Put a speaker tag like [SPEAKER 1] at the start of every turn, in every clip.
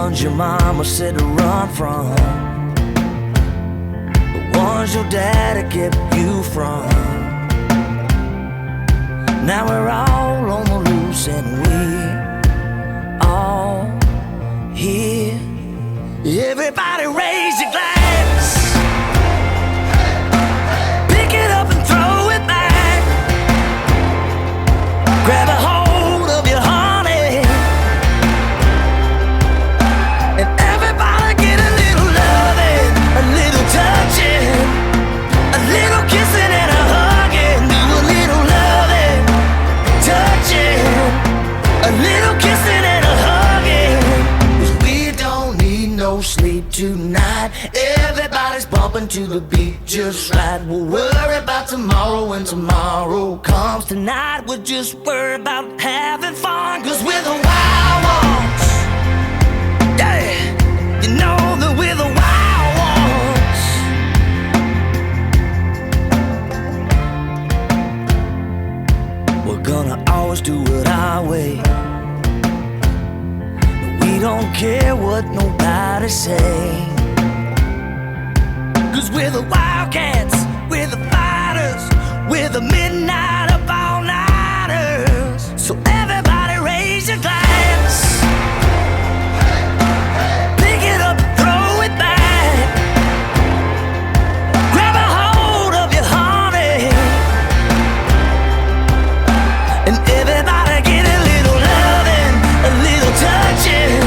[SPEAKER 1] ones your mama said to run from, the ones your daddy kept you from. Now we're all on the loose and we're all here. Everybody raise your glass, pick it up and throw it back, grab a hold of your honey, and everybody get a little loving, a little touching, a little kissing and a hugging. Do a little loving, touching, a little kissing and a hugging. 'Cause we don't need no sleep tonight. Everybody's bumping to the beat just right. We'll worry about tomorrow when tomorrow comes. Tonight we'll just worry about having fun. 'Cause we're the wild ones. Yeah, you know that we're the wild ones. We're gonna always do it our way. We don't care what nobody say. 'Cause we're the wildcats, we're the fighters, we're the midnight up all nighters. So everybody raise your glass, pick it up and throw it back, grab a hold of your honey, and everybody get a little loving, a little touching,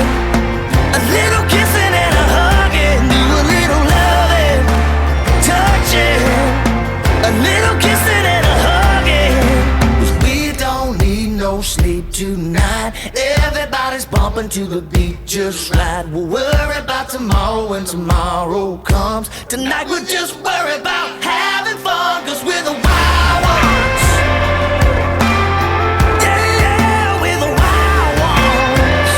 [SPEAKER 1] a little kissing and a hugging. Do a little loving, touching, a little kissing and a hugging. 'Cause we don't need no sleep tonight. Everybody's bumping to the beat just right. We'll worry about tomorrow when tomorrow comes. Tonight we'll just worry about having fun. 'Cause we're the wild ones. Yeah, yeah, we're the wild ones.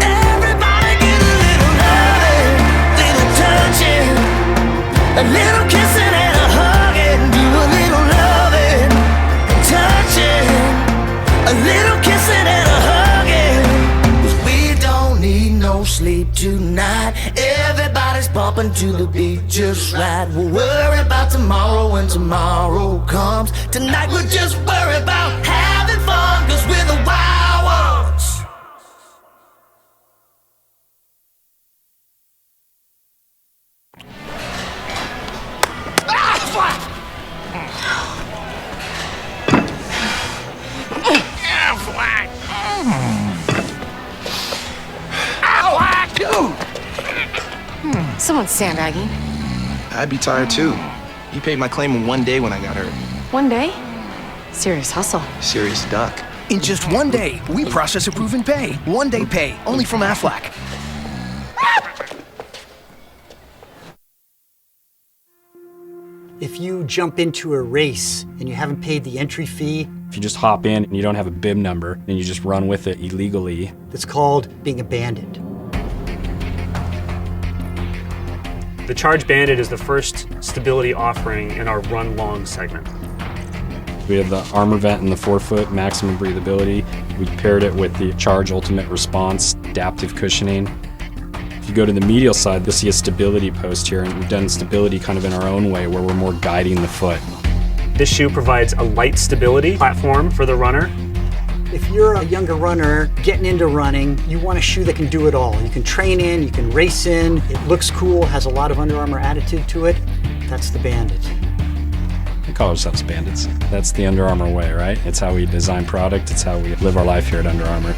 [SPEAKER 1] Everybody get a little loving, little touching, a little kissing and a hugging. Do a little loving, touching, a little kissing and a hugging. 'Cause we don't need no sleep tonight. Everybody's bumping to the beat just right. We'll worry about tomorrow when tomorrow comes. Tonight we'll just worry about having fun. 'Cause we're the wild ones.
[SPEAKER 2] Someone's sandbagging.
[SPEAKER 3] I'd be tired too. He paid my claim in one day when I got hurt.
[SPEAKER 2] One day? Serious hustle.
[SPEAKER 3] Serious duck.
[SPEAKER 4] In just one day, we process, approve, and pay. One day pay, only from Aflac.
[SPEAKER 5] If you jump into a race and you haven't paid the entry fee,
[SPEAKER 6] If you just hop in and you don't have a bib number and you just run with it illegally,
[SPEAKER 5] that's called being abandoned.
[SPEAKER 7] The Charge Bandit is the first stability offering in our Run Long segment.
[SPEAKER 6] we have the armor vent and the 4-foot maximum breathability. We paired it with the Charge Ultimate Response adaptive cushioning. If you go to the medial side, you'll see a stability post here, and we've done stability kind of in our own way where we're more guiding the foot.
[SPEAKER 7] This shoe provides a light stability platform for the runner.
[SPEAKER 5] If you're a younger runner getting into running, you want a shoe that can do it all. You can train in, you can race in, it looks cool, has a lot of Under Armour attitude to it. That's the Bandit.
[SPEAKER 6] We call ourselves bandits. That's the Under Armour way, right? It's how we design product, it's how we live our life here at Under Armour.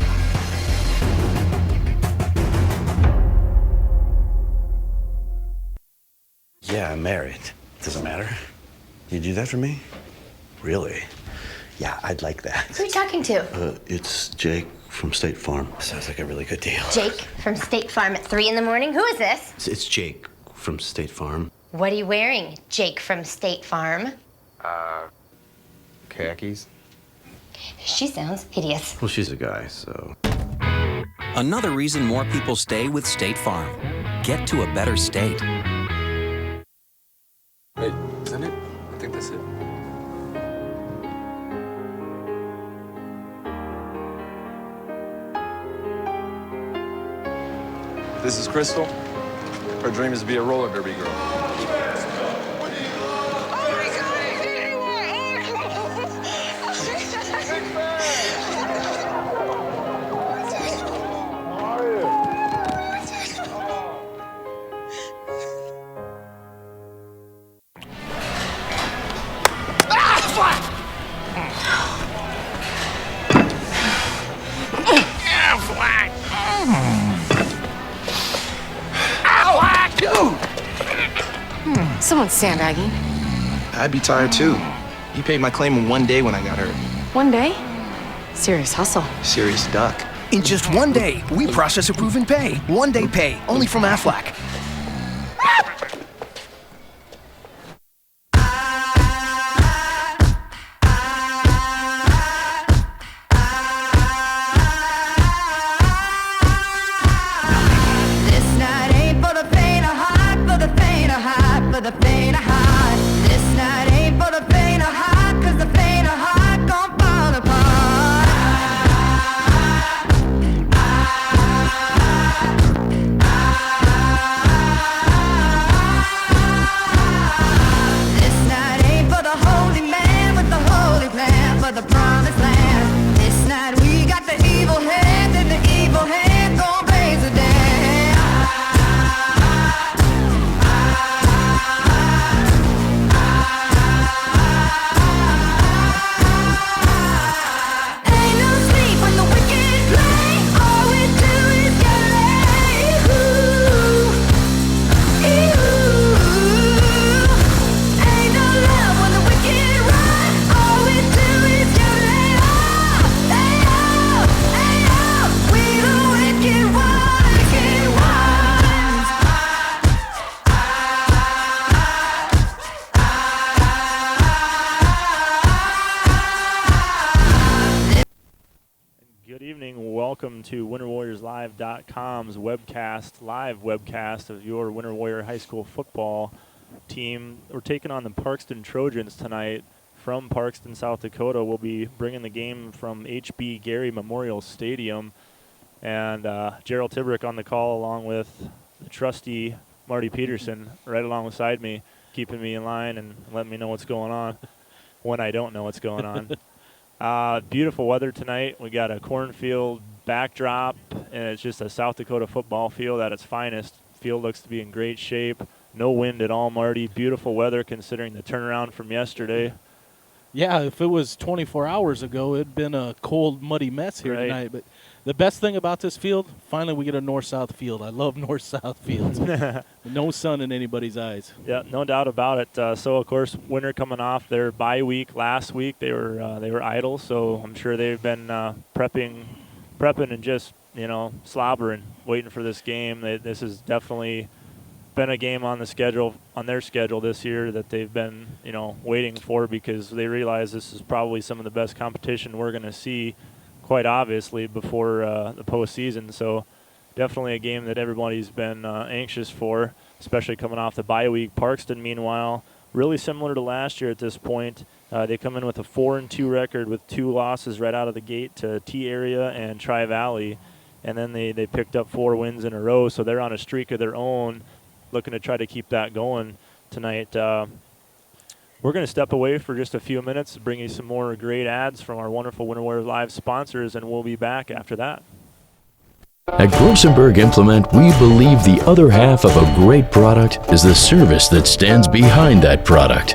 [SPEAKER 8] Yeah, I'm married. Doesn't matter. You do that for me? Really? Yeah, I'd like that.
[SPEAKER 9] Who are you talking to?
[SPEAKER 8] It's Jake from State Farm. Sounds like a really good deal.
[SPEAKER 9] Jake from State Farm at 3 in the morning? Who is this?
[SPEAKER 8] It's Jake from State Farm.
[SPEAKER 9] What are you wearing, Jake from State Farm?
[SPEAKER 3] Khakis?
[SPEAKER 9] She sounds hideous.
[SPEAKER 8] Well, she's a guy, so.
[SPEAKER 10] Another reason more people stay with State Farm. Get to a better state.
[SPEAKER 3] Wait, isn't it? I think that's it.
[SPEAKER 11] This is Crystal. Her dream is to be a roller derby girl.
[SPEAKER 2] Someone's sandbagging.
[SPEAKER 3] I'd be tired too. He paid my claim in one day when I got hurt.
[SPEAKER 2] One day? Serious hustle.
[SPEAKER 3] Serious duck.
[SPEAKER 4] In just one day, we process approve and pay. One day pay, only from Aflac.
[SPEAKER 1] This night ain't for the faint of heart, for the faint of heart, for the faint of heart. This night ain't for the faint of heart, 'cause the faint of heart gon' fall apart. This night ain't for the holy man with the holy plan for the promised land. This night we got the evil hand, and the evil hand gon' raise the dead. Ain't no sleep when the wicked play. All we do is get laid. Ooh, ain't no love when the wicked run. All we do is get laid. We the wicked ones, wicked ones.
[SPEAKER 12] Good evening. Welcome to WinterWarriorsLive.com's live webcast of your Winter Warrior High School football team. We're taking on the Parkston Trojans tonight from Parkston, South Dakota. We'll be bringing the game from H.B. Gary Memorial Stadium. And Gerald Tibrick on the call along with the trusty Marty Peterson right alongside me, keeping me in line and letting me know what's going on when I don't know what's going on. Beautiful weather tonight. We got a cornfield backdrop, and it's just a South Dakota football field at its finest. Field looks to be in great shape. No wind at all, Marty. Beautiful weather considering the turnaround from yesterday.
[SPEAKER 13] Yeah, if it was 24 hours ago, it'd been a cold, muddy mess here tonight. But the best thing about this field, finally we get a north-south field. I love north-south fields. No sun in anybody's eyes.
[SPEAKER 12] Yeah, no doubt about it. So, of course, winter coming off their bye week last week. They were idle, so I'm sure they've been prepping and just, slobbering, waiting for this game. This has definitely been a game on their schedule this year that they've been, waiting for, because they realize this is probably some of the best competition we're going to see, quite obviously, before the postseason. So definitely a game that everybody's been anxious for, especially coming off the bye week. Parkston, meanwhile, really similar to last year at this point. They come in with a 4-2 record with 2 losses right out of the gate to T-Area and Tri-Valley, and then they picked up 4 wins in a row, so they're on a streak of their own, looking to try to keep that going tonight. We're going to step away for just a few minutes to bring you some more great ads from our wonderful Winter Warriors Live sponsors, and we'll be back after that.
[SPEAKER 14] At Grosenberg Implement, we believe the other half of a great product is the service that stands behind that product.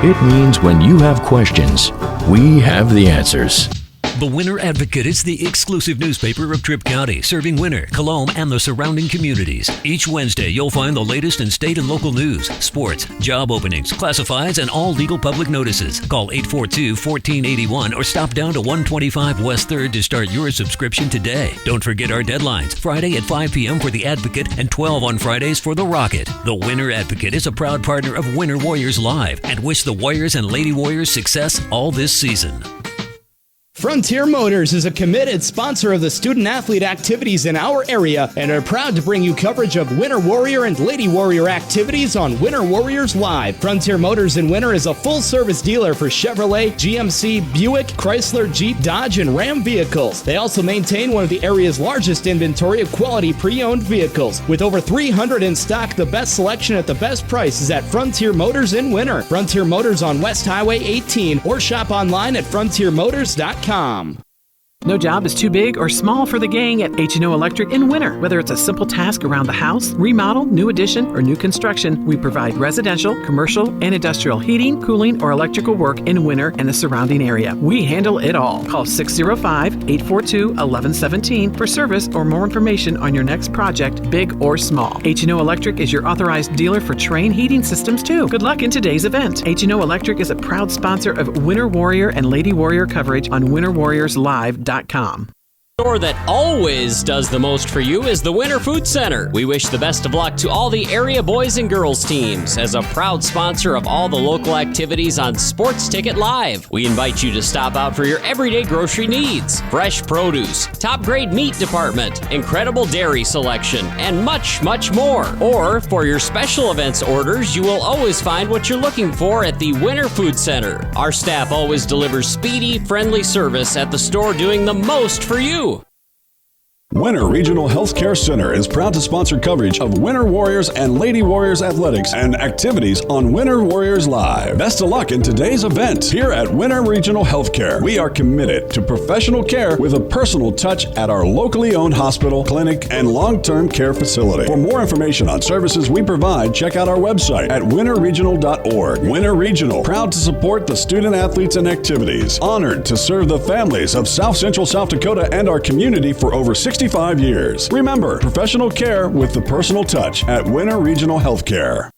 [SPEAKER 14] It means when you have questions, we have the answers.
[SPEAKER 15] The Winter Advocate is the exclusive newspaper of Tripp County, serving Winter, Colome, and the surrounding communities. Each Wednesday, you'll find the latest in state and local news, sports, job openings, classifieds, and all legal public notices. Call 842-1481 or stop down to 125 West 3rd to start your subscription today. Don't forget our deadlines, Friday at 5 p.m. for The Advocate and 12 on Fridays for The Rocket. The Winter Advocate is a proud partner of Winter Warriors Live and wish the Warriors and Lady Warriors success all this season.
[SPEAKER 16] Frontier Motors is a committed sponsor of the student-athlete activities in our area and are proud to bring you coverage of Winter Warrior and Lady Warrior activities on Winter Warriors Live. Frontier Motors in Winter is a full-service dealer for Chevrolet, GMC, Buick, Chrysler, Jeep, Dodge, and Ram vehicles. They also maintain one of the area's largest inventory of quality pre-owned vehicles. With over 300 in stock, the best selection at the best price is at Frontier Motors in Winter. Frontier Motors on West Highway 18 or shop online at frontiermotors.com.
[SPEAKER 17] No job is too big or small for the gang at H&O Electric in Winter. Whether it's a simple task around the house, remodel, new addition, or new construction, we provide residential, commercial, and industrial heating, cooling, or electrical work in Winter and the surrounding area. We handle it all. Call 605-842-1117 for service or more information on your next project, big or small. H&O Electric is your authorized dealer for Trane heating systems too. Good luck in today's event. H&O Electric is a proud sponsor of Winter Warrior and Lady Warrior coverage on winterwarriorslive.com.
[SPEAKER 18] The store that always does the most for you is the Winter Food Center. We wish the best of luck to all the area boys and girls teams. As a proud sponsor of all the local activities on Sports Ticket Live, we invite you to stop out for your everyday grocery needs. Fresh produce, top grade meat department, incredible dairy selection, and much, much more. Or for your special events orders, you will always find what you're looking for at the Winter Food Center. Our staff always delivers speedy, friendly service at the store, doing the most for you.
[SPEAKER 19] Winter Regional Healthcare Center is proud to sponsor coverage of Winter Warriors and Lady Warriors athletics and activities on Winter Warriors Live. Best of luck in today's event. Here at Winter Regional Healthcare, we are committed to professional care with a personal touch at our locally owned hospital, clinic, and long-term care facility. For more information on services we provide, check out our website at winterregional.org. Winter Regional, proud to support the student athletes and activities. Honored to serve the families of South Central South Dakota and our community for over 65 years. Remember, professional care with the personal touch at Winter Regional Healthcare.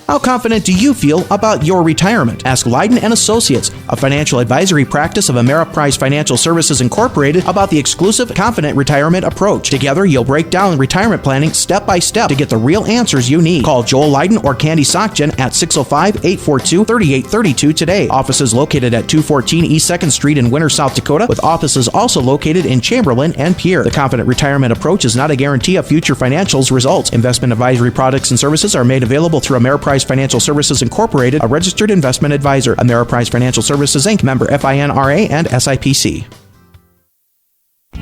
[SPEAKER 20] How confident do you feel about your retirement? Ask Leiden & Associates, a financial advisory practice of Ameriprise Financial Services Incorporated, about the exclusive Confident Retirement approach. Together, you'll break down retirement planning step by step to get the real answers you need. Call Joel Leiden or Candy Sockgen at 605-842-3832 today. Offices located at 214 East 2nd Street in Winter, South Dakota, with offices also located in Chamberlain and Pierre. The Confident Retirement approach is not a guarantee of future financials results. Investment advisory products and services are made available through Ameriprise Financial Services Incorporated, a registered investment advisor. Ameriprise Financial Services Inc., member FINRA and SIPC.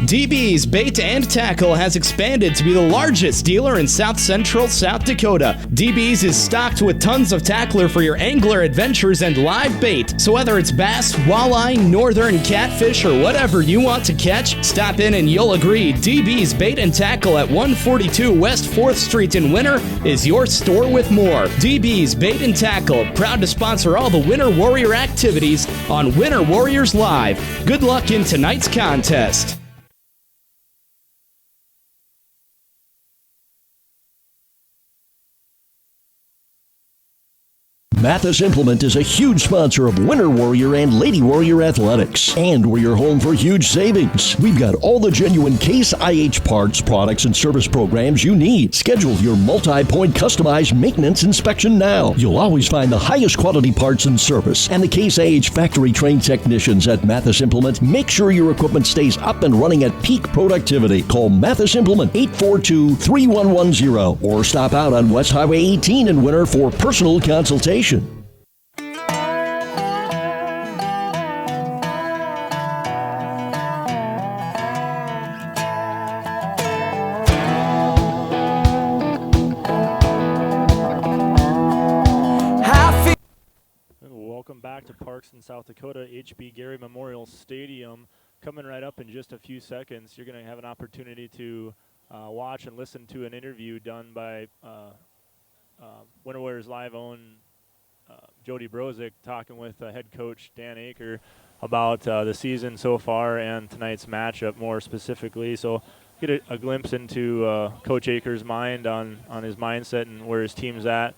[SPEAKER 16] DB's Bait and Tackle has expanded to be the largest dealer in South Central South Dakota. DB's is stocked with tons of tackler for your angler adventures and live bait. So whether it's bass, walleye, northern, catfish, or whatever you want to catch, stop in and you'll agree DB's Bait and Tackle at 142 West 4th Street in Winter is your store with more. DB's Bait and Tackle, proud to sponsor all the Winter Warrior activities on Winter Warriors Live. Good luck in tonight's contest.
[SPEAKER 21] Mathis Implement is a huge sponsor of Winter Warrior and Lady Warrior athletics. And we're your home for huge savings. We've got all the genuine Case IH parts, products, and service programs you need. Schedule your multi-point customized maintenance inspection now. You'll always find the highest quality parts and service. And the Case IH factory-trained technicians at Mathis Implement make sure your equipment stays up and running at peak productivity. Call Mathis Implement 842-3110 or stop out on West Highway 18 in Winter for personal consultation.
[SPEAKER 12] Welcome back to Parkston, South Dakota, HB Gary Memorial Stadium. Coming right up in just a few seconds, you're going to have an opportunity to watch and listen to an interview done by Winter Warriors Live own Jody Brozick, talking with head coach Dan Aker about the season so far and tonight's matchup more specifically. So get a glimpse into Coach Aker's mind on his mindset and where his team's at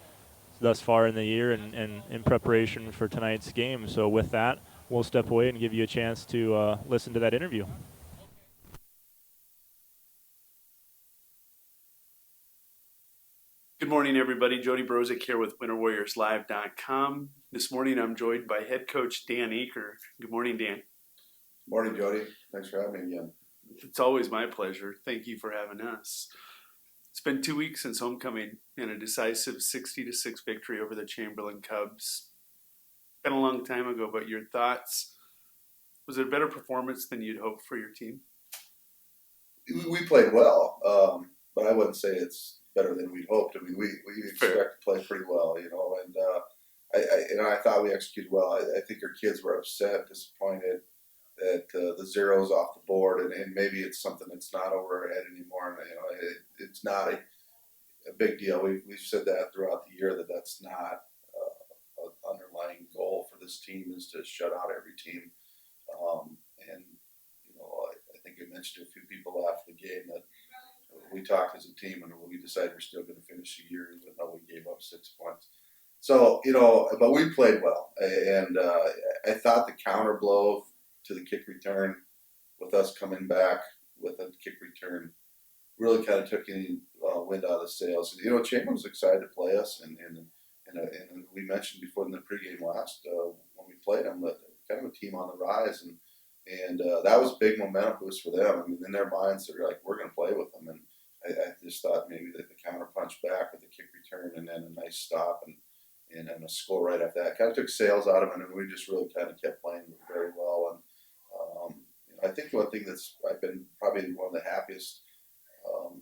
[SPEAKER 12] thus far in the year and in preparation for tonight's game. So with that, we'll step away and give you a chance to listen to that interview.
[SPEAKER 22] Good morning, everybody. Jody Brozick here with WinterWarriorsLive.com. This morning I'm joined by head coach Dan Aker. Good morning, Dan.
[SPEAKER 5] Morning, Jody. Thanks for having me again.
[SPEAKER 22] It's always my pleasure. Thank you for having us. It's been 2 weeks since homecoming and a decisive 60-6 victory over the Chamberlain Cubs. Been a long time ago, but your thoughts? Was it a better performance than you'd hoped for your team?
[SPEAKER 5] We played well, but I wouldn't say it's better than we'd hoped. I mean, we expect to play pretty well, and I thought we executed well. I think our kids were upset, disappointed that the zeros off the board, and maybe it's something that's not over our head anymore. And, it's not a big deal. We've said that throughout the year that's not an underlying goal for this team is to shut out every team. I think I mentioned to a few people after the game that we talked as a team and we decided we're still going to finish the year even though we gave up 6 points. So, but we played well. And I thought the counter blow to the kick return with us coming back with a kick return really kind of took any wind out of the sails. Chamberlain was excited to play us, and we mentioned before in the pregame last when we played them that kind of a team on the rise, and that was a big momentum boost for them. I mean, in their minds, they're like, we're going to play with them, and I just thought maybe that the counter punch back with the kick return and then a nice stop and a score right after that kind of took sails out of it, and we just really kind of kept playing very well. And I think one thing that's I've been probably one of the happiest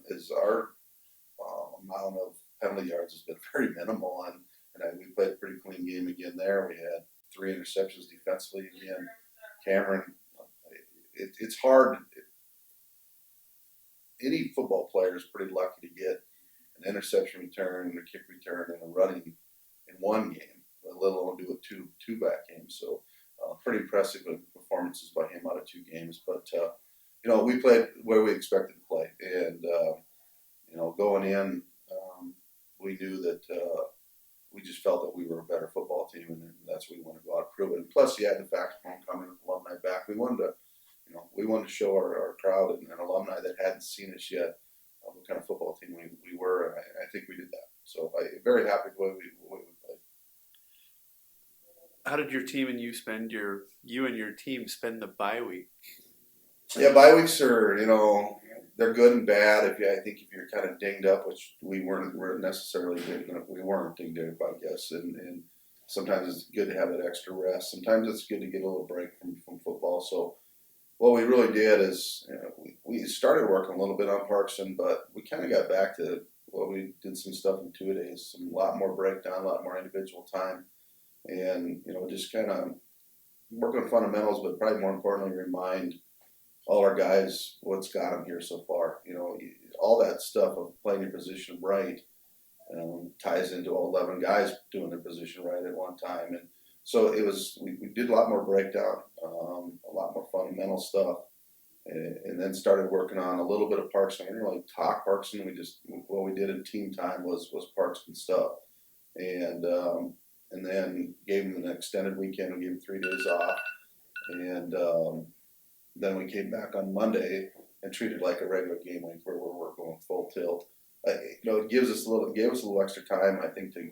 [SPEAKER 5] is our amount of penalty yards has been very minimal, and we played a pretty clean game again there. We had 3 interceptions defensively again. Cameron, it's hard. Any football player is pretty lucky to get an interception return, a kick return, and a running in one game, let alone do it two back games. So pretty impressive performances by him out of 2 games. But we played where we expected to play, and going in, we knew that we just felt that we were a better football team, and that's what we wanted to go out and prove it. And plus, you had the fact of homecoming alumni back. We wanted to show our crowd and alumni that hadn't seen us yet what kind of football team we were, and I think we did that. So I'm very happy with the way we played.
[SPEAKER 22] How did your team and you and your team spend the bye week?
[SPEAKER 5] Yeah, bye weeks are, they're good and bad. I think if you're kind of dinged up, which we weren't necessarily dinged up, we weren't dinged up, I guess. And sometimes it's good to have that extra rest. Sometimes it's good to get a little break from football. So what we really did is we started working a little bit on Parkston, but we kind of got back to we did some stuff in 2 days, a lot more breakdown, a lot more individual time, and just kind of work on fundamentals, but probably more importantly, remind all our guys what's got them here so far. All that stuff of playing your position right ties into all 11 guys doing their position right at one time, and so it was. We did a lot more breakdown, a lot more fundamental stuff. And then started working on a little bit of Parkston. We didn't really talk Parkston. What we did in team time was Parkston stuff, and then gave them an extended weekend. We gave them 3 days off, and then we came back on Monday and treated it like a regular game week where we're going full tilt. It gave us a little extra time, I think, to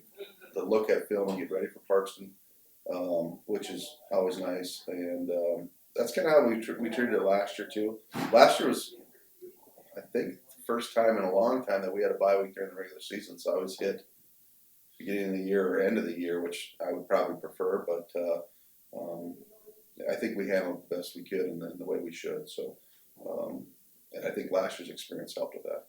[SPEAKER 5] look at film and get ready for Parkston, which is always nice. And that's kind of how we treated it last year too. Last year was, I think, the first time in a long time that we had a bye week during the regular season. So I always hit beginning of the year or end of the year, which I would probably prefer. But I think we handled it the best we could and the way we should. So, and I think last year's experience helped with that.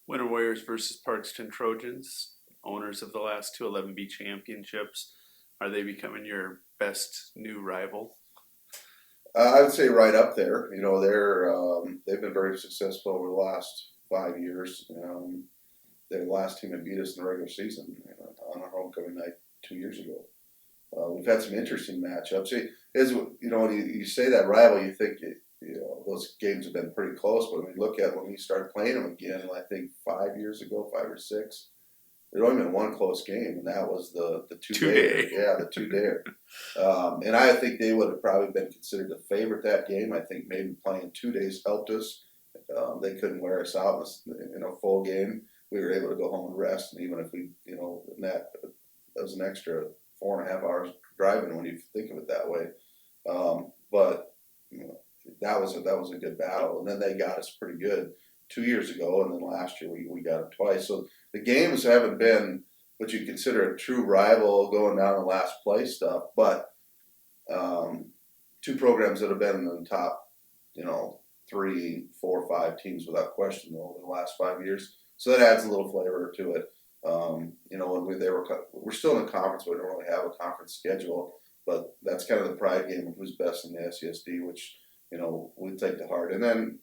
[SPEAKER 22] Winter Warriors versus Parkston Trojans, owners of the last 2 11B championships. Are they becoming your best new rival?
[SPEAKER 5] I would say right up there. They've been very successful over the last 5 years. They're the last team that beat us in the regular season on our homecoming night 2 years ago. We've had some interesting matchups. When you say that rival, you think those games have been pretty close. But when you look at when we started playing them again, I think 5 years ago, 5 or 6. There'd only been one close game, and that was the two-day. Yeah, the 2-day. And I think they would have probably been considered the favorite that game. I think maybe playing 2 days helped us. They couldn't wear us out in a full game. We were able to go home and rest, and even if we, that was an extra 4.5 hours driving when you think of it that way. But that was a good battle. And then they got us pretty good 2 years ago, and then last year we got them twice. So the games haven't been what you consider a true rival going down to last place stuff, but two programs that have been in the top, 3, 4, 5 teams without question over the last 5 years. So that adds a little flavor to it. We're still in a conference, but we don't really have a conference schedule. But that's kind of the pride game of who's best in the SESD, which we take to heart. And then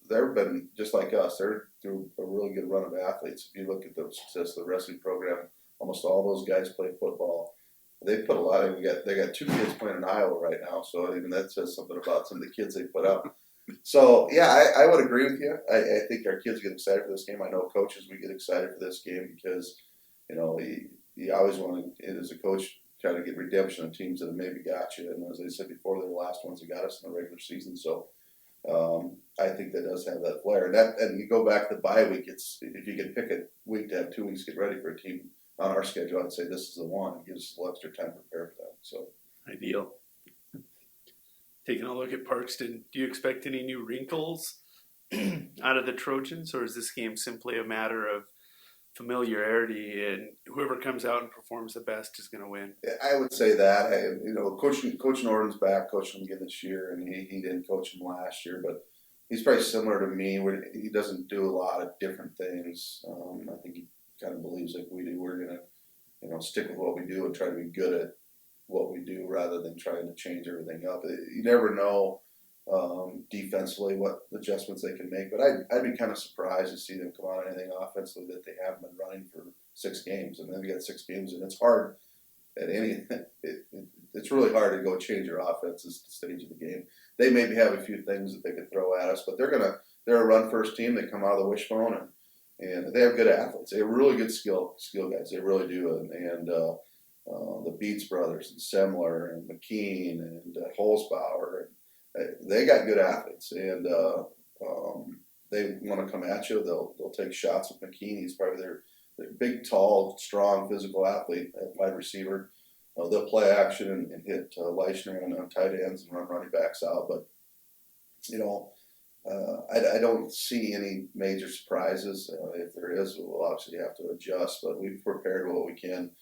[SPEAKER 5] they've been just like us. They're through a really good run of athletes. If you look at the success of the wrestling program, almost all those guys play football. They put a lot of. They got 2 kids playing in Iowa right now, so even that says something about some of the kids they put up. So yeah, I would agree with you. I think our kids get excited for this game. I know coaches, we get excited for this game because you always want to, as a coach, try to get redemption on teams that have maybe got you. And as I said before, they're the last ones that got us in the regular season. So I think that does have that flair. And you go back to the bye week. It's if you can pick a week to have 2 weeks to get ready for a team on our schedule, I'd say this is the one. It gives us a little extra time to prepare for that. So
[SPEAKER 22] ideal. Taking a look at Parkston, do you expect any new wrinkles out of the Trojans, or is this game simply a matter of familiarity and whoever comes out and performs the best is going to win?
[SPEAKER 5] I would say that. Coach Norton's back coaching him again this year, and he didn't coach him last year, but he's probably similar to me. He doesn't do a lot of different things. I think he kind of believes like we do. We're going to stick with what we do and try to be good at what we do rather than trying to change everything up. You never know defensively what adjustments they can make, but I'd be kind of surprised to see them come out anything offensively that they haven't been running for 6 games. And then we got 6 games, and it's hard at it's really hard to go change your offense at the stage of the game. They maybe have a few things that they could throw at us, but they're a run first team. They come out of the wishbone and they have good athletes. They have really good skill guys. They really do. And the Beats brothers and Semler and McKean and Holzbauer, they got good athletes, and they want to come at you. They'll take shots with McKean. He's probably their big, tall, strong, physical athlete at wide receiver. They'll play action and hit Leichner on tight ends and run running backs out. But I don't see any major surprises. If there is, we'll obviously have to adjust. But we've prepared what we can.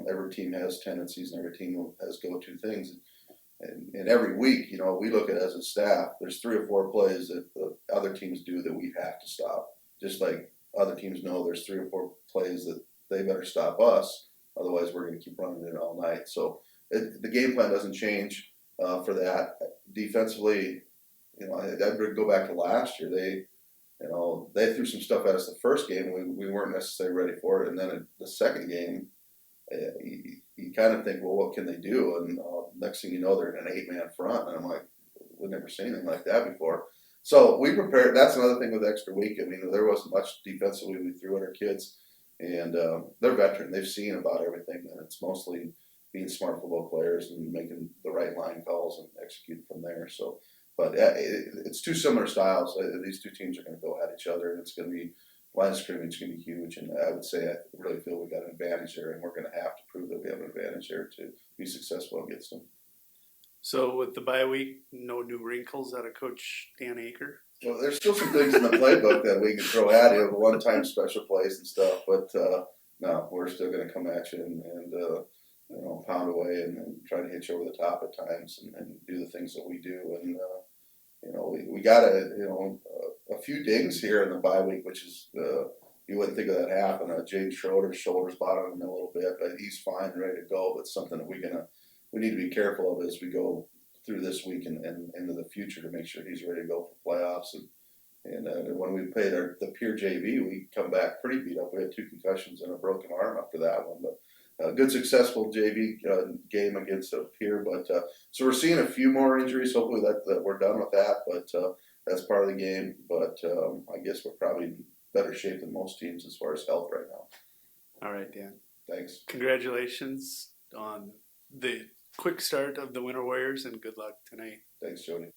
[SPEAKER 5] Every team has tendencies, and every team has go-to things. And every week, we look at it as a staff. There's 3 or 4 plays that the other teams do that we have to stop. Just like other teams know there's 3 or 4 plays that they better stop us. Otherwise, we're going to keep running it all night. So the game plan doesn't change for that. Defensively, I'd go back to last year. They threw some stuff at us the first game. We weren't necessarily ready for it. And then the second game, you kind of think, well, what can they do? And next thing you know, they're in an 8-man front. And I'm like, we've never seen anything like that before. So we prepared. That's another thing with extra week. I mean, there wasn't much defensively we threw at our kids. And they're veteran. They've seen about everything. And it's mostly being smart football players and making the right line calls and execute from there. So, but it's 2 similar styles. These 2 teams are going to go at each other. And it's going to be line of scrimmage going to be huge, and I would say I really feel we got an advantage there, and we're going to have to prove that we have an advantage there to be successful against them.
[SPEAKER 22] So with the bye week, no new wrinkles out of Coach Dan Aker?
[SPEAKER 5] Well, there's still some things in the playbook that we can throw at you, one-time special plays and stuff, but no, we're still going to come at you and pound away and try to hit you over the top at times and do the things that we do. And we got a few dings here in the bye week, which is you wouldn't think of that happen. Jaden Schroeder's shoulder's bothering him a little bit, but he's fine and ready to go. But something that we need to be careful of as we go through this week and into the future to make sure he's ready to go for playoffs. And when we played the peer JV, we come back pretty beat up. We had 2 concussions and a broken arm after that one, but. Good successful JV game against a peer, but so we're seeing a few more injuries. Hopefully that we're done with that, but that's part of the game. But I guess we're probably in better shape than most teams as far as health right now.
[SPEAKER 22] All right, Dan.
[SPEAKER 5] Thanks.
[SPEAKER 22] Congratulations on the quick start of the Winter Warriors, and good luck tonight.
[SPEAKER 5] Thanks, Jody.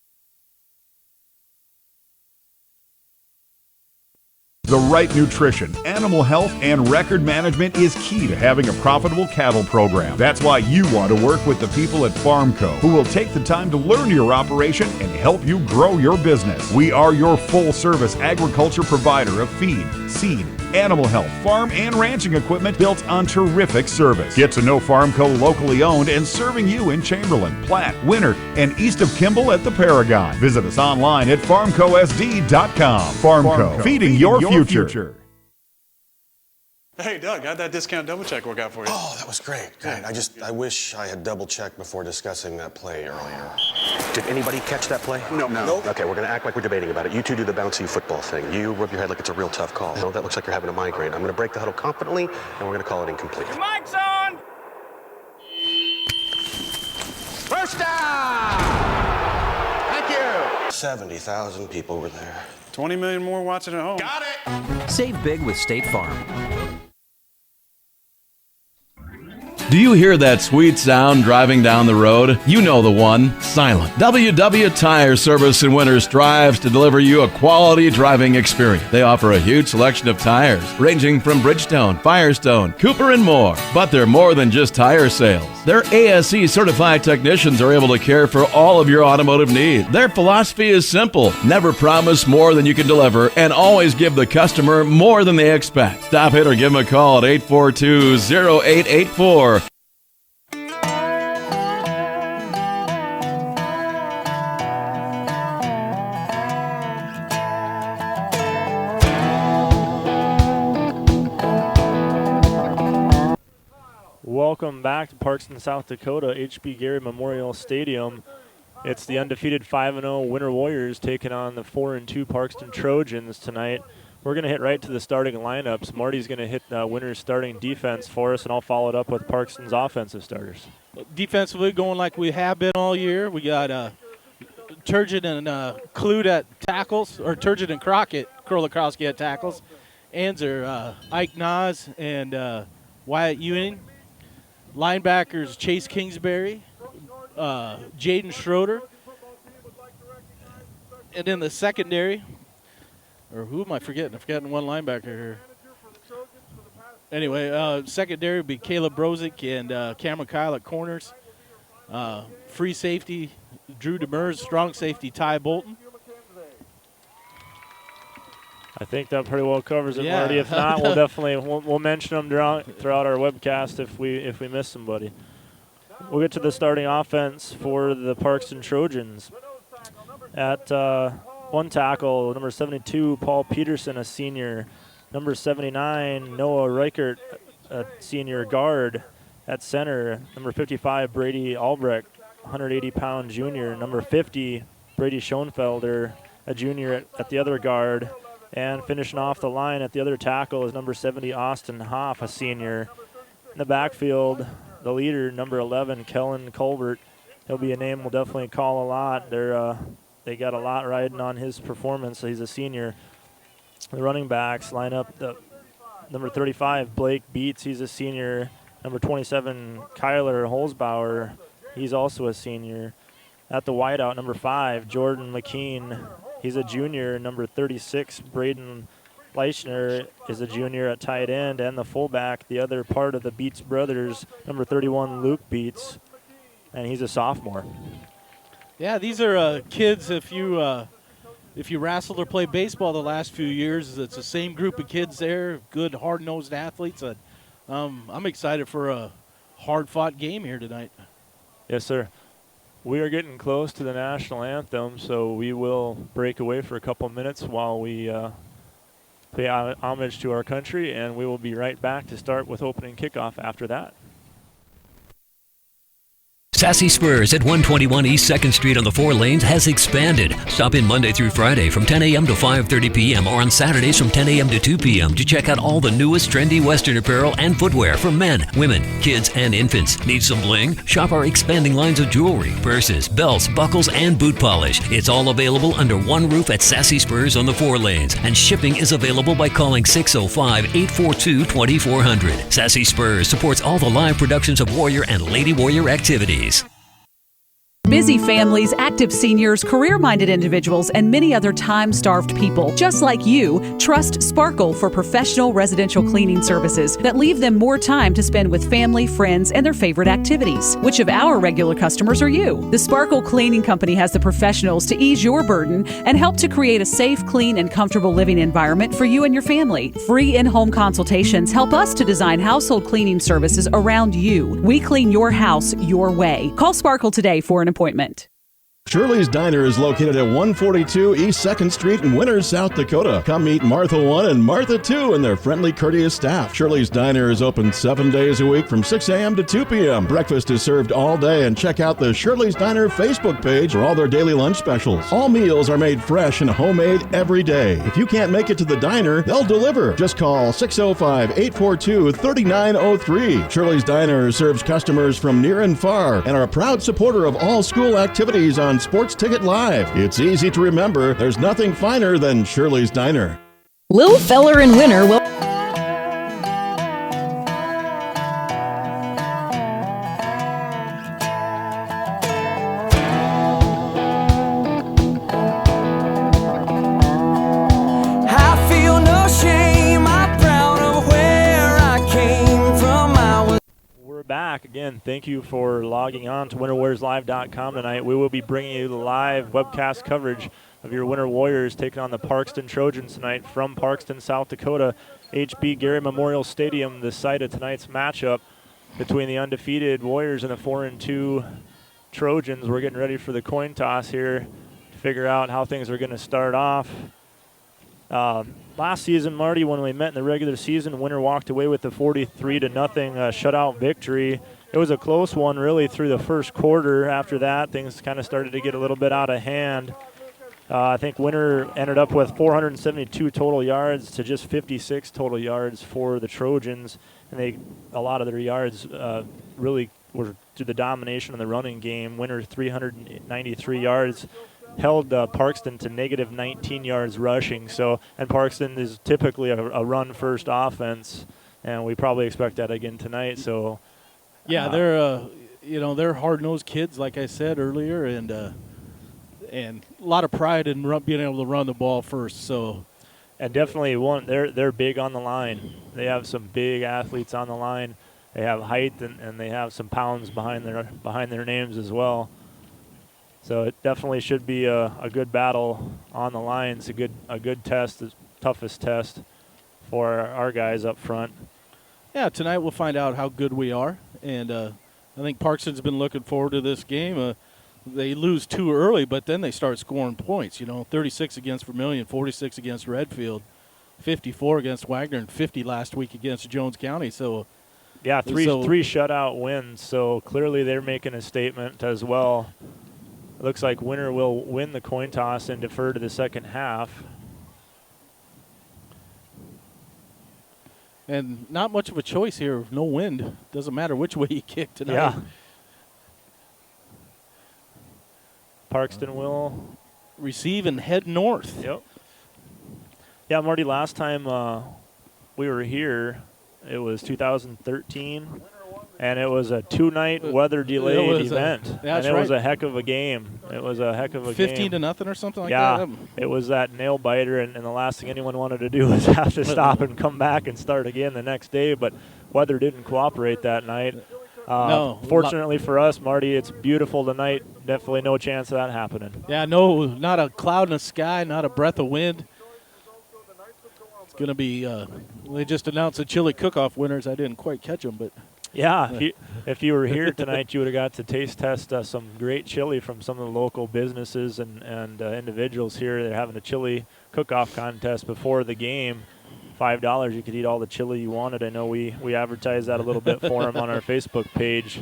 [SPEAKER 6] The right nutrition, animal health, and record management is key to having a profitable cattle program. That's why you want to work with the people at Farmco, who will take the time to learn your operation and help you grow your business. We are your full-service agriculture provider of feed, seed, animal health, farm, and ranching equipment built on terrific service. Get to know Farmco locally owned and serving you in Chamberlain, Platte, Winter, and east of Kimball at the Paragon. Visit us online at farmcosd.com. Farmco, feeding your future.
[SPEAKER 7] Hey, Doug, how'd that discount double check work out for you?
[SPEAKER 8] Oh, that was great. I wish I had double checked before discussing that play earlier. Did anybody catch that play?
[SPEAKER 7] No.
[SPEAKER 8] Okay, we're going to act like we're debating about it. You two do the bouncy football thing. You rub your head like it's a real tough call. No, that looks like you're having a migraine. I'm going to break the huddle confidently, and we're going to call it incomplete.
[SPEAKER 1] Your mic's on!
[SPEAKER 8] First down! Thank you! 70,000 people were there.
[SPEAKER 7] 20 million more watching at home.
[SPEAKER 8] Got it!
[SPEAKER 10] Save big with State Farm.
[SPEAKER 23] Do you hear that sweet sound driving down the road? You know the one, Silent. WW Tire Service in Winter strives to deliver you a quality driving experience. They offer a huge selection of tires, ranging from Bridgestone, Firestone, Cooper, and more. But they're more than just tire sales. Their ASE certified technicians are able to care for all of your automotive needs. Their philosophy is simple: never promise more than you can deliver, and always give the customer more than they expect. Stop it or give them a call at 842-0884.
[SPEAKER 12] Welcome back to Parkston, South Dakota, H.B. Gary Memorial Stadium. It's the undefeated 5-0 Winter Warriors taking on the 4-2 Parkston Trojans tonight. We're going to hit right to the starting lineups. Marty's going to hit Winter's starting defense for us, and I'll follow it up with Parkston's offensive starters.
[SPEAKER 13] Defensively, going like we have been all year. We got Turgeon and Clute at tackles, or Turgeon and Crockett, Krolakowski at tackles. Anzer, Ike Nas, and Wyatt Ewing. Linebackers Chase Kingsbury, Jaden Schroeder. And in the secondary, or who am I forgetting? I'm forgetting one linebacker here. Anyway, secondary would be Caleb Brozick and Cameron Kyle at corners. Free safety, Drew Demers. Strong safety, Ty Bolton.
[SPEAKER 12] I think that pretty well covers it, Marty. If not, we'll definitely we'll mention them throughout our webcast if we miss somebody. We'll get to the starting offense for the Parkston Trojans. At one tackle, number 72, Paul Peterson, a senior. Number 79, Noah Reichert, a senior guard. At center, number 55, Brady Albrecht, 180-pound junior. Number 50, Brady Schoenfelder, a junior at the other guard. And finishing off the line at the other tackle is number 70, Austin Hoff, a senior. In the backfield, the leader, number 11, Kellen Colbert. He'll be a name we'll definitely call a lot. They got a lot riding on his performance, so he's a senior. The running backs line up the number 35, Blake Beats. He's a senior. Number 27, Kyler Holzbauer. He's also a senior. At the wideout, number 5, Jordan McKean. He's a junior. Number 36, Braden Leichner, is a junior at tight end. And the fullback, the other part of the Beats brothers, number 31, Luke Beats, and he's a sophomore.
[SPEAKER 13] Yeah, these are kids, if you wrestled or played baseball the last few years, it's the same group of kids there, good, hard-nosed athletes. I'm excited for a hard-fought game here tonight.
[SPEAKER 12] Yes, sir. We are getting close to the national anthem, so we will break away for a couple minutes while we pay homage to our country, and we will be right back to start with opening kickoff after that.
[SPEAKER 15] Sassy Spurs at 121 East 2nd Street on the 4 lanes has expanded. Stop in Monday through Friday from 10 a.m. to 5:30 p.m. or on Saturdays from 10 a.m. to 2 p.m. to check out all the newest trendy Western apparel and footwear for men, women, kids, and infants. Need some bling? Shop our expanding lines of jewelry, purses, belts, buckles, and boot polish. It's all available under one roof at Sassy Spurs on the 4 lanes, and shipping is available by calling 605-842-2400. Sassy Spurs supports all the live productions of Warrior and Lady Warrior activities.
[SPEAKER 2] Busy families, active seniors, career-minded individuals, and many other time-starved people, just like you, trust Sparkle for professional residential cleaning services that leave them more time to spend with family, friends, and their favorite activities. Which of our regular customers are you? The Sparkle Cleaning Company has the professionals to ease your burden and help to create a safe, clean, and comfortable living environment for you and your family. Free in-home consultations help us to design household cleaning services around you. We clean your house your way. Call Sparkle today for an appointment.
[SPEAKER 19] Shirley's Diner is located at 142 East 2nd Street in Winters, South Dakota. Come meet Martha 1 and Martha 2 and their friendly, courteous staff. Shirley's Diner is open 7 days a week from 6 a.m. to 2 p.m. Breakfast is served all day, and check out the Shirley's Diner Facebook page for all their daily lunch specials. All meals are made fresh and homemade every day. If you can't make it to the diner, they'll deliver. Just call 605-842-3903. Shirley's Diner serves customers from near and far and are a proud supporter of all school activities on Sports Ticket Live. It's easy to remember. There's nothing finer than Shirley's Diner.
[SPEAKER 9] Lil Feller in winter will...
[SPEAKER 1] I feel no shame, I'm proud of where I came from.
[SPEAKER 12] We're back again. Thank you for logging on to winterwarriorslive.com tonight. We will be bringing you the live webcast coverage of your Winter Warriors taking on the Parkston Trojans tonight from Parkston, South Dakota. HB Gary Memorial Stadium, the site of tonight's matchup between the undefeated Warriors and the 4-2 Trojans. We're getting ready for the coin toss here to figure out how things are going to start off. Last season, Marty, when we met in the regular season, Winter walked away with a 43-0 shutout victory. It was a close one, really, through the first quarter. After that, things kind of started to get a little bit out of hand. I think Winter ended up with 472 total yards to just 56 total yards for the Trojans, and a lot of their yards really were through the domination of the running game. Winter 393 yards. Held Parkston to negative 19 yards rushing. And Parkston is typically a run-first offense, and we probably expect that again tonight. So,
[SPEAKER 13] yeah, they're hard-nosed kids, like I said earlier, and a lot of pride in being able to run the ball first. So,
[SPEAKER 12] and definitely they're big on the line. They have some big athletes on the line. They have height and they have some pounds behind their names as well. So it definitely should be a good battle on the line. It's a good test, the toughest test for our guys up front.
[SPEAKER 13] Yeah, tonight we'll find out how good we are, and I think Parkston's been looking forward to this game. They lose too early, but then they start scoring points. 36 against Vermilion, 46 against Redfield, 54 against Wagner, and 50 last week against Jones County. So,
[SPEAKER 12] yeah, three shutout wins. So clearly they're making a statement as well. It looks like Winter will win the coin toss and defer to the second half.
[SPEAKER 13] And not much of a choice here. No wind. Doesn't matter which way you kick tonight.
[SPEAKER 12] Yeah. Parkston will
[SPEAKER 13] receive and head north.
[SPEAKER 12] Yep. Yeah, Marty, last time we were here, it was 2013. And it was a 2-night weather-delayed event. And it was a heck of a game. It was a heck of a
[SPEAKER 13] 15 to nothing or something like
[SPEAKER 12] Yeah,
[SPEAKER 13] that?
[SPEAKER 12] it was that nail-biter, and the last thing anyone wanted to do was have to stop and come back and start again the next day. But weather didn't cooperate that night.
[SPEAKER 13] No.
[SPEAKER 12] Fortunately for us, Marty, it's beautiful tonight. Definitely no chance of that happening.
[SPEAKER 13] Yeah, no, not a cloud in the sky, not a breath of wind. It's going to be they just announced the chili cook-off winners. I didn't quite catch them, but...
[SPEAKER 12] Yeah, if you were here tonight, you would have got to taste test some great chili from some of the local businesses and individuals here. They're having a chili cook-off contest before the game. $5, you could eat all the chili you wanted. I know we advertised that a little bit for them on our Facebook page.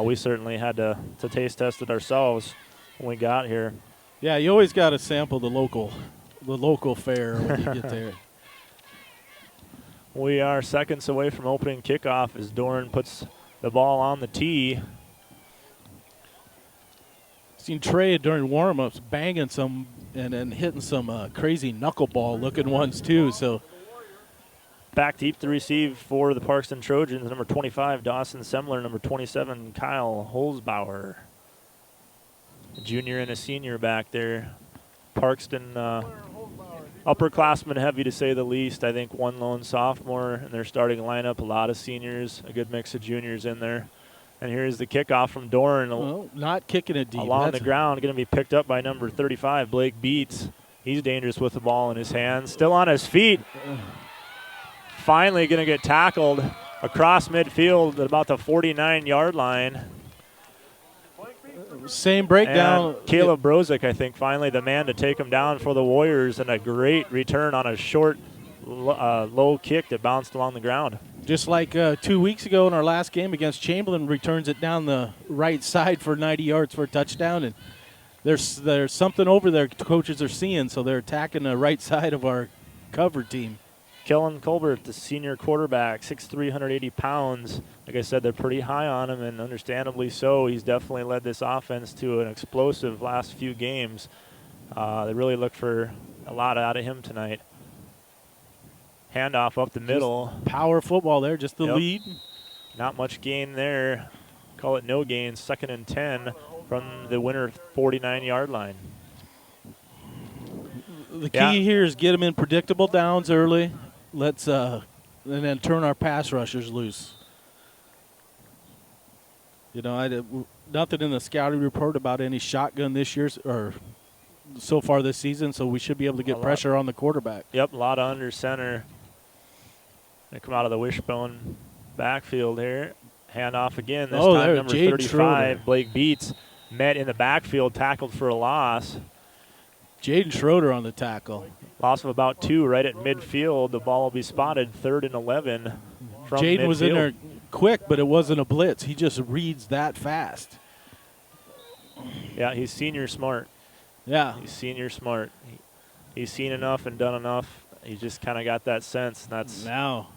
[SPEAKER 12] We certainly had to taste test it ourselves when we got here.
[SPEAKER 13] Yeah, you always got to sample the local fare when you get there.
[SPEAKER 12] We are seconds away from opening kickoff as Doran puts the ball on the tee.
[SPEAKER 13] Seen Trey during warm-ups banging some and hitting some crazy knuckleball looking ones too. So
[SPEAKER 12] back deep to receive for the Parkston Trojans, number 25 Dawson Semler, number 27 Kyle Holzbauer. A junior and a senior back there. Parkston, upperclassmen heavy to say the least. I think one lone sophomore in their starting lineup, a lot of seniors, a good mix of juniors in there. And here's the kickoff from Doran.
[SPEAKER 13] Well, not kicking it deep.
[SPEAKER 12] Along the ground, going to be picked up by number 35, Blake Beats. He's dangerous with the ball in his hands. Still on his feet. Finally going to get tackled across midfield at about the 49-yard line.
[SPEAKER 13] Same breakdown.
[SPEAKER 12] And Caleb Brozick, I think, finally the man to take him down for the Warriors, and a great return on a short, low kick that bounced along the ground.
[SPEAKER 13] Just like 2 weeks ago in our last game against Chamberlain, returns it down the right side for 90 yards for a touchdown. And there's something over there coaches are seeing, so they're attacking the right side of our cover team.
[SPEAKER 12] Kellen Colbert, the senior quarterback, 6'3", 180 pounds. Like I said, they're pretty high on him, and understandably so. He's definitely led this offense to an explosive last few games. They really look for a lot out of him tonight. Handoff up the middle.
[SPEAKER 13] Just power football there, just the lead.
[SPEAKER 12] Not much gain there. Call it no gain. 2nd and 10 from the winner 49-yard line.
[SPEAKER 13] The key here is get them in predictable downs early. Let's and then turn our pass rushers loose. You know, nothing in the scouting report about any shotgun this year or so far this season, so we should be able to get pressure on the quarterback.
[SPEAKER 12] Yep, a lot of under center. They come out of the wishbone backfield here. Handoff again. This time number
[SPEAKER 13] Jade
[SPEAKER 12] 35,
[SPEAKER 13] Schroeder.
[SPEAKER 12] Blake Beats, met in the backfield, tackled for a loss.
[SPEAKER 13] Jaden Schroeder on the tackle.
[SPEAKER 12] Loss of about 2 right at midfield. The ball will be spotted 3rd and 11 from midfield.
[SPEAKER 13] Jaden was in there quick, but it wasn't a blitz. He just reads that fast.
[SPEAKER 12] Yeah, he's senior smart.
[SPEAKER 13] Yeah.
[SPEAKER 12] He's senior smart. He's seen enough and done enough. He just kind of got that sense. And that's
[SPEAKER 13] now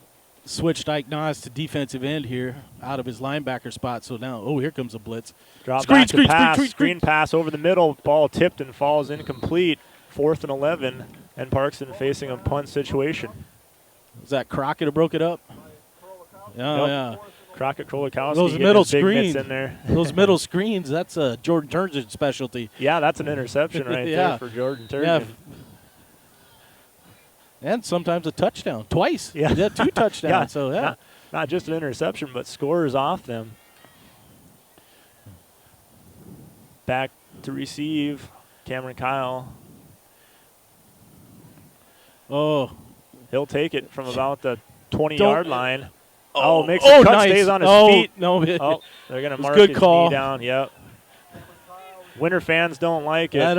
[SPEAKER 13] switched Ike Nas to defensive end here out of his linebacker spot. So now, here comes a blitz.
[SPEAKER 12] Drop back to pass, screen pass over the middle. Ball tipped and falls incomplete. 4th and 11, and Parkston facing a punt situation.
[SPEAKER 13] Was that Crockett who broke it up? Yeah.
[SPEAKER 12] Crockett Krolikowski.
[SPEAKER 13] Those middle
[SPEAKER 12] screens in there.
[SPEAKER 13] Those middle screens, that's a Jordan Turgeon specialty.
[SPEAKER 12] Yeah, that's an interception right there for Jordan Turgeon.
[SPEAKER 13] Yeah. And sometimes a touchdown. Twice.
[SPEAKER 12] Yeah.
[SPEAKER 13] 2 touchdowns.
[SPEAKER 12] Not just an interception, but scores off them. Back to receive, Cameron Kyle. He'll take it from about the 20-yard line. Makes a cut,
[SPEAKER 13] nice.
[SPEAKER 12] stays on his feet.
[SPEAKER 13] No,
[SPEAKER 12] they're going to mark
[SPEAKER 13] good
[SPEAKER 12] his
[SPEAKER 13] call.
[SPEAKER 12] knee down. Yep. Winter fans don't like it,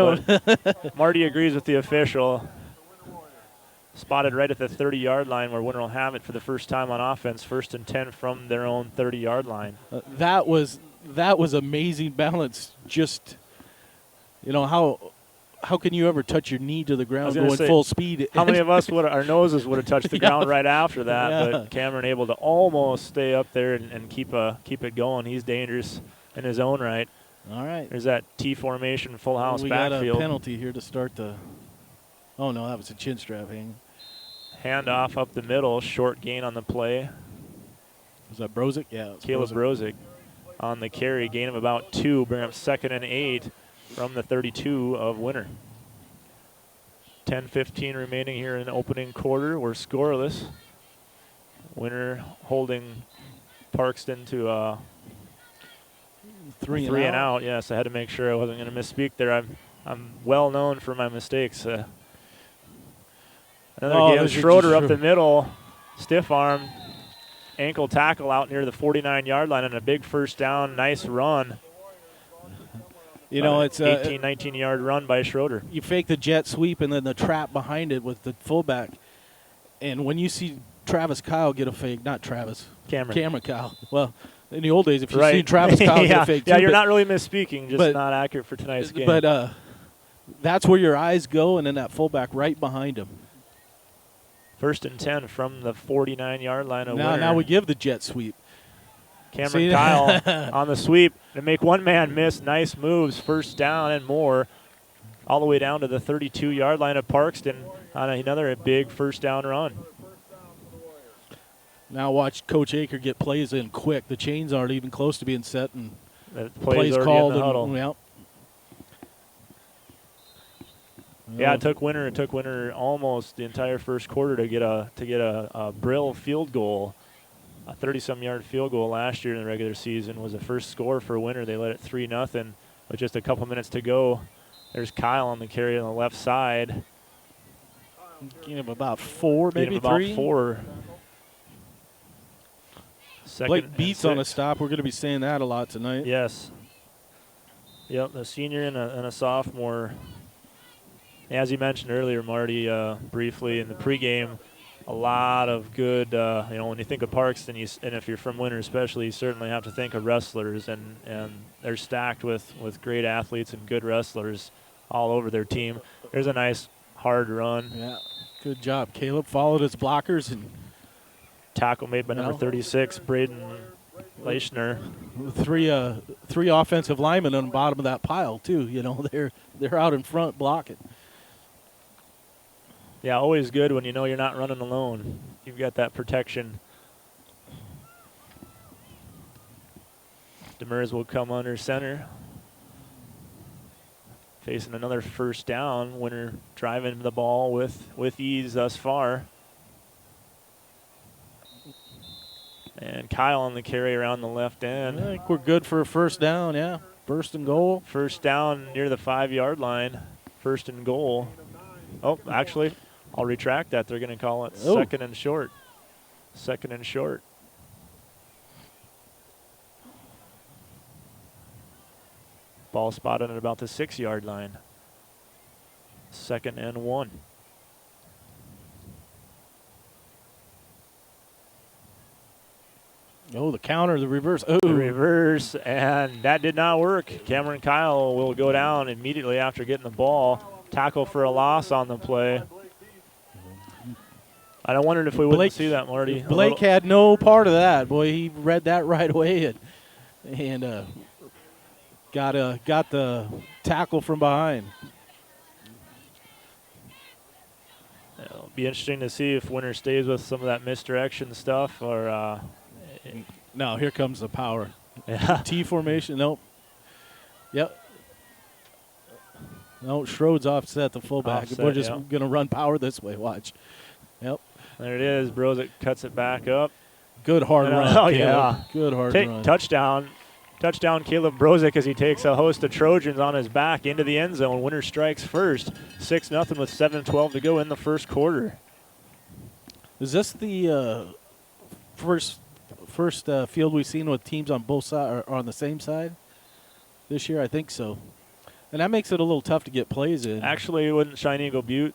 [SPEAKER 12] but Marty agrees with the official. Spotted right at the 30-yard line where Winter will have it for the first time on offense, 1st and 10 from their own 30-yard line.
[SPEAKER 13] That was amazing balance. Just, how can you ever touch your knee to the ground going full speed?
[SPEAKER 12] How many of us our noses would have touched the ground right after that? But Cameron able to almost stay up there and keep it going. He's dangerous in his own right.
[SPEAKER 13] All right.
[SPEAKER 12] There's that T formation full house
[SPEAKER 13] we
[SPEAKER 12] backfield.
[SPEAKER 13] We got a penalty here to start the. Oh no, that was a chin strap hang.
[SPEAKER 12] Handoff up the middle, short gain on the play.
[SPEAKER 13] Was that Brozick? Yeah.
[SPEAKER 12] Caleb Brozick on the carry, gain of about 2, bring up 2nd and 8 from the 32 of Winter. 10-15 remaining here in the opening quarter. We're scoreless. Winter holding Parkston to
[SPEAKER 13] 3
[SPEAKER 12] and out. Yes, I had to make sure I wasn't going to misspeak there. I'm well known for my mistakes. Another game. Schroeder up the middle, stiff arm, ankle tackle out near the 49-yard line, and a big first down. Nice run.
[SPEAKER 13] It's
[SPEAKER 12] 18, 19-yard run by Schroeder.
[SPEAKER 13] You fake the jet sweep and then the trap behind it with the fullback. And when you see Travis Kyle get a fake, not Travis, Cameron Kyle. Well, in the old days, if you see Travis Kyle get a fake, too,
[SPEAKER 12] you're not really misspeaking, just not accurate for tonight's game.
[SPEAKER 13] But that's where your eyes go, and then that fullback right behind him.
[SPEAKER 12] 1st and 10 from the 49-yard line of Winter.
[SPEAKER 13] Now we give the jet sweep.
[SPEAKER 12] Cameron Kyle on the sweep to make one man miss. Nice moves, first down and more, all the way down to the 32-yard line of Parkston on another big first down run.
[SPEAKER 13] Now watch Coach Aker get plays in quick. The chains aren't even close to being set, and
[SPEAKER 12] the plays called. In the huddle. Yeah, it took Winter almost the entire first quarter to get a Brill field goal. A 30-some yard field goal last year in the regular season was the first score for Winter. They led it 3-0 with just a couple minutes to go. There's Kyle on the carry on the left side.
[SPEAKER 13] Gain of about 4, maybe
[SPEAKER 12] about
[SPEAKER 13] 3.
[SPEAKER 12] 4. Second
[SPEAKER 13] Blake beats on a
[SPEAKER 12] 6.
[SPEAKER 13] stop. We're going to be saying that a lot tonight.
[SPEAKER 12] Yes. Yep, a senior and a sophomore. As you mentioned earlier, Marty, briefly in the pregame, a lot of good, when you think of Parkston, and if you're from Winter especially, you certainly have to think of wrestlers, and they're stacked with great athletes and good wrestlers all over their team. There's a nice hard run.
[SPEAKER 13] Yeah, good job. Caleb followed his blockers and
[SPEAKER 12] tackle made by number 36, Braden Leichner.
[SPEAKER 13] 3 offensive linemen on the bottom of that pile too. They're out in front blocking.
[SPEAKER 12] Yeah, always good when you know you're not running alone. You've got that protection. Demers will come under center. Facing another first down. Winter driving the ball with ease thus far. And Kyle on the carry around the left end.
[SPEAKER 13] I think we're good for a first down, yeah. First and goal.
[SPEAKER 12] First down near the 5-yard line. First and goal. Oh, actually, I'll retract that. They're going to call it second and short. Second and short. Ball spotted at about the 6-yard line. Second and 1.
[SPEAKER 13] Oh, the counter, the reverse. Oh,
[SPEAKER 12] the reverse, and that did not work. Cameron Kyle will go down immediately after getting the ball. Tackle for a loss on the play. I wondered if we wouldn't see that, Marty.
[SPEAKER 13] Blake had no part of that. Boy, he read that right away and got the tackle from behind.
[SPEAKER 12] It'll be interesting to see if Winter stays with some of that misdirection stuff or.
[SPEAKER 13] No, here comes the power.
[SPEAKER 12] Yeah.
[SPEAKER 13] T formation. Nope. Yep. No, Schroed's offset the fullback.
[SPEAKER 12] Offset,
[SPEAKER 13] we're just going to run power this way. Watch. Yep.
[SPEAKER 12] There it is. Brozick cuts it back up.
[SPEAKER 13] Good hard run.
[SPEAKER 12] Oh,
[SPEAKER 13] Caleb.
[SPEAKER 12] yeah.
[SPEAKER 13] Good hard run.
[SPEAKER 12] Touchdown. Touchdown, Caleb Brozick, as he takes a host of Trojans on his back into the end zone. Winter strikes first. 6-0 with 7:12 to go in the first quarter.
[SPEAKER 13] Is this the first field we've seen with teams on both sides or on the same side this year? I think so. And that makes it a little tough to get plays in.
[SPEAKER 12] Actually, wasn't Shine Eagle Butte?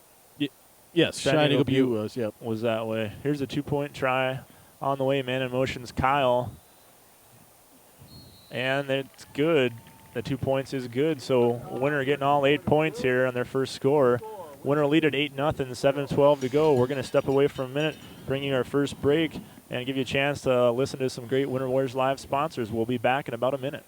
[SPEAKER 13] Yes, Shine Eagle Butte was, yep.
[SPEAKER 12] Was that way. Here's a 2-point try on the way. Man in motion's Kyle. And it's good. The 2 points is good. So Winter getting all 8 points here on their first score. Winter lead at 8-0, 7:12 to go. We're going to step away for a minute, bring you our first break, and give you a chance to listen to some great Winter Warriors Live sponsors. We'll be back in about a minute.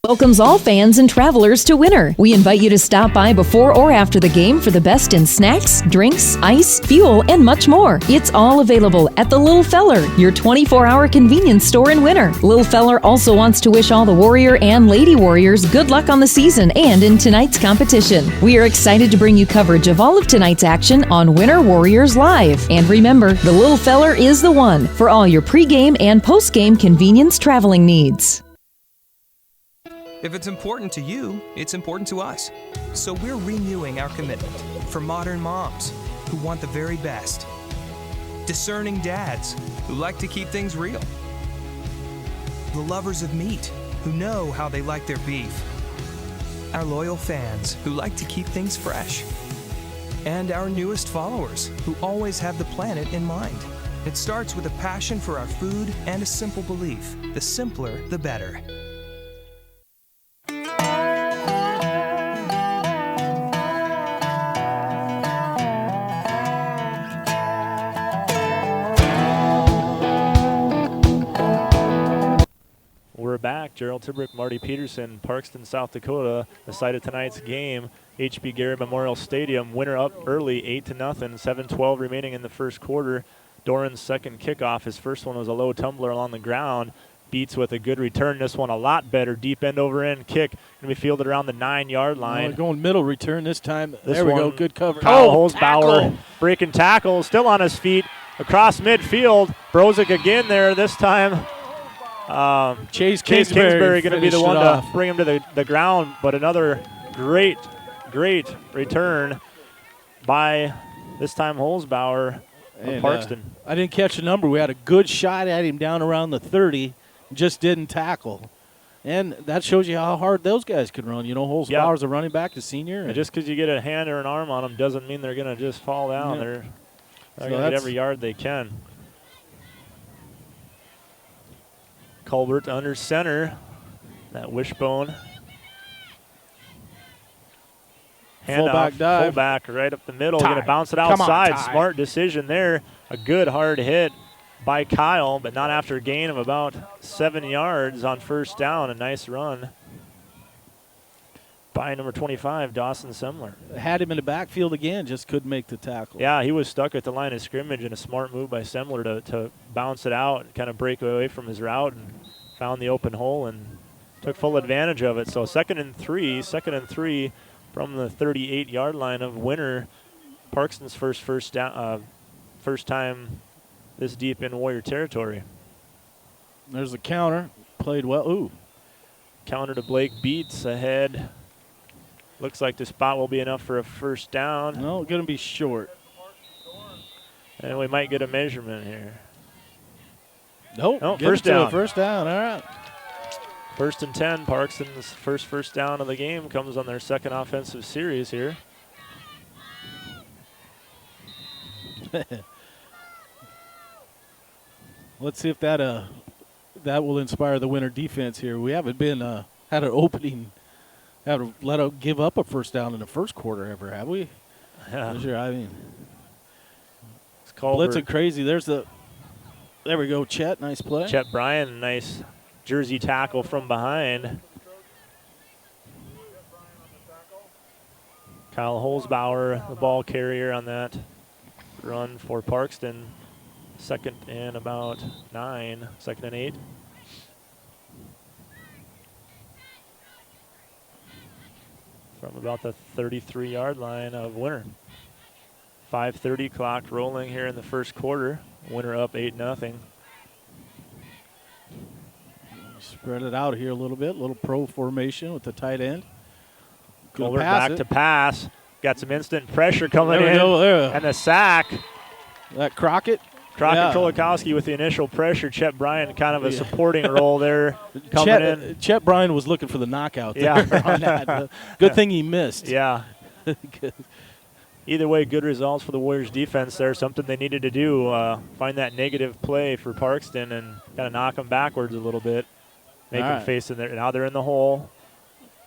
[SPEAKER 9] Welcomes all fans and travelers to Winter. We invite you to stop by before or after the game for the best in snacks, drinks, ice, fuel, and much more. It's all available at the Little Feller, your 24-hour convenience store in Winter. Little Feller also wants to wish all the Warrior and Lady Warriors good luck on the season and in tonight's competition. We are excited to bring you coverage of all of tonight's action on Winter Warriors Live. And remember, the Little Feller is the one for all your pregame and postgame convenience traveling needs.
[SPEAKER 3] If it's important to you, it's important to us. So we're renewing our commitment for modern moms who want the very best, discerning dads who like to keep things real, the lovers of meat who know how they like their beef, our loyal fans who like to keep things fresh, and our newest followers who always have the planet in mind. It starts with a passion for our food and a simple belief: the simpler, the better.
[SPEAKER 12] We're back. Gerald Tibrick, Marty Peterson, Parkston, South Dakota. The site of tonight's game, H.B. Garrett Memorial Stadium. Winner up early, 8-0, 7:12 remaining in the first quarter. Doran's second kickoff. His first one was a low tumbler along the ground. Beats with a good return. This one a lot better. Deep end over end kick. Going to be fielded around the 9-yard line.
[SPEAKER 13] Going middle return this time.
[SPEAKER 12] There
[SPEAKER 13] we go. Good cover.
[SPEAKER 12] Kyle Holzbauer breaking tackle. Still on his feet. Across midfield. Brozick again there. This time
[SPEAKER 13] Chase
[SPEAKER 12] Kingsbury going to be the one to bring him to the ground. But another great return by this time Holzbauer of Parkston.
[SPEAKER 13] I didn't catch the number. We had a good shot at him down around the 30. Just didn't tackle. And that shows you how hard those guys can run. You know, Holzbauer's a running back, a senior.
[SPEAKER 12] And just because you get a hand or an arm on them doesn't mean they're going to just fall down. They're going to get every yard they can. Colbert under center. That wishbone.
[SPEAKER 13] Fullback dive.
[SPEAKER 12] Fullback right up the middle. Going to bounce it outside. Smart decision there. A good hard hit by Kyle, but not after a gain of about 7 yards on first down. A nice run by number 25, Dawson Semler.
[SPEAKER 13] Had him in the backfield again, just couldn't make the tackle.
[SPEAKER 12] Yeah, he was stuck at the line of scrimmage, and a smart move by Semler to bounce it out and kind of break away from his route and found the open hole and took full advantage of it. So second and three from the 38-yard line of Winter. Parkston's first time this deep in Warrior territory.
[SPEAKER 13] There's a counter. Played well. Ooh.
[SPEAKER 12] Counter to Blake Beats ahead. Looks like the spot will be enough for a first down.
[SPEAKER 13] No, going to be short.
[SPEAKER 12] And we might get a measurement here.
[SPEAKER 13] Nope.
[SPEAKER 12] No, first down.
[SPEAKER 13] First down. All right.
[SPEAKER 12] 1st and 10. Parkston's first down of the game comes on their second offensive series here.
[SPEAKER 13] Let's see if that will inspire the Winter defense here. We haven't been had an opening, had to let them give up a first down in the first quarter ever, have we?
[SPEAKER 12] Yeah.
[SPEAKER 13] Sure, I mean,
[SPEAKER 12] it's
[SPEAKER 13] blitzing crazy. There we go, Chet. Nice play.
[SPEAKER 12] Chet Bryan, nice jersey tackle from behind. Kyle Holzbauer, the ball carrier on that run for Parkston. 2nd and about 9, 2nd and 8. From about the 33-yard line of Winter. 5:30 clock rolling here in the first quarter. Winter up 8-0.
[SPEAKER 13] Spread it out here a little bit. Little pro formation with the tight end.
[SPEAKER 12] Colbert back to pass. Got some instant pressure coming in. And a sack.
[SPEAKER 13] That Crockett.
[SPEAKER 12] Kolakowski with the initial pressure. Chet Bryan kind of a supporting role there coming in.
[SPEAKER 13] Chet Bryan was looking for the knockout there on that. Good thing he missed.
[SPEAKER 12] Yeah. Either way, good results for the Warriors defense there. Something they needed to do, find that negative play for Parkston and kind of knock them backwards a little bit. Make them face in there. Now they're in the hole.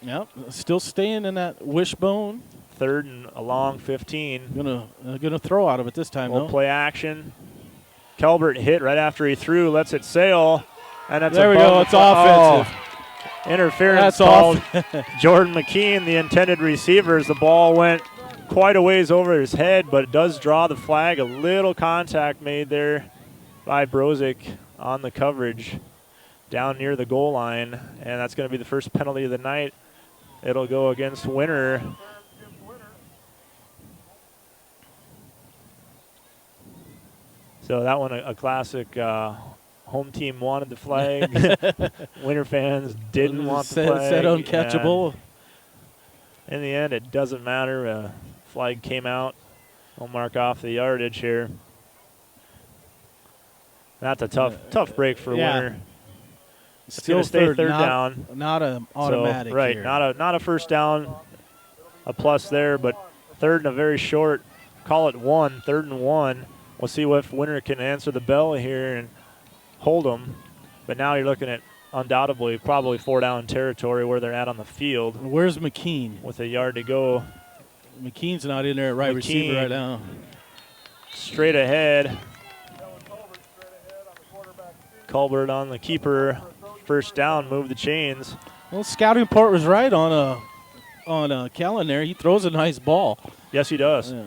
[SPEAKER 13] Yep, still staying in that wishbone.
[SPEAKER 12] 3rd and a long 15.
[SPEAKER 13] Gonna throw out of it this time, though.
[SPEAKER 12] Play action. Kelbert hit right after he threw, lets it sail, and that's
[SPEAKER 13] there we go. It's offensive.
[SPEAKER 12] Interference called. Jordan McKean, the intended receiver, as the ball went quite a ways over his head, but it does draw the flag. A little contact made there by Brozick on the coverage down near the goal line, and that's going to be the first penalty of the night. It'll go against Winter. So that one, a classic home team wanted the flag. Winter fans didn't want the flag.
[SPEAKER 13] Said uncatchable.
[SPEAKER 12] In the end, it doesn't matter. Flag came out. We'll mark off the yardage here. That's a tough break for Winter.
[SPEAKER 13] Still
[SPEAKER 12] stay third down.
[SPEAKER 13] Not an automatic.
[SPEAKER 12] So, right,
[SPEAKER 13] here.
[SPEAKER 12] not a first down. A plus there, but 3rd and a very short. Call it 1. 3rd and 1. We'll see if Winter can answer the bell here and hold them. But now you're looking at undoubtedly probably 4-down territory where they're at on the field.
[SPEAKER 13] Where's McKean?
[SPEAKER 12] With a yard to go.
[SPEAKER 13] McKean's not in there at right receiver right now.
[SPEAKER 12] Straight ahead. Colbert on the keeper. First down, move the chains.
[SPEAKER 13] Well, scouting report was right on Callan there. He throws a nice ball.
[SPEAKER 12] Yes, he does.
[SPEAKER 13] Yeah.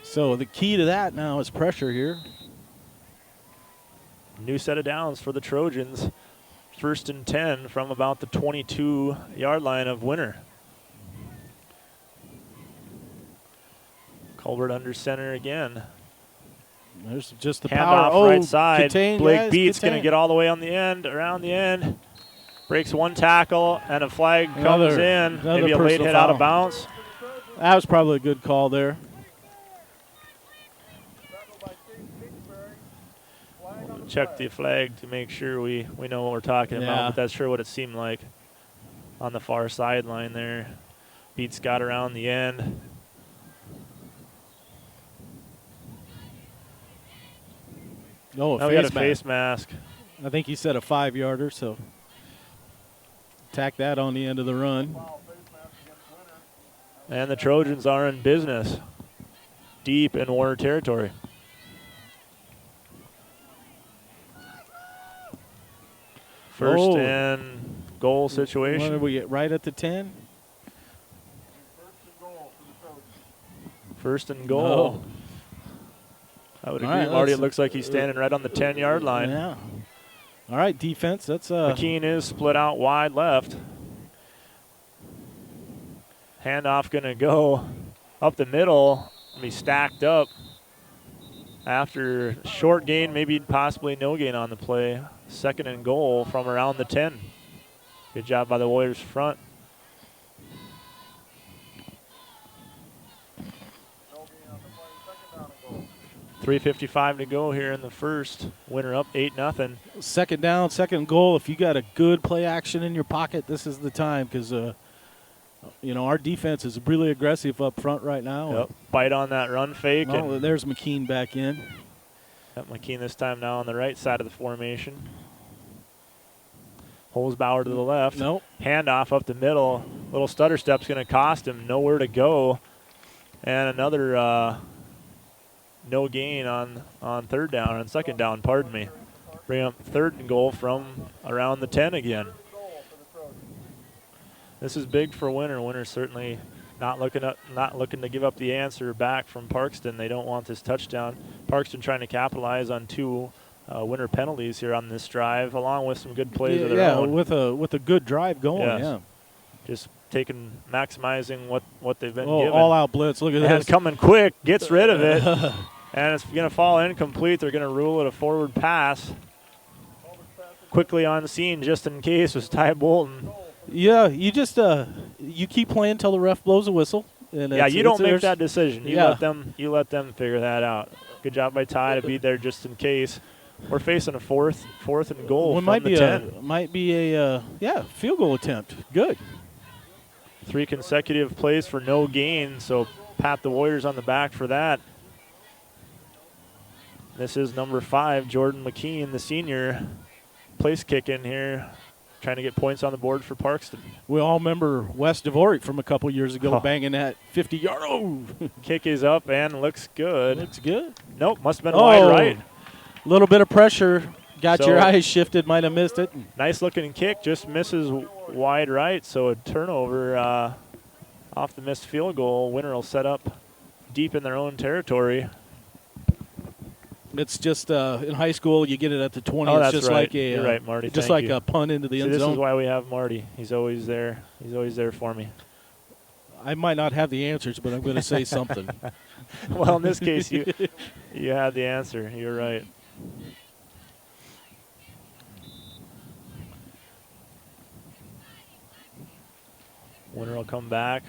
[SPEAKER 13] So the key to that now is pressure here.
[SPEAKER 12] New set of downs for the Trojans. 1st and 10 from about the 22-yard line of Winter. Colbert under center again.
[SPEAKER 13] There's just the
[SPEAKER 12] Handoff
[SPEAKER 13] power.
[SPEAKER 12] right side.
[SPEAKER 13] Contain,
[SPEAKER 12] Blake
[SPEAKER 13] guys,
[SPEAKER 12] Beat's going to
[SPEAKER 13] contain.
[SPEAKER 12] get all the way on the end, around the end. Breaks one tackle, and a flag comes in. Maybe a late hit out of bounds.
[SPEAKER 13] That was probably a good call there.
[SPEAKER 12] Check the flag to make sure we know what we're talking about, but that's sure what it seemed like on the far sideline there. Beats got around the end.
[SPEAKER 13] No,
[SPEAKER 12] we got a face mask.
[SPEAKER 13] I think he said a 5-yarder, so tack that on the end of the run.
[SPEAKER 12] And the Trojans are in business, deep in Warner territory. First and goal situation.
[SPEAKER 13] What did we get? Right at the 10?
[SPEAKER 12] First and goal. I would agree, Marty. It looks like he's standing right on the 10-yard line.
[SPEAKER 13] Yeah. All right, defense. That's
[SPEAKER 12] McKean is split out wide left. Handoff going to go up the middle. Be stacked up after short gain, maybe possibly no gain on the play. 2nd and goal from around the 10. Good job by the Warriors front. .355 to go here in the first. Winner up 8-0.
[SPEAKER 13] 2nd down, 2nd goal. If you got a good play action in your pocket, this is the time because, our defense is really aggressive up front right now.
[SPEAKER 12] Yep. Bite on that run fake.
[SPEAKER 13] Oh, there's McKean back in.
[SPEAKER 12] Got McKean this time now on the right side of the formation. Holzbauer to the left.
[SPEAKER 13] Nope.
[SPEAKER 12] Handoff up the middle. Little stutter step's going to cost him. Nowhere to go. And another no gain on 3rd down, on 2nd down, pardon me. Bring up 3rd and goal from around the 10 again. This is big for Winter. Winter certainly not looking to give up the answer back from Parkston. They don't want this touchdown. Parkston trying to capitalize on 2 Winter penalties here on this drive, along with some good plays of their own.
[SPEAKER 13] with a good drive going.
[SPEAKER 12] Yes.
[SPEAKER 13] Yeah,
[SPEAKER 12] just maximizing what they've been given.
[SPEAKER 13] All out blitz. Look at
[SPEAKER 12] and
[SPEAKER 13] this.
[SPEAKER 12] Coming quick, gets rid of it, and it's going to fall incomplete. They're going to rule it a forward pass. Quickly on scene, just in case, was Ty Bolton.
[SPEAKER 13] Yeah, you just you keep playing till the ref blows a whistle. And
[SPEAKER 12] you don't make that decision. You
[SPEAKER 13] Yeah.
[SPEAKER 12] let them figure that out. Good job by Ty to be there just in case. We're facing a fourth and goal from the 10.
[SPEAKER 13] Might be a field goal attempt. Good.
[SPEAKER 12] 3 consecutive plays for no gain, so pat the Warriors on the back for that. This is number 5, Jordan McKean, the senior, place kick in here, trying to get points on the board for Parkston.
[SPEAKER 13] We all remember Wes Dvorak from a couple years ago banging that 50-yard. Oh!
[SPEAKER 12] Kick is up and looks good.
[SPEAKER 13] Looks good.
[SPEAKER 12] Nope, must have been wide right.
[SPEAKER 13] A little bit of pressure. Got your eyes shifted, might have missed it.
[SPEAKER 12] Nice looking kick, just misses wide right, so a turnover off the missed field goal. Winter will set up deep in their own territory.
[SPEAKER 13] It's just in high school you get it at the 20.
[SPEAKER 12] Oh,
[SPEAKER 13] it's
[SPEAKER 12] that's
[SPEAKER 13] just
[SPEAKER 12] right.
[SPEAKER 13] like a
[SPEAKER 12] You're right, Marty.
[SPEAKER 13] just
[SPEAKER 12] Thank
[SPEAKER 13] like
[SPEAKER 12] you.
[SPEAKER 13] a punt into the end
[SPEAKER 12] this
[SPEAKER 13] zone.
[SPEAKER 12] This is why we have Marty. He's always there. He's always there for me.
[SPEAKER 13] I might not have the answers, but I'm going to say something.
[SPEAKER 12] Well, in this case, you had the answer. You're right. Winter will come back.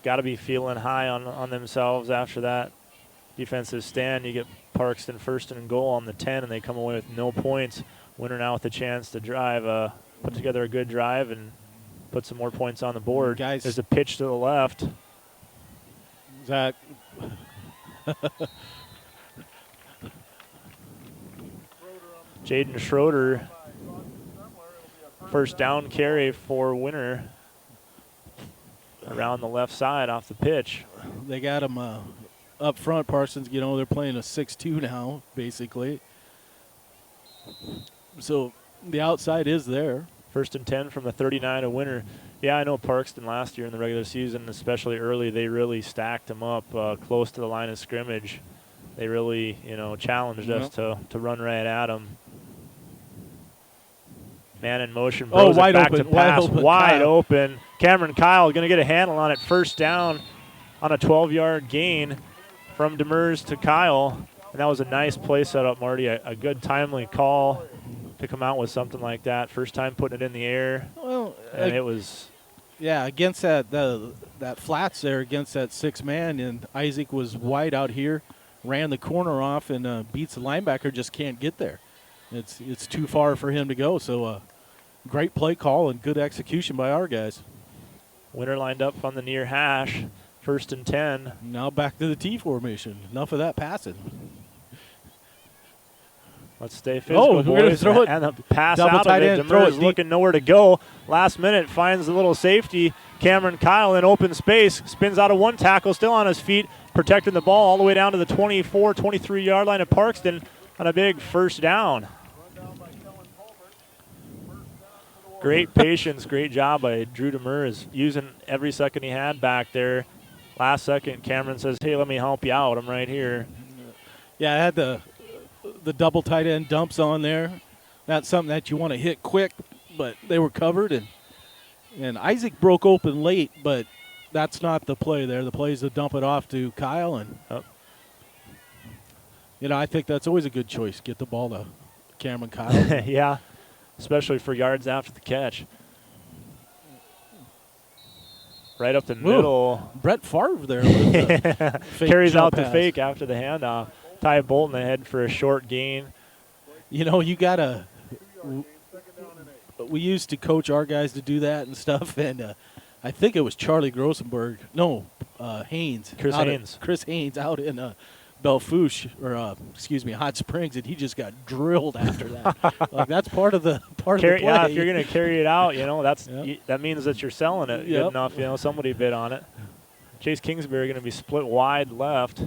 [SPEAKER 12] Got to be feeling high on themselves after that defensive stand. You get Parkston 1st and goal on the 10, and they come away with no points. Winter now with a chance to drive, put together a good drive and put some more points on the board.
[SPEAKER 13] Guys,
[SPEAKER 12] there's a pitch to the left.
[SPEAKER 13] Zach.
[SPEAKER 12] Jaden Schroeder, 1st down carry for Winter around the left side off the pitch.
[SPEAKER 13] They got him up front. Parsons, they're playing a 6-2 now, basically. So the outside is there.
[SPEAKER 12] 1st and 10 from the 39 of Winter. Yeah, I know Parkston last year in the regular season, especially early, they really stacked them up close to the line of scrimmage. They really, challenged us to run right at them. Man in motion.
[SPEAKER 13] Wide
[SPEAKER 12] back
[SPEAKER 13] open.
[SPEAKER 12] To pass. Wide
[SPEAKER 13] Kyle.
[SPEAKER 12] open. Cameron Kyle going to get a handle on it. First down on a 12-yard gain from Demers to Kyle. And that was a nice play setup, Marty. A good timely call to come out with something like that. First time putting it in the air.
[SPEAKER 13] Well,
[SPEAKER 12] and it was.
[SPEAKER 13] Yeah, against that flats there, against that 6-man, and Isaac was wide out here, ran the corner off, and beats the linebacker, just can't get there. It's too far for him to go. So great play call and good execution by our guys.
[SPEAKER 12] Winner lined up on the near hash. 1st and 10.
[SPEAKER 13] Now back to the T formation. Enough of that passing.
[SPEAKER 12] Let's stay physical,
[SPEAKER 13] we're going to throw it.
[SPEAKER 12] And the pass
[SPEAKER 13] Double
[SPEAKER 12] out
[SPEAKER 13] tight
[SPEAKER 12] of it.
[SPEAKER 13] end. Throw
[SPEAKER 12] Demers
[SPEAKER 13] it
[SPEAKER 12] looking nowhere to go. Last minute finds a little safety. Cameron Kyle in open space. Spins out of one tackle, still on his feet, protecting the ball all the way down to the 24, 23-yard line of Parkston on a big first down. Great patience, great job by Drew Demers, using every second he had back there. Last second, Cameron says, hey, let me help you out. I'm right here.
[SPEAKER 13] Yeah, I had the double tight end dumps on there. That's something that you want to hit quick, but they were covered. And Isaac broke open late, but that's not the play there. The play is to dump it off to Kyle. And, I think that's always a good choice. Get the ball to Cameron Kyle.
[SPEAKER 12] Yeah, especially for yards after the catch. Right up the middle.
[SPEAKER 13] Brett Favre there. With the
[SPEAKER 12] carries out the
[SPEAKER 13] pass.
[SPEAKER 12] fake after the handoff. Ty Bolton ahead for a short gain.
[SPEAKER 13] You got to – we used to coach our guys to do that and stuff, and I think it was Charlie Grossenberg. No, Haynes. Chris Haynes out in Belfouche, or Hot Springs, and he just got drilled after that. That's part of the play.
[SPEAKER 12] Yeah, if you're going to carry it out, that means that you're selling it good enough. Somebody bid on it. Chase Kingsbury going to be split wide left.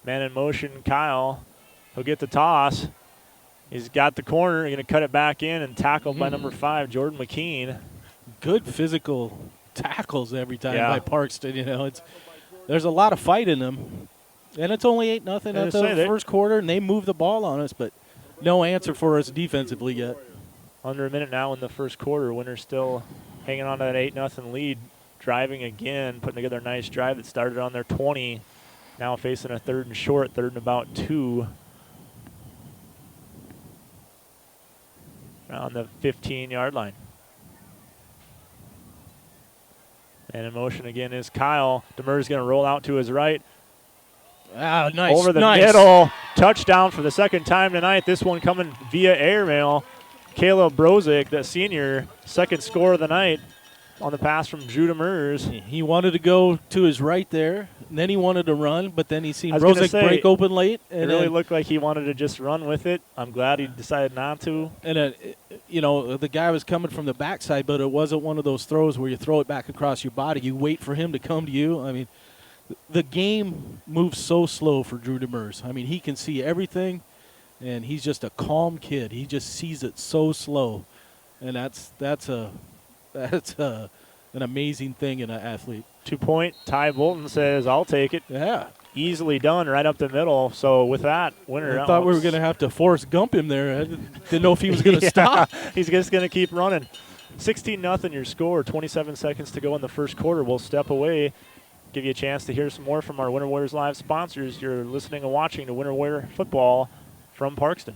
[SPEAKER 12] Man in motion, Kyle. He'll get the toss. He's got the corner. He's going to cut it back in and tackled by number 5, Jordan McKean.
[SPEAKER 13] Good physical tackles every time by Parkston. There's a lot of fight in them. And it's only 8-0 at the first quarter, and they move the ball on us, but no answer for us defensively yet.
[SPEAKER 12] Under a minute now in the first quarter. Winner still hanging on to that 8-0 lead, driving again, putting together a nice drive that started on their 20. Now facing a 3rd and short, 3rd and about 2. On the 15-yard line. And in motion again is Kyle. Demers going to roll out to his right.
[SPEAKER 13] Nice.
[SPEAKER 12] Over the middle. Touchdown for the second time tonight. This one coming via airmail. Caleb Brozick, the senior, second score of the night on the pass from Drew Demers.
[SPEAKER 13] He wanted to go to his right there, and then he wanted to run, but then he seen Brozick break open late.
[SPEAKER 12] And it really looked like he wanted to just run with it. I'm glad he decided not to.
[SPEAKER 13] And, the guy was coming from the backside, but it wasn't one of those throws where you throw it back across your body. You wait for him to come to you. I mean, the game moves so slow for Drew Demers. I mean, he can see everything, and he's just a calm kid. He just sees it so slow, and that's an amazing thing in an athlete.
[SPEAKER 12] 2-point. Ty Bolton says, I'll take it.
[SPEAKER 13] Yeah.
[SPEAKER 12] Easily done right up the middle. So with that, Winner.
[SPEAKER 13] I thought we were going to have to Forrest Gump him there. I didn't know if he was going to stop.
[SPEAKER 12] He's just going to keep running. 16-0 your score. 27 seconds to go in the first quarter. We'll step away, give you a chance to hear some more from our Winter Warriors Live sponsors. You're listening and watching to Winter Warrior Football from Parkston.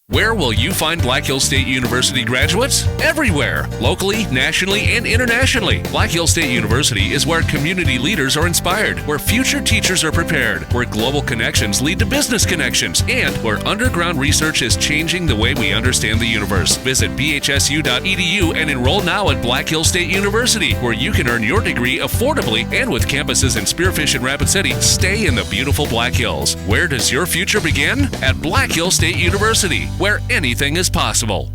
[SPEAKER 4] Where will you find Black Hills State University graduates? Everywhere, locally, nationally, and internationally. Black Hills State University is where community leaders are inspired, where future teachers are prepared, where global connections lead to business connections, and where underground research is changing the way we understand the universe. Visit bhsu.edu and enroll now at Black Hills State University, where you can earn your degree affordably and with campuses in Spearfish and Rapid City. Stay in the beautiful Black Hills. Where does your future begin? At Black Hills State University, where anything is possible.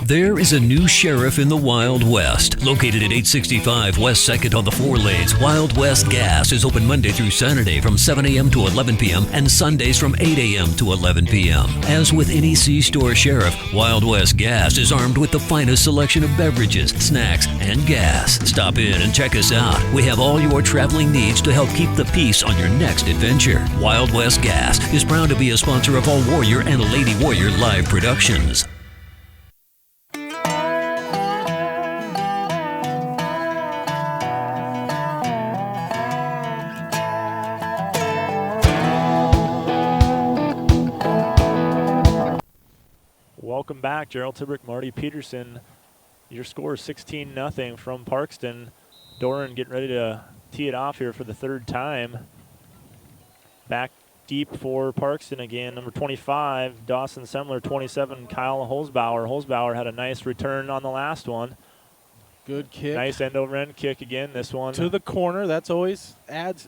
[SPEAKER 15] There is a new sheriff in the Wild West. Located at 865 West 2nd on the 4 lanes, Wild West Gas is open Monday through Saturday from 7 a.m. to 11 p.m. and Sundays from 8 a.m. to 11 p.m. As with any C-store sheriff, Wild West Gas is armed with the finest selection of beverages, snacks, and gas. Stop in and check us out. We have all your traveling needs to help keep the peace on your next adventure. Wild West Gas is proud to be a sponsor of all Warrior and Lady Warrior live productions.
[SPEAKER 12] Welcome back, Gerald Tibrick, Marty Peterson. Your score is 16-0 from Parkston. Doran getting ready to tee it off here for the third time. Back deep for Parkston again, number 25, Dawson Semler, 27, Kyle Holzbauer. Holzbauer had a nice return on the last one.
[SPEAKER 13] Good kick.
[SPEAKER 12] Nice end-over-end kick again, this one.
[SPEAKER 13] To the corner, that's always adds.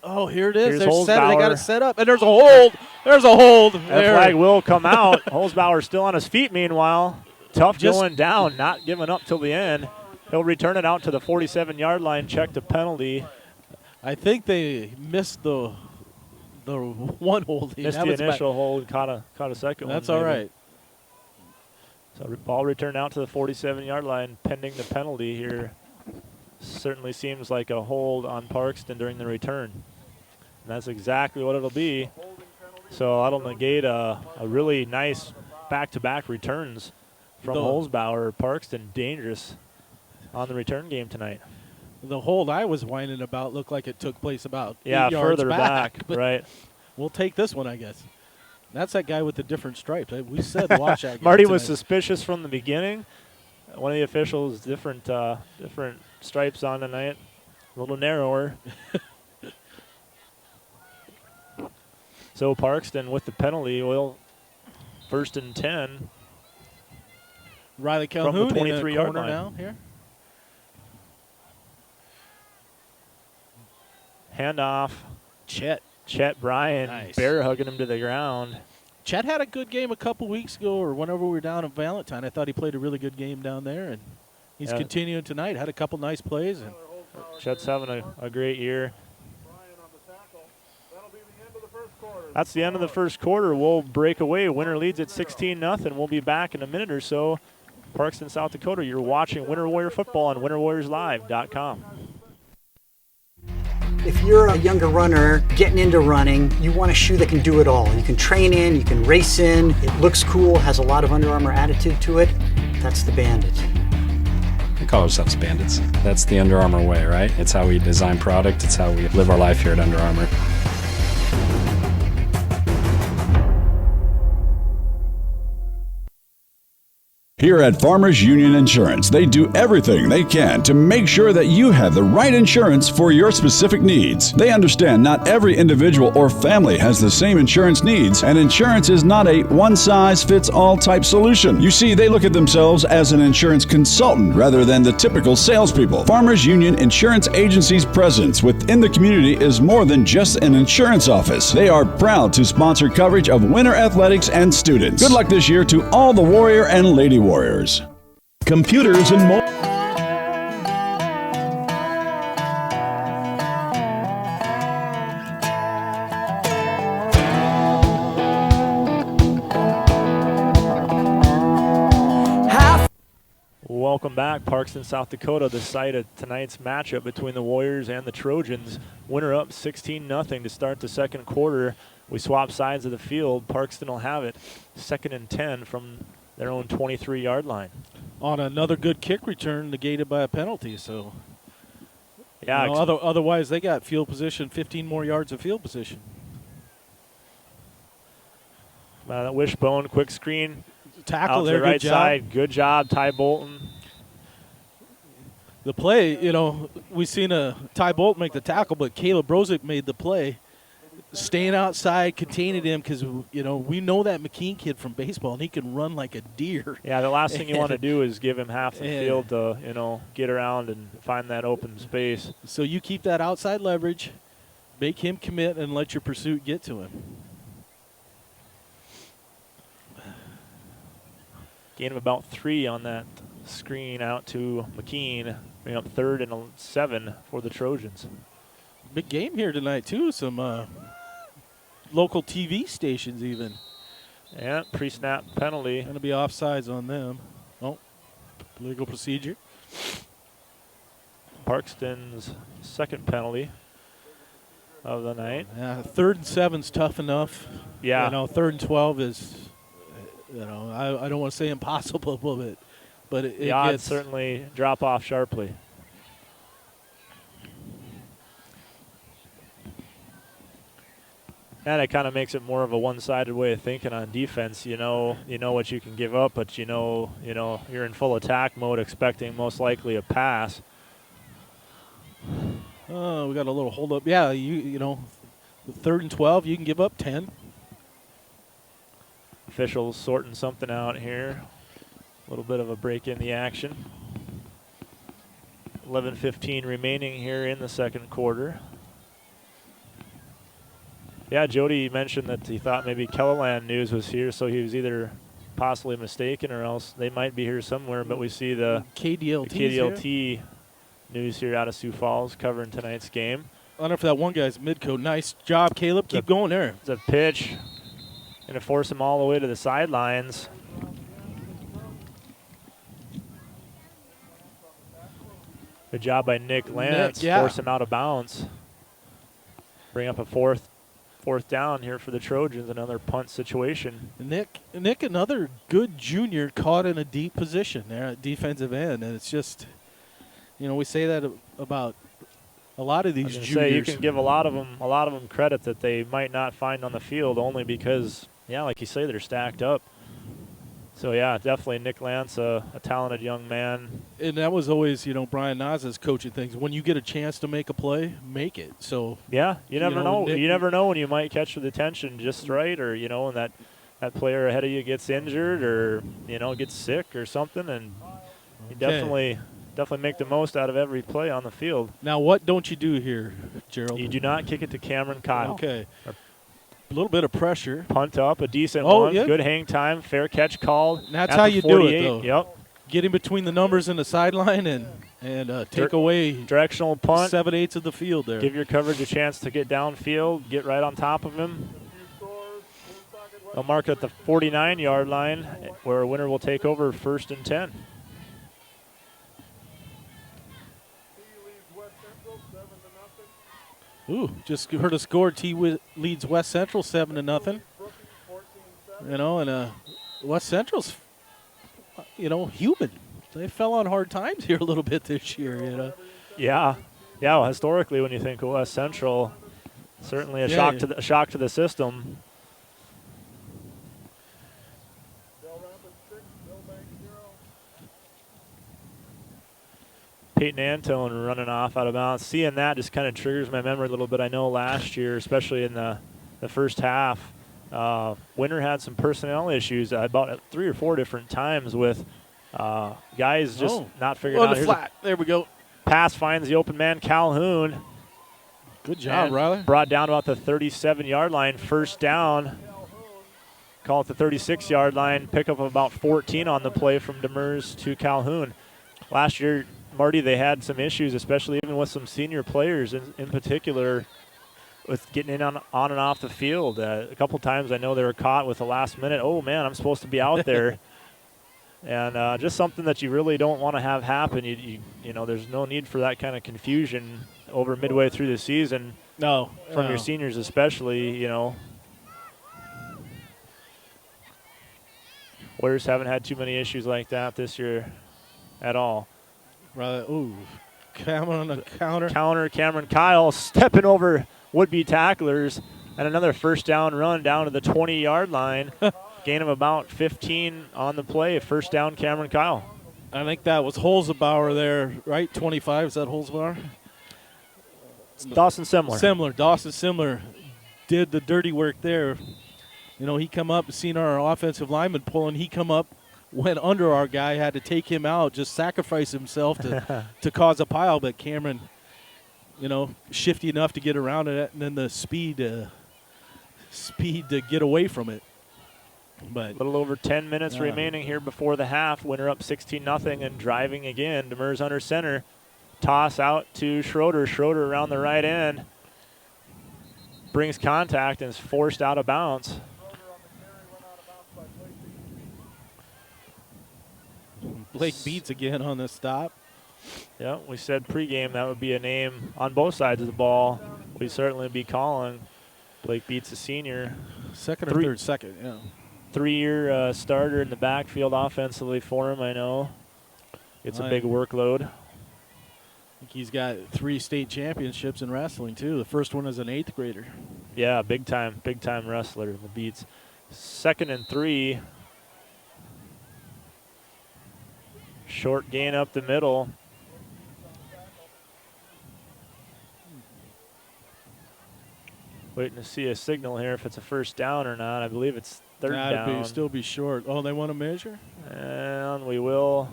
[SPEAKER 13] Oh, here it is.
[SPEAKER 12] Here's
[SPEAKER 13] They're set, they
[SPEAKER 12] Holzbauer.
[SPEAKER 13] got it set up, and there's a hold. There's a hold.
[SPEAKER 12] That
[SPEAKER 13] There.
[SPEAKER 12] flag will come out. Holzbauer still on his feet meanwhile. Tough going down, not giving up till the end. He'll return it out to the 47-yard line, check the penalty.
[SPEAKER 13] I think they missed the one hold.
[SPEAKER 12] Missed the initial hold, caught a second one.
[SPEAKER 13] That's all right.
[SPEAKER 12] So ball returned out to the 47-yard line, pending the penalty here. Certainly seems like a hold on Parkston during the return. And that's exactly what it'll be. So that'll negate a really nice back-to-back returns from Holzbauer. Parkston dangerous on the return game tonight.
[SPEAKER 13] The hold I was whining about looked like it took place about 8 yards
[SPEAKER 12] further back right.
[SPEAKER 13] We'll take this one, I guess. That's that guy with the different stripes. We said watch that guy
[SPEAKER 12] Marty
[SPEAKER 13] tonight.
[SPEAKER 12] was suspicious from the beginning. One of the officials, different stripes on tonight, a little narrower. So Parkston with the penalty, first and 10.
[SPEAKER 13] Riley Calhoun
[SPEAKER 12] from the 23-yard
[SPEAKER 13] corner
[SPEAKER 12] line.
[SPEAKER 13] now here.
[SPEAKER 12] Handoff. Chet Bryan,
[SPEAKER 13] Nice.
[SPEAKER 12] bear hugging him to the ground.
[SPEAKER 13] Chet had a good game a couple weeks ago, or whenever we were down in Valentine. I thought he played a really good game down there, and he's continuing tonight. Had a couple nice plays. And
[SPEAKER 12] Chet's having a great year. That's the end of the first quarter. We'll break away. Winter leads at 16-0. We'll be back in a minute or so. Parkston, South Dakota. You're watching Winter Warrior football on winterwarriorslive.com.
[SPEAKER 11] If you're a younger runner getting into running, you want a shoe that can do it all. You can train in, you can race in, it looks cool, has a lot of Under Armour attitude to it. That's the Bandit.
[SPEAKER 14] We call ourselves Bandits. That's the Under Armour way, right? It's how we design product. It's how we live our life here at Under Armour.
[SPEAKER 19] Here at Farmers Union Insurance, they do everything they can to make sure that you have the right insurance for your specific needs. They understand not every individual or family has the same insurance needs, and insurance is not a one-size-fits-all type solution. You see, they look at themselves as an insurance consultant rather than the typical salespeople. Farmers Union Insurance Agency's presence within the community is more than just an insurance office. They are proud to sponsor coverage of winter athletics and students. Good luck this year to all the Warrior and Lady Warriors.
[SPEAKER 21] Computers and more.
[SPEAKER 12] Welcome back, Parkston, South Dakota, the site of tonight's matchup between the Warriors and the Trojans. Winner up 16-0 to start the second quarter. We swap sides of the field. Parkston will have it 2nd and 10 from their own 23-yard line.
[SPEAKER 13] On another good kick return negated by a penalty, so
[SPEAKER 12] yeah.
[SPEAKER 13] Otherwise, they got field position, 15 more yards of field position.
[SPEAKER 12] That wishbone, quick screen.
[SPEAKER 13] Tackle
[SPEAKER 12] out
[SPEAKER 13] there,
[SPEAKER 12] to the right
[SPEAKER 13] good job.
[SPEAKER 12] side. Good job, Ty Bolton.
[SPEAKER 13] The play, we seen Ty Bolton make the tackle, but Caleb Brozick made the play. Staying outside, containing him, because, we know that McKean kid from baseball, and he can run like a deer.
[SPEAKER 12] Yeah, the last thing you want to do is give him half the field to, get around and find that open space.
[SPEAKER 13] So you keep that outside leverage, make him commit, and let your pursuit get to him.
[SPEAKER 12] Gain of about 3 on that screen out to McKean. Bring up 3rd and 7 for the Trojans.
[SPEAKER 13] Big game here tonight, too. Some local TV stations even.
[SPEAKER 12] Yeah, pre-snap penalty.
[SPEAKER 13] Going to be offsides on them. Oh, legal procedure.
[SPEAKER 12] Parkston's second penalty of the night.
[SPEAKER 13] Yeah, 3rd and 7's tough enough.
[SPEAKER 12] Yeah.
[SPEAKER 13] 3rd and 12 is, I don't want to say impossible, but it
[SPEAKER 12] the odds
[SPEAKER 13] gets
[SPEAKER 12] certainly drop off sharply. And it kind of makes it more of a one-sided way of thinking on defense. You know what you can give up, but you know you're in full attack mode, expecting most likely a pass.
[SPEAKER 13] Oh, we got a little hold up. Yeah, you know, 3rd and 12, you can give up 10.
[SPEAKER 12] Officials sorting something out here. A little bit of a break in the action. 11:15 remaining here in the second quarter. Yeah, Jody mentioned that he thought maybe Kellerland News was here, so he was either possibly mistaken or else they might be here somewhere, but we see the KDLT News here out of Sioux Falls covering tonight's game.
[SPEAKER 13] I don't know if that one guy's mid-coat. Nice job, Caleb. Keep going there.
[SPEAKER 12] It's a pitch. Going to force him all the way to the sidelines. Good job by Nick Lance. Force him out of bounds. Bring up a fourth down here for the Trojans. Another punt situation.
[SPEAKER 13] Nick, another good junior caught in a deep position there at defensive end, and it's just, we say that about a lot of these juniors.
[SPEAKER 12] You can give a lot of them credit that they might not find on the field only because, like you say, they're stacked up. So, definitely Nick Lance, a talented young man.
[SPEAKER 13] And that was always, Brian Naz's coaching things. When you get a chance to make a play, make it. So
[SPEAKER 12] you never know. You never know when you might catch the attention just right, or and that player ahead of you gets injured or gets sick or something, and you definitely make the most out of every play on the field.
[SPEAKER 13] Now, what don't you do here, Gerald?
[SPEAKER 12] You do not kick it to Cameron Kyle.
[SPEAKER 13] Okay. A little bit of pressure.
[SPEAKER 12] Punt up, a decent one. Yep. Good hang time. Fair catch called.
[SPEAKER 13] And that's how you do it, though.
[SPEAKER 12] Yep.
[SPEAKER 13] Get in between the numbers and the sideline and take away
[SPEAKER 12] directional punt.
[SPEAKER 13] 7/8 of the field there.
[SPEAKER 12] Give your coverage a chance to get downfield, get right on top of him. They'll mark at the 49-yard line where a winner will take over 1st and 10.
[SPEAKER 13] Ooh, just heard a score. T leads West Central 7-0. And West Central's, human. They fell on hard times here a little bit this year,
[SPEAKER 12] Yeah. Yeah, well, historically, when you think of West Central, certainly a shock to the system. Peyton Antone running off out of bounds. Seeing that just kind of triggers my memory a little bit. I know last year, especially in the first half, Winter had some personnel issues about 3 or 4 different times with guys just not figuring out.
[SPEAKER 13] The flat. There we go.
[SPEAKER 12] Pass finds the open man, Calhoun.
[SPEAKER 13] Good job, Riley.
[SPEAKER 12] Brought down about the 37-yard line. 1st down. Call it the 36-yard line. Pick up about 14 on the play from Demers to Calhoun. Last year, Marty, they had some issues, especially even with some senior players in particular, with getting in on and off the field. A couple times I know they were caught with the last minute, oh, man, I'm supposed to be out there. And just something that you really don't want to have happen. You know, there's no need for that kind of confusion over midway through the season.
[SPEAKER 13] No.
[SPEAKER 12] From your seniors especially, Warriors haven't had too many issues like that this year at all.
[SPEAKER 13] Right. Ooh. Cameron on a counter.
[SPEAKER 12] Cameron Kyle stepping over would-be tacklers, and another 1st down run down to the 20-yard line. Gain of about 15 on the play. 1st down, Cameron Kyle.
[SPEAKER 13] I think that was Holzbauer there, right? 25, is that Holzbauer?
[SPEAKER 12] Dawson Simler.
[SPEAKER 13] Dawson Simler did the dirty work there. He come up, seen our offensive lineman pulling. He come up, went under our guy, had to take him out, just sacrifice himself to cause a pile. But Cameron, shifty enough to get around it, and then the speed to get away from it. But
[SPEAKER 12] a little over 10 minutes remaining here before the half. Winner up 16-0 and driving again. Demers under center. Toss out to Schroeder. Schroeder around the right end. Brings contact and is forced out of bounds.
[SPEAKER 13] Blake Beats again on the stop.
[SPEAKER 12] Yeah, we said pregame that would be a name on both sides of the ball. We'd certainly be calling. Blake Beats a senior.
[SPEAKER 13] Second or third second, yeah.
[SPEAKER 12] 3-year starter in the backfield offensively for him, I know. It's a big workload.
[SPEAKER 13] I think he's got 3 state championships in wrestling, too. The first one as an 8th grader.
[SPEAKER 12] Yeah, big time wrestler in the Beats. 2nd and 3. Short gain up the middle. Waiting to see a signal here if it's a first down or not. I believe it's third down.
[SPEAKER 13] Still be short. Oh, they want to measure?
[SPEAKER 12] And we will.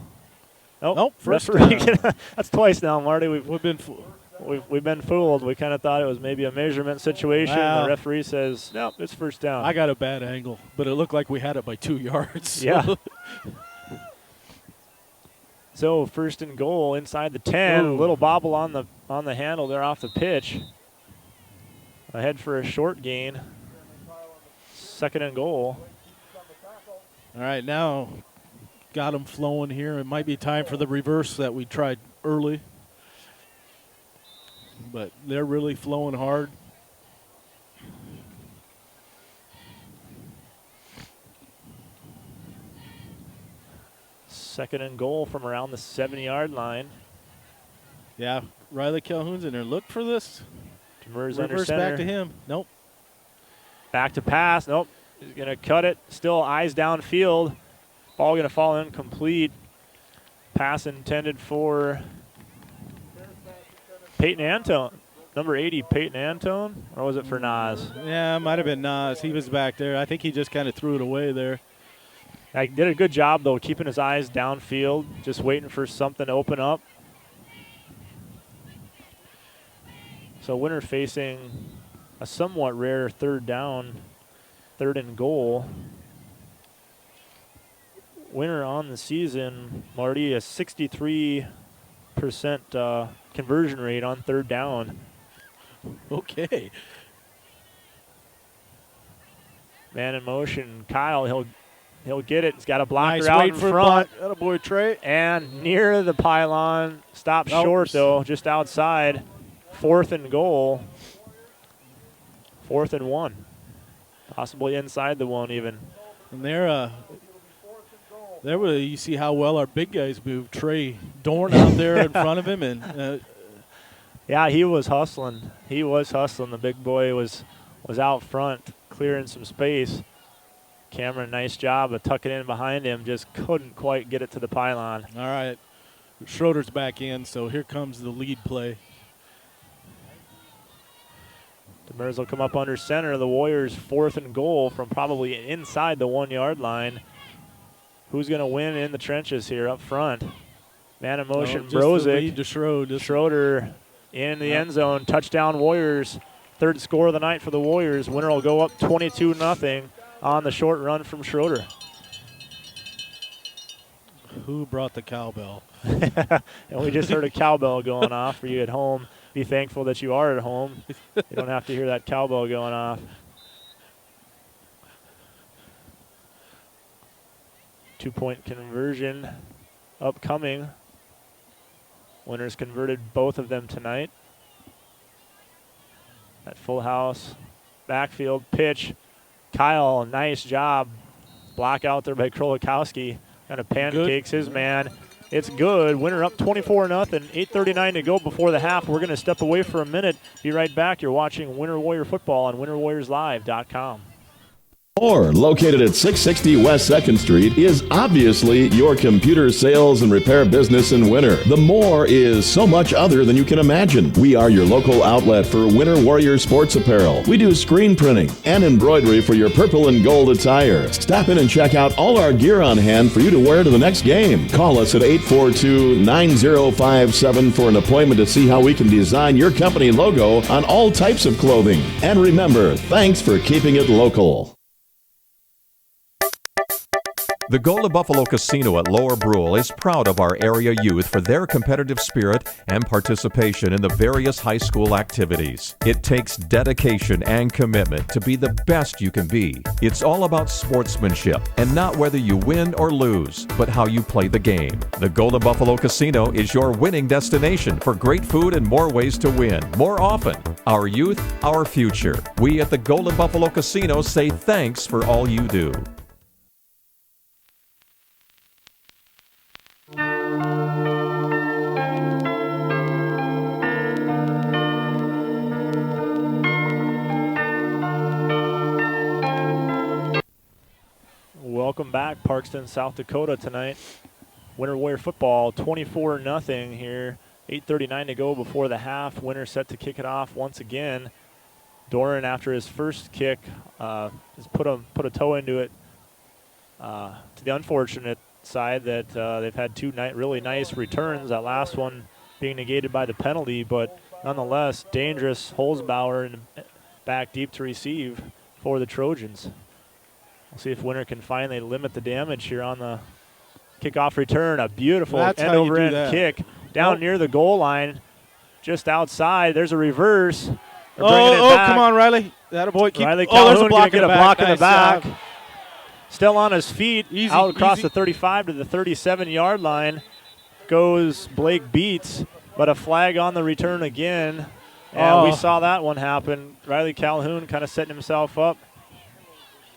[SPEAKER 13] Nope, first
[SPEAKER 12] referee.
[SPEAKER 13] down.
[SPEAKER 12] That's twice now, Marty. We've been fooled. We kind of thought it was maybe a measurement situation.
[SPEAKER 13] Wow.
[SPEAKER 12] The referee says, nope, it's first down.
[SPEAKER 13] I got a bad angle, but it looked like we had it by 2 yards.
[SPEAKER 12] Yeah. So 1st and goal inside the 10.
[SPEAKER 13] Ooh.
[SPEAKER 12] A little bobble on the handle there off the pitch. Ahead for a short gain. 2nd and goal.
[SPEAKER 13] All right, now got them flowing here. It might be time for the reverse that we tried early. But they're really flowing hard.
[SPEAKER 12] Second and goal from around the 7-yard line.
[SPEAKER 13] Yeah, Riley Calhoun's in there. Look for this.
[SPEAKER 12] Demers under
[SPEAKER 13] Reverse
[SPEAKER 12] center.
[SPEAKER 13] back to him. Nope.
[SPEAKER 12] Back to pass. Nope. He's going to cut it. Still eyes downfield. Ball going to fall incomplete. Pass intended for Peyton Antone. Number 80, Peyton Antone. Or was it for Nas?
[SPEAKER 13] Yeah, it might have been Nas. He was back there. I think he just kind of threw it away there.
[SPEAKER 12] He did a good job, though, keeping his eyes downfield, just waiting for something to open up. So Winter facing a somewhat rare 3rd down, 3rd and goal. Winter on the season, Marty, a 63% conversion rate on 3rd down.
[SPEAKER 13] Okay.
[SPEAKER 12] Man in motion, Kyle, he'll get it. He's got a blocker
[SPEAKER 13] Nice
[SPEAKER 12] out
[SPEAKER 13] wait
[SPEAKER 12] in
[SPEAKER 13] for
[SPEAKER 12] front.
[SPEAKER 13] Attaboy Trey.
[SPEAKER 12] And near the pylon, stopped short, though, just outside. 4th and goal. 4th and 1. Possibly inside the 1 even.
[SPEAKER 13] And there you see how well our big guys move. Trey Dorn out there in front of him. And
[SPEAKER 12] yeah, he was hustling. The big boy was out front, clearing some space. Cameron, nice job of tucking in behind him. Just couldn't quite get it to the pylon.
[SPEAKER 13] All right. Schroeder's back in, so here comes the lead play.
[SPEAKER 12] Demers will come up under center. The Warriors 4th and goal from probably inside the 1-yard line. Who's going to win in the trenches here up front? Man in motion, Brozick. Schroeder in the end zone. Touchdown Warriors. 3rd score of the night for the Warriors. Winner will go up 22-0 on the short run from Schroeder.
[SPEAKER 13] Who brought the cowbell?
[SPEAKER 12] And we just heard a cowbell going off for you at home. Be thankful that you are at home. You don't have to hear that cowbell going off. Two-point conversion upcoming. Winners converted both of them tonight. At full house. Backfield pitch. Kyle, nice job. Block out there by Krolikowski. Kind of pancakes his man. It's good. Winner up 24-0. 8:39 to go before the half. We're going to step away for a minute. Be right back. You're watching Winter Warrior Football on winterwarriorslive.com.
[SPEAKER 19] Moore, located at 660 West 2nd Street, is obviously your computer sales and repair business in Winter. The Moore is so much other than you can imagine. We are your local outlet for Winter Warrior sports apparel. We do screen printing and embroidery for your purple and gold attire. Stop in and check out all our gear on hand for you to wear to the next game. Call us at 842-9057 for an appointment to see how we can design your company logo on all types of clothing. And remember, thanks for keeping it local.
[SPEAKER 17] The Golden Buffalo Casino at Lower Brule is proud of our area youth for their competitive spirit and participation in the various high school activities. It takes dedication and commitment to be the best you can be. It's all about sportsmanship and not whether you win or lose, but how you play the game. The Golden Buffalo Casino is your winning destination for great food and more ways to win more often. Our youth, our future. We at the Golden Buffalo Casino say thanks for all you do.
[SPEAKER 12] Welcome back, Parkston, South Dakota tonight. Winter Warrior football, 24-0 here. 8:39 to go before the half. Winter set to kick it off once again. Doran, after his first kick, has put a toe into it. To the unfortunate side that they've had two really nice returns. That last one being negated by the penalty, but nonetheless, dangerous. Holzbauer and back deep to receive for the Trojans. We'll see if Winter can finally limit the damage here on the kickoff return. A beautiful end-over-end kick down near the goal line, just outside. There's a reverse.
[SPEAKER 13] Come on, Riley. That a boy.
[SPEAKER 12] Riley Calhoun going to get a block in the
[SPEAKER 13] Nice
[SPEAKER 12] back.
[SPEAKER 13] job.
[SPEAKER 12] Still on his feet,
[SPEAKER 13] Easy,
[SPEAKER 12] out across
[SPEAKER 13] easy.
[SPEAKER 12] the 35 to the 37-yard line goes Blake Beats, but a flag on the return again. And we saw that one happen. Riley Calhoun kind of setting himself up.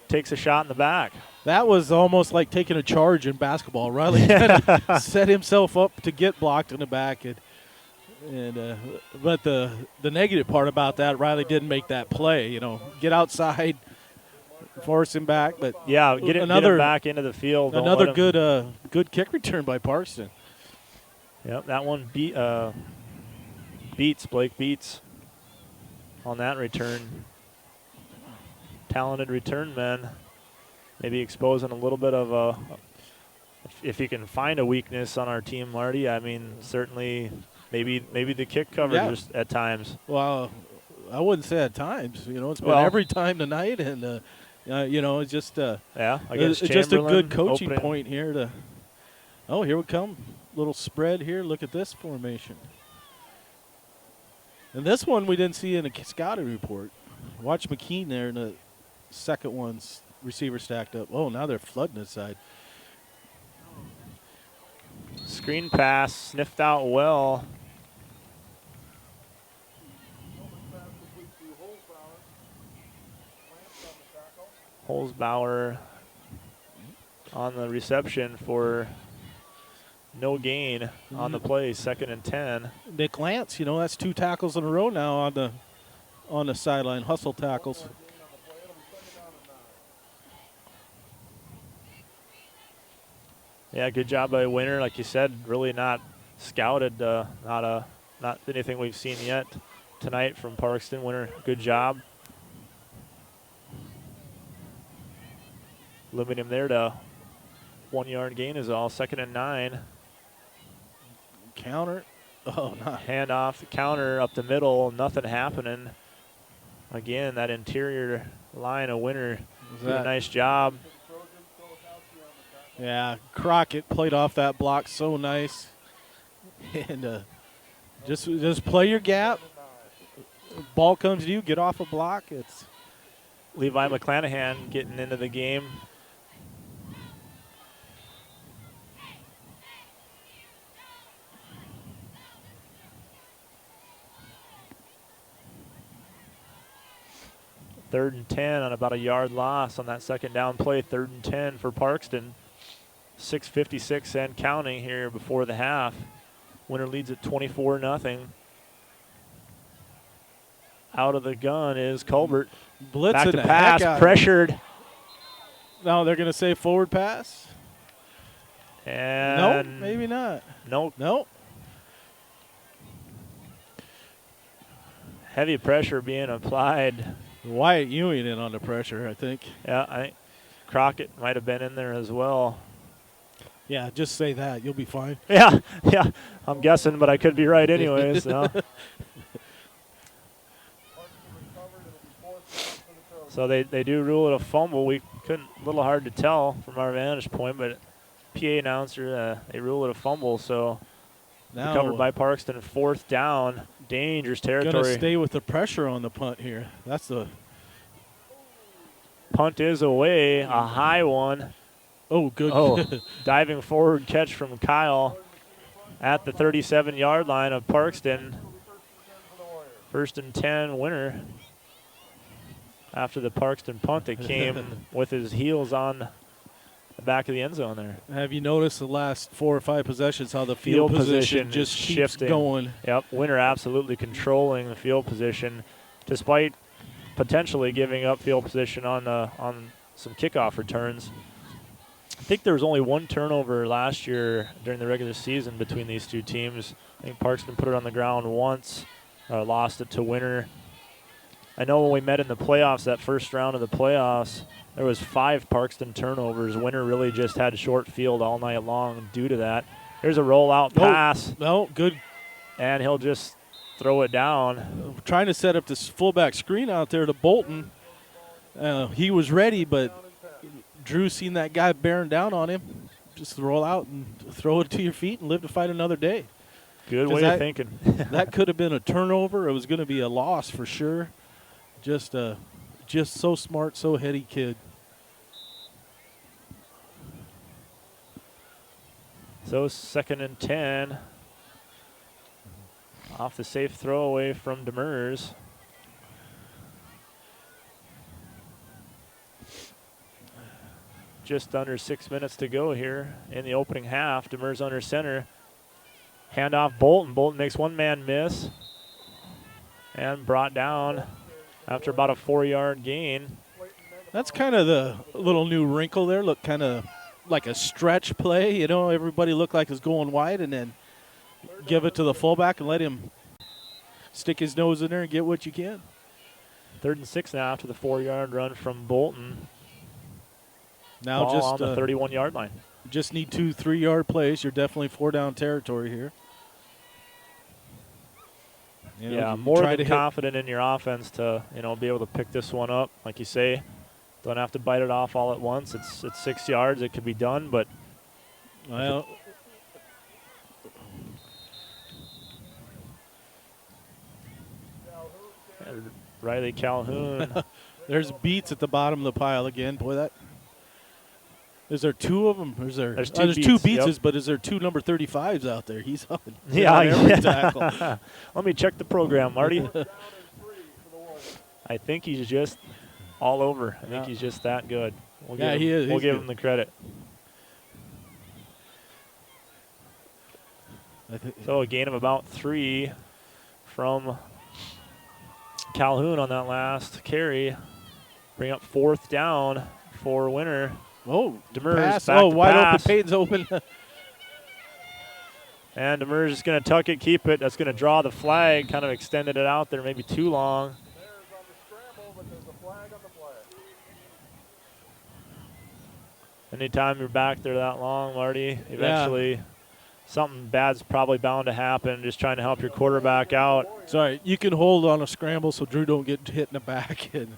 [SPEAKER 12] Takes a shot in the back.
[SPEAKER 13] That was almost like taking a charge in basketball. Riley kind of set himself up to get blocked in the back. But the negative part about that, Riley didn't make that play. You know, get outside, force him back. But
[SPEAKER 12] yeah, get him back into the field.
[SPEAKER 13] Another good kick return by Parkston.
[SPEAKER 12] Yep, that one beats Blake Beats on that return. Talented return man, maybe exposing a little bit of if you can find a weakness on our team, Marty. I mean, certainly maybe the kick coverage at times.
[SPEAKER 13] Well, I wouldn't say at times. You know, it's been every time tonight, and you know, it's just
[SPEAKER 12] against
[SPEAKER 13] it's just a good
[SPEAKER 12] Chamberlain
[SPEAKER 13] coaching
[SPEAKER 12] opening.
[SPEAKER 13] point here. Here we come, little spread here. Look at this formation, and this one we didn't see in a scouting report. Watch McKean there in the second one's receiver stacked up. Oh, now they're flooding this side.
[SPEAKER 12] Screen pass sniffed out well. Holzbauer on the reception for no gain on the play, 2nd and 10.
[SPEAKER 13] Nick Lance, you know, that's 2 tackles in a row now on the sideline, hustle tackles.
[SPEAKER 12] Yeah, good job by Winter. Like you said, really not scouted, not anything we've seen yet tonight from Parkston. Winter, good job. Limiting him there to 1 yard gain is all. 2nd and 9.
[SPEAKER 13] Counter. Oh, no.
[SPEAKER 12] Hand off the counter up the middle. Nothing happening. Again, that interior line of Winter did a nice job.
[SPEAKER 13] Yeah, Crockett played off that block so nice. And just play your gap. Ball comes to you, get off a block. It's
[SPEAKER 12] Levi McClanahan getting into the game. Third and 10 on about a yard loss on that 2nd down play. 3rd and 10 for Parkston. 6:56 and counting here before the half. Winter leads at 24-0. Out of the gun is Colbert.
[SPEAKER 13] Blitzing
[SPEAKER 12] back to
[SPEAKER 13] the
[SPEAKER 12] pass,
[SPEAKER 13] heck out.
[SPEAKER 12] pressured.
[SPEAKER 13] Now they're going to say forward pass.
[SPEAKER 12] And
[SPEAKER 13] nope, maybe not.
[SPEAKER 12] Nope. Heavy pressure being applied.
[SPEAKER 13] Wyatt Ewing in under pressure, I think.
[SPEAKER 12] Yeah, I think Crockett might have been in there as well.
[SPEAKER 13] Yeah, just say that. You'll be fine.
[SPEAKER 12] Yeah, I'm guessing, but I could be right anyways. No. So they do rule it a fumble. We couldn't, a little hard to tell from our vantage point, but PA announcer, they rule it a fumble. So
[SPEAKER 13] now
[SPEAKER 12] recovered by Parkston, 4th down, dangerous territory.
[SPEAKER 13] Going to stay with the pressure on the punt here. That's the
[SPEAKER 12] punt is away, a high one.
[SPEAKER 13] Oh, good.
[SPEAKER 12] Oh, diving forward catch from Kyle at the 37-yard line of Parkston. 1st and 10 winner. After the Parkston punt, it came with his heels on the back of the end zone there.
[SPEAKER 13] Have you noticed the last 4 or 5 possessions how the field position just keeps
[SPEAKER 12] shifting.
[SPEAKER 13] going?
[SPEAKER 12] Yep, winner absolutely controlling the field position, despite potentially giving up field position on some kickoff returns. I think there was only 1 turnover last year during the regular season between these two teams. I think Parkston put it on the ground once, lost it to Winter. I know when we met in the playoffs, that first round of the playoffs, there was 5 Parkston turnovers. Winter really just had short field all night long due to that. Here's a rollout pass.
[SPEAKER 13] No, good.
[SPEAKER 12] And he'll just throw it down.
[SPEAKER 13] Trying to set up this fullback screen out there to Bolton. He was ready, but Drew seen that guy bearing down on him. Just roll out and throw it to your feet and live to fight another day.
[SPEAKER 12] Good way of thinking.
[SPEAKER 13] That could have been a turnover. It was going to be a loss for sure. Just so smart, so heady kid.
[SPEAKER 12] So 2nd and 10. Off the safe throw away from Demers. Just under 6 minutes to go here in the opening half. Demers under center. Handoff Bolton. Bolton makes one man miss. And brought down after about a 4-yard gain.
[SPEAKER 13] That's kind of the little new wrinkle there. Look kind of like a stretch play. You know, everybody looked like it's going wide, and then give it to the fullback and let him stick his nose in there and get what you can.
[SPEAKER 12] 3rd and 6 now after the 4-yard run from Bolton.
[SPEAKER 13] Now
[SPEAKER 12] Ball
[SPEAKER 13] just
[SPEAKER 12] on the 31-yard line.
[SPEAKER 13] Just need 2 3-yard plays. You're definitely 4-down territory here. You know,
[SPEAKER 12] yeah, more than confident in your offense to, be able to pick this one up. Like you say, don't have to bite it off all at once. It's 6 yards. It could be done, but
[SPEAKER 13] well,
[SPEAKER 12] Riley Calhoun.
[SPEAKER 13] There's beats at the bottom of the pile again. Boy, that. Is there 2 of them? There's 2 beats,
[SPEAKER 12] yep.
[SPEAKER 13] But is there 2 number 35s out there? He's on.
[SPEAKER 12] Yeah,
[SPEAKER 13] every tackle.
[SPEAKER 12] Let me check the program, Marty. I think he's just all over. I think he's just that good. We'll give him the credit. So a gain of about 3 from Calhoun on that last carry. Bring up 4th down for Winter.
[SPEAKER 13] Oh,
[SPEAKER 12] Demers
[SPEAKER 13] pass. Wide open. Payne's open.
[SPEAKER 12] And Demers is going to tuck it, keep it. That's going to draw the flag. Kind of extended it out there, maybe too long. Anytime you're back there that long, Marty, eventually something bad's probably bound to happen. Just trying to help your quarterback out.
[SPEAKER 13] Sorry, you can hold on a scramble so Drew don't get hit in the back. And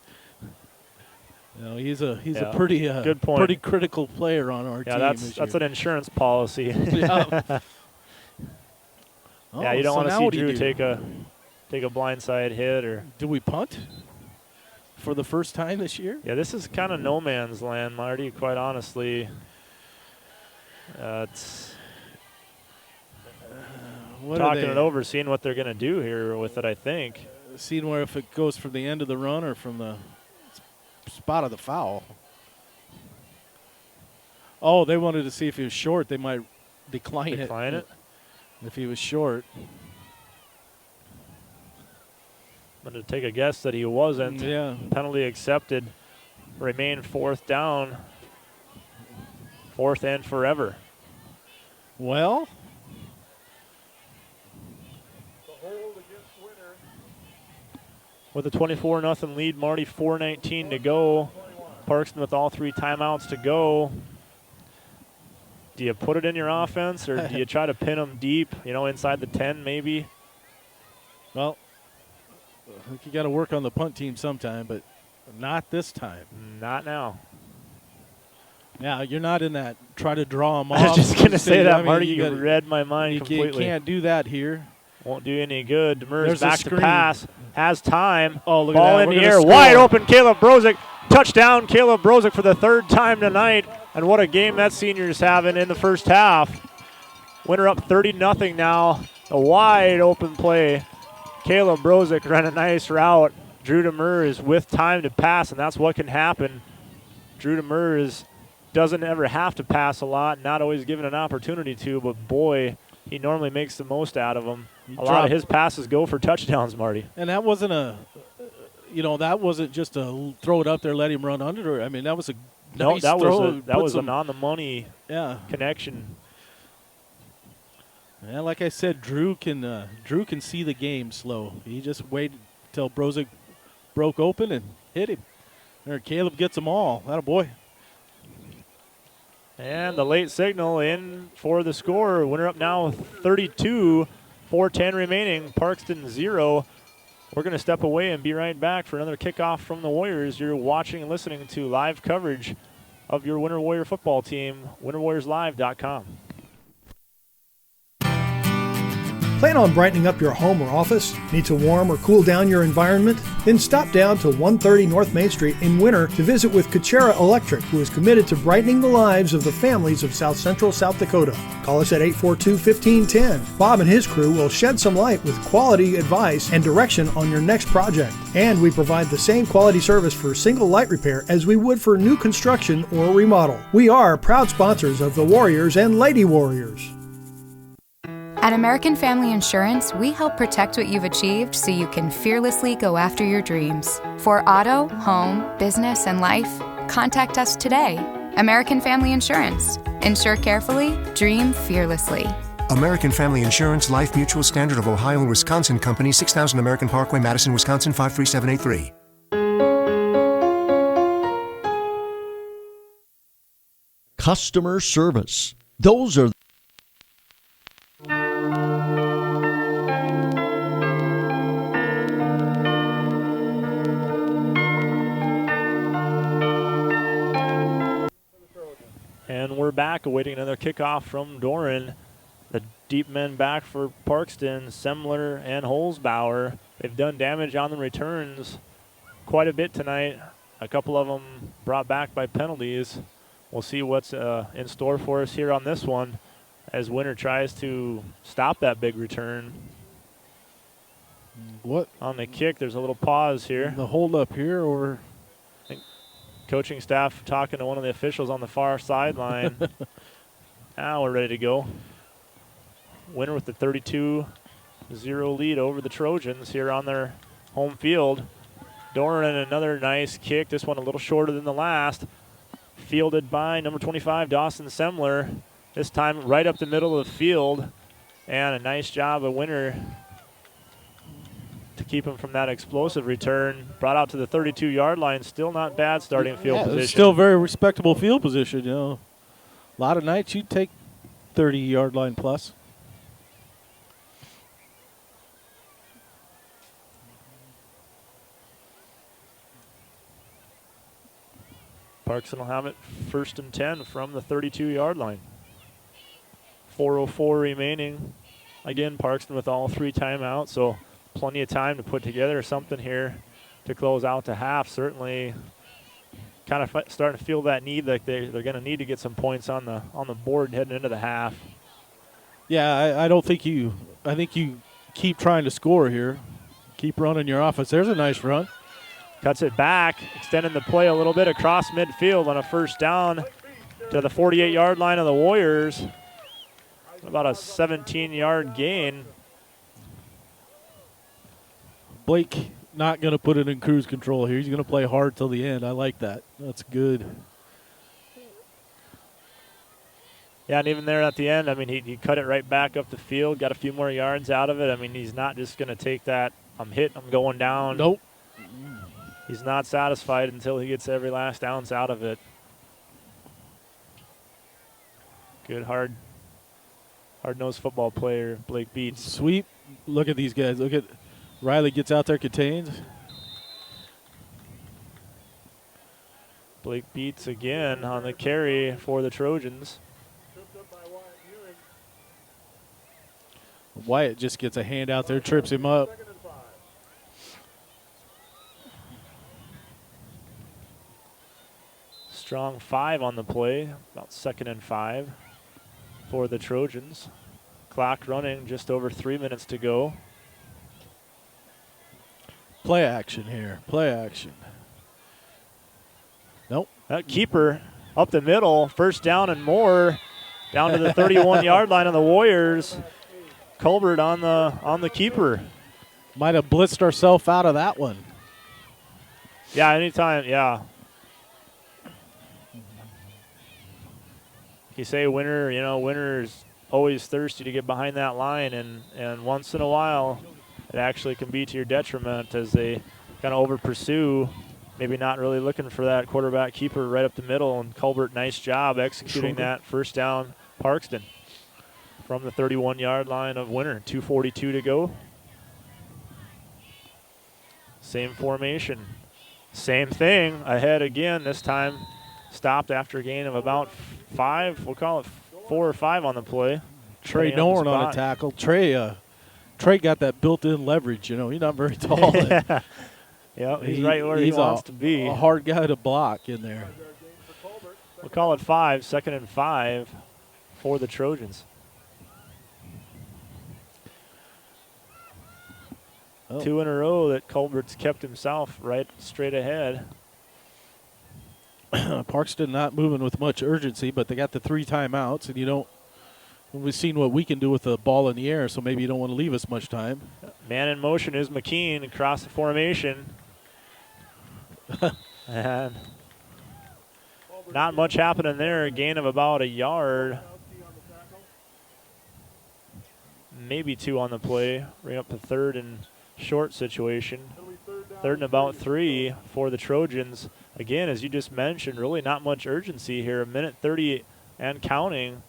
[SPEAKER 13] he's a pretty
[SPEAKER 12] good point.
[SPEAKER 13] Pretty critical player on our team.
[SPEAKER 12] Yeah, that's an insurance policy.
[SPEAKER 13] Yeah.
[SPEAKER 12] Yeah, you don't want to see Drew take a blindside hit or.
[SPEAKER 13] Do we punt for the first time this year?
[SPEAKER 12] Yeah, this is kind of no man's land, Marty. Quite honestly, it's talking it over, seeing what they're going to do here with it. I think
[SPEAKER 13] seeing where if it goes from the end of the run or from the spot of the foul. Oh, they wanted to see if he was short. They might decline it. If he was short.
[SPEAKER 12] I'm going to take a guess that he wasn't.
[SPEAKER 13] Yeah.
[SPEAKER 12] Penalty accepted. Remain 4th down. 4th and forever.
[SPEAKER 13] Well.
[SPEAKER 12] With a 24-0 lead, Marty, 4:19 to go. Parkston with all 3 timeouts to go. Do you put it in your offense, or do you try to pin them deep, inside the 10 maybe?
[SPEAKER 13] Well, I think you got to work on the punt team sometime, but Not this time.
[SPEAKER 12] Not now.
[SPEAKER 13] Yeah, you're not in that try to draw them off.
[SPEAKER 12] I was just going to say that,
[SPEAKER 13] I mean,
[SPEAKER 12] Marty. You read my mind completely.
[SPEAKER 13] You can't do that here.
[SPEAKER 12] Won't do any good. Demers
[SPEAKER 13] There's
[SPEAKER 12] back to pass. Has time.
[SPEAKER 13] Oh, look
[SPEAKER 12] Ball
[SPEAKER 13] at that.
[SPEAKER 12] in
[SPEAKER 13] We're
[SPEAKER 12] the
[SPEAKER 13] gonna
[SPEAKER 12] air.
[SPEAKER 13] score.
[SPEAKER 12] Wide open. Caleb Brozick. Touchdown. Caleb Brozick for the third time tonight. And what a game that senior's having in the first half. Winner up 30-0 now. A wide open play. Caleb Brozick ran a nice route. Drew Demers with time to pass, and that's what can happen. Drew Demers doesn't ever have to pass a lot, not always given an opportunity to, but boy, he normally makes the most out of them. A lot of his passes go for touchdowns, Marty.
[SPEAKER 13] And that wasn't that wasn't just a throw it up there, let him run under it. I mean, that was a nice throw.
[SPEAKER 12] That was an on-the-money connection.
[SPEAKER 13] Yeah, like I said, Drew can see the game slow. He just waited till Brozick broke open and hit him. There, Caleb gets them all. Atta boy.
[SPEAKER 12] And the late signal in for the score. Winner up now 32, 4:10 remaining. Parkston 0. We're going to step away and be right back for another kickoff from the Warriors. You're watching and listening to live coverage of your Winter Warrior football team, winterwarriorslive.com.
[SPEAKER 16] Plan on brightening up your home or office? Need to warm or cool down your environment? Then stop down to 130 North Main Street in Winter to visit with Kachera Electric, who is committed to brightening the lives of the families of South Central South Dakota. Call us at 842-1510. Bob and his crew will shed some light with quality advice and direction on your next project. And we provide the same quality service for single light repair as we would for new construction or remodel. We are proud sponsors of the Warriors and Lady Warriors.
[SPEAKER 18] At American Family Insurance, we help protect what you've achieved so you can fearlessly go after your dreams. For auto, home, business, and life, contact us today. American Family Insurance. Insure carefully, dream fearlessly.
[SPEAKER 20] American Family Insurance, Life Mutual, Standard of Ohio and Wisconsin Company, 6000 American Parkway, Madison, Wisconsin, 53783.
[SPEAKER 21] Customer service. Those are
[SPEAKER 12] And we're back, awaiting another kickoff from Doran. The deep men back for Parkston, Semler and Holzbauer. They've done damage on the returns quite a bit tonight. A couple of them brought back by penalties. We'll see what's in store for us here on this one as Winter tries to stop that big return.
[SPEAKER 13] What?
[SPEAKER 12] On the kick, there's a little pause here.
[SPEAKER 13] The hold up here, or?
[SPEAKER 12] I think coaching staff talking to one of the officials on the far sideline. Now we're ready to go. Winter with the 32-0 lead over the Trojans here on their home field. Doran, another nice kick. This one a little shorter than the last. Fielded by number 25, Dawson Semler. This time right up the middle of the field. And a nice job of Winter to keep him from that explosive return. Brought out to the 32-yard line. Still not bad starting field position.
[SPEAKER 13] Still very respectable field position. You know, a lot of nights you'd take 30-yard line plus.
[SPEAKER 12] Parkston will have it 1st and 10 from the 32-yard line. 4:04 remaining. Again, Parkston with all 3 timeouts, so plenty of time to put together something here to close out the half. Certainly kind of starting to feel that need, like they're going to need to get some points on the board heading into the half.
[SPEAKER 13] Yeah, I don't think you – I think you keep trying to score here. Keep running your offense. There's a nice run.
[SPEAKER 12] Cuts it back, extending the play a little bit across midfield on a first down to the 48-yard line of the Warriors. About a 17-yard gain.
[SPEAKER 13] Blake not going to put it in cruise control here. He's going to play hard till the end. I like that. That's good.
[SPEAKER 12] Yeah, and even there at the end, I mean, he cut it right back up the field, got a few more yards out of it. I mean, he's not just going to take that, I'm hit, I'm going down.
[SPEAKER 13] Nope.
[SPEAKER 12] He's not satisfied until he gets every last ounce out of it. Good, hard-nosed football player, Blake Beats.
[SPEAKER 13] Sweep. Look at these guys. Look at Riley gets out there, contains.
[SPEAKER 12] Blake Beats again on the carry for the Trojans.
[SPEAKER 13] Wyatt just gets a hand out there, trips him up.
[SPEAKER 12] Strong 5 on the play, about 2nd and 5 for the Trojans. Clock running, just over 3 minutes to go.
[SPEAKER 13] Play action here, play action. Nope.
[SPEAKER 12] That keeper up the middle, first down and more, down to the 31-yard line of the Warriors. Colbert on the keeper.
[SPEAKER 13] Might have blitzed ourselves out of that one.
[SPEAKER 12] Yeah, anytime, yeah. You say winner, winner's always thirsty to get behind that line, and once in a while it actually can be to your detriment as they kind of over pursue, maybe not really looking for that quarterback keeper right up the middle. And Colbert, nice job executing that first down. Parkston from the 31-yard line of Winter. 2:42 to go. Same formation. Same thing. Ahead again, this time stopped after a gain of about 5. We'll call it 4 or 5 on the play.
[SPEAKER 13] Trey Dorn on a tackle. Trey got that built-in leverage. He's not very tall.
[SPEAKER 12] Yeah, he's right where he wants to be.
[SPEAKER 13] A hard guy to block in there.
[SPEAKER 12] We'll call it 5, 2nd and 5 for the Trojans.
[SPEAKER 13] Oh.
[SPEAKER 12] 2 in a row that Colbert's kept himself right straight ahead.
[SPEAKER 13] Parkston not moving with much urgency, but they got the 3 timeouts, and we've seen what we can do with the ball in the air, so maybe you don't want to leave us much time.
[SPEAKER 12] Man in motion is McKean across the formation. And not much happening there. A gain of about a yard. Maybe 2 on the play. Bring up the 3rd and short situation. 3rd and about 3 for the Trojans. Again, as you just mentioned, really not much urgency here. 1:30 and counting.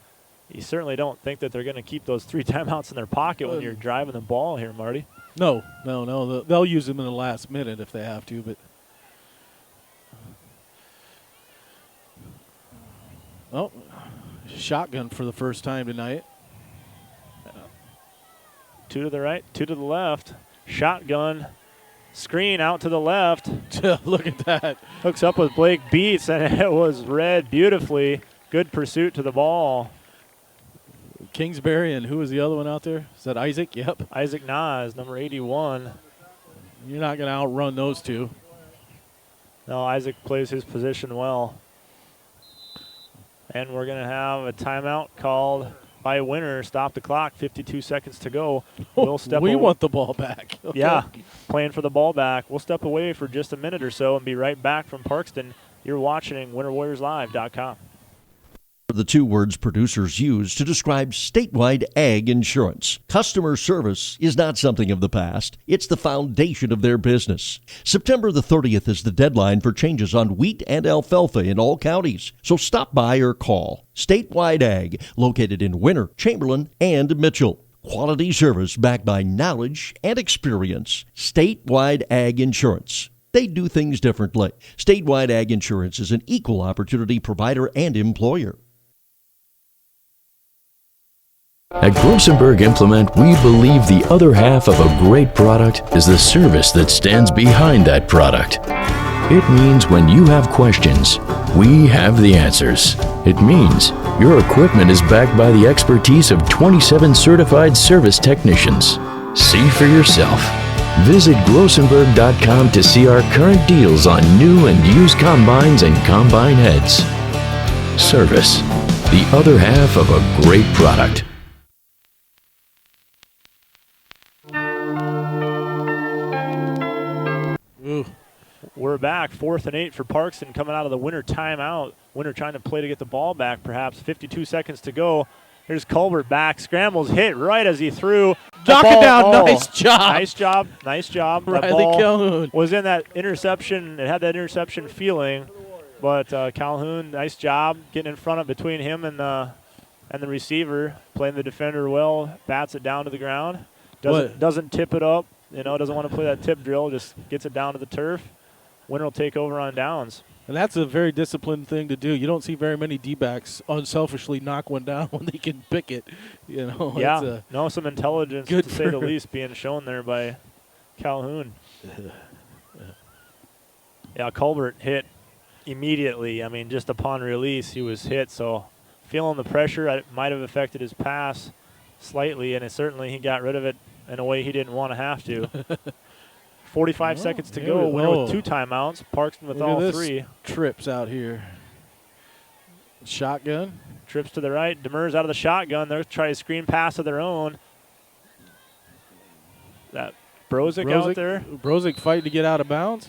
[SPEAKER 12] You certainly don't think that they're going to keep those 3 timeouts in their pocket when you're driving the ball here, Marty.
[SPEAKER 13] No. They'll use them in the last minute if they have to, but. Oh, shotgun for the first time tonight.
[SPEAKER 12] 2 to the right, 2 to the left. Shotgun. Screen out to the left.
[SPEAKER 13] Look at that.
[SPEAKER 12] Hooks up with Blake Beats, and it was read beautifully. Good pursuit to the ball.
[SPEAKER 13] Kingsbury, and who was the other one out there? Is that Isaac? Yep.
[SPEAKER 12] Isaac Nas, number 81.
[SPEAKER 13] You're not going to outrun those 2.
[SPEAKER 12] No, Isaac plays his position well. And we're going to have a timeout called by Winter. Stop the clock, 52 seconds to go.
[SPEAKER 13] We want the ball back. Okay.
[SPEAKER 12] Yeah, playing for the ball back. We'll step away for just a minute or so and be right back from Parkston. You're watching WinterWarriorsLive.com.
[SPEAKER 21] The 2 words producers use to describe statewide ag insurance. Customer service is not something of the past. It's the foundation of their business. September the 30th is the deadline for changes on wheat and alfalfa in all counties. So stop by or call. Statewide Ag, located in Winter, Chamberlain, and Mitchell. Quality service backed by knowledge and experience. Statewide Ag Insurance. They do things differently. Statewide Ag Insurance is an equal opportunity provider and employer.
[SPEAKER 5] At Grossenberg Implement, we believe the other half of a great product is the service that stands behind that product. It means when you have questions, we have the answers. It means your equipment is backed by the expertise of 27 certified service technicians. See for yourself. Visit Grossenberg.com to see our current deals on new and used combines and combine heads. Service, the other half of a great product.
[SPEAKER 12] We're back, 4th and 8 for Parkston coming out of the Winter timeout. Winter trying to play to get the ball back, perhaps. 52 seconds to go. Here's Colbert back, scrambles, hit right as he threw.
[SPEAKER 13] Knock it down, nice job.
[SPEAKER 12] Nice job.
[SPEAKER 13] Riley
[SPEAKER 12] That ball
[SPEAKER 13] Calhoun
[SPEAKER 12] was in that interception. It had that interception feeling, but Calhoun, nice job getting in front of between him and the receiver, playing the defender well, bats it down to the ground. Doesn't tip it up. Doesn't want to play that tip drill, just gets it down to the turf. Winter will take over on downs.
[SPEAKER 13] And that's a very disciplined thing to do. You don't see very many D-backs unselfishly knock one down when they can pick it. You know,
[SPEAKER 12] yeah, some intelligence, to say the least, being shown there by Calhoun. Yeah, Colbert hit immediately. I mean, just upon release, he was hit. So feeling the pressure, it might have affected his pass slightly, and he got rid of it in a way he didn't want to have to. 45 seconds to go. Winner with 2 timeouts. Parkston with all 3.
[SPEAKER 13] Trips out here. Shotgun.
[SPEAKER 12] Trips to the right. Demers out of the shotgun. They're trying to screen pass of their own. That Brozick out there.
[SPEAKER 13] Brozick fighting to get out of bounds.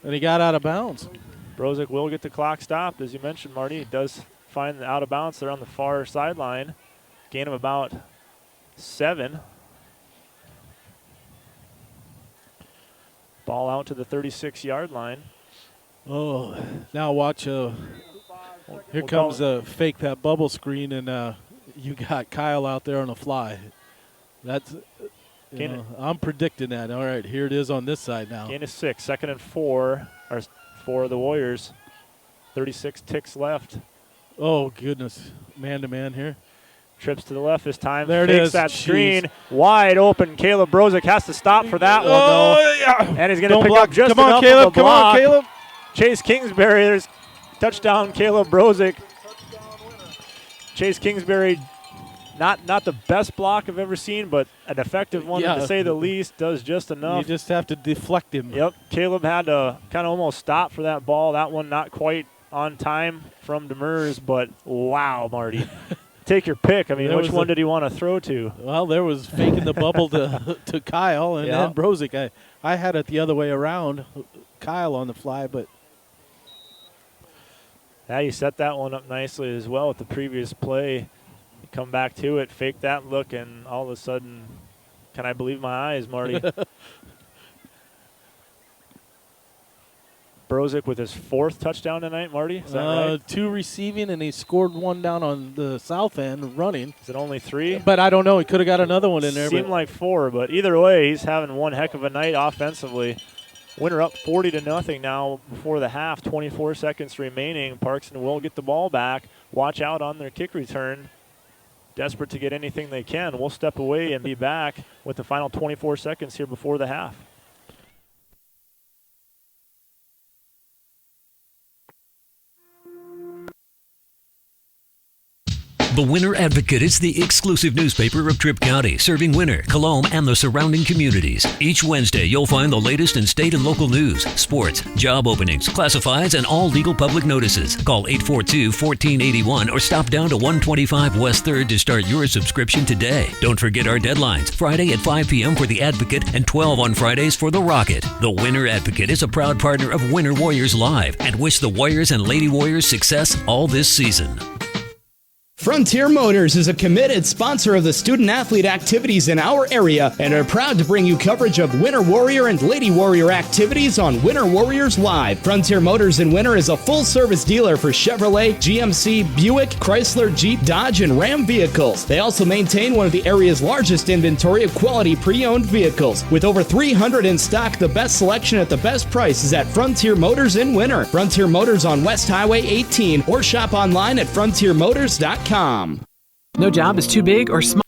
[SPEAKER 13] And he got out of bounds.
[SPEAKER 12] Brozick will get the clock stopped. As you mentioned, Marty, he does find the out of bounds. They're on the far sideline. Gain of about 7. Ball out to the 36-yard line.
[SPEAKER 13] Oh, now watch. Here comes fake that bubble screen, and you got Kyle out there on the fly. That's, I'm predicting that. All right, here it is on this side now.
[SPEAKER 12] Gain of 6, 2nd and 4 for the Warriors. 36 ticks left.
[SPEAKER 13] Oh, goodness. Man-to-man here.
[SPEAKER 12] Trips to the left this time.
[SPEAKER 13] There it is.
[SPEAKER 12] That screen. Wide open. Caleb Brozick has to stop for that one, though.
[SPEAKER 13] Yeah.
[SPEAKER 12] And he's going to pick up just
[SPEAKER 13] enough
[SPEAKER 12] of
[SPEAKER 13] Caleb.
[SPEAKER 12] a block.
[SPEAKER 13] Come on, Caleb.
[SPEAKER 12] Chase Kingsbury. There's touchdown, Caleb Brozick. Chase Kingsbury, not the best block I've ever seen, but an effective one, to say the least. Does just enough.
[SPEAKER 13] You just have to deflect him.
[SPEAKER 12] Yep. Caleb had to kind of almost stop for that ball. That one not quite on time from Demers, but wow, Marty. Take your pick. I mean, which one did he want to throw to?
[SPEAKER 13] Well, there was faking the bubble to Kyle, and then Brozick. I had it the other way around, Kyle on the fly, but.
[SPEAKER 12] Yeah, you set that one up nicely as well with the previous play. You come back to it, fake that look, and all of a sudden, can I believe my eyes, Marty? Brozick with his 4th touchdown tonight, Marty. Is that right?
[SPEAKER 13] 2 receiving, and he scored 1 down on the south end running.
[SPEAKER 12] Is it only 3?
[SPEAKER 13] But I don't know. He could have got another one in there.
[SPEAKER 12] Seemed like 4, but either way, he's having one heck of a night offensively. Winner up 40-0 now before the half. 24 seconds remaining. Parkston will get the ball back. Watch out on their kick return. Desperate to get anything they can. We'll step away and be back with the final 24 seconds here before the half.
[SPEAKER 15] The Winter Advocate is the exclusive newspaper of Tripp County, serving Winter, Colome, and the surrounding communities. Each Wednesday, you'll find the latest in state and local news, sports, job openings, classifieds, and all legal public notices. Call 842-1481 or stop down to 125 West 3rd to start your subscription today. Don't forget our deadlines, Friday at 5 p.m. for The Advocate and 12 on Fridays for The Rocket. The Winter Advocate is a proud partner of Winter Warriors Live and wish the Warriors and Lady Warriors success all this season.
[SPEAKER 6] Frontier Motors is a committed sponsor of the student-athlete activities in our area and are proud to bring you coverage of Winter Warrior and Lady Warrior activities on Winter Warriors Live. Frontier Motors in Winter is a full-service dealer for Chevrolet, GMC, Buick, Chrysler, Jeep, Dodge, and Ram vehicles. They also maintain one of the area's largest inventory of quality pre-owned vehicles. With over 300 in stock, the best selection at the best price is at Frontier Motors in Winter. Frontier Motors on West Highway 18 or shop online at frontiermotors.com.
[SPEAKER 7] No job is too big or small.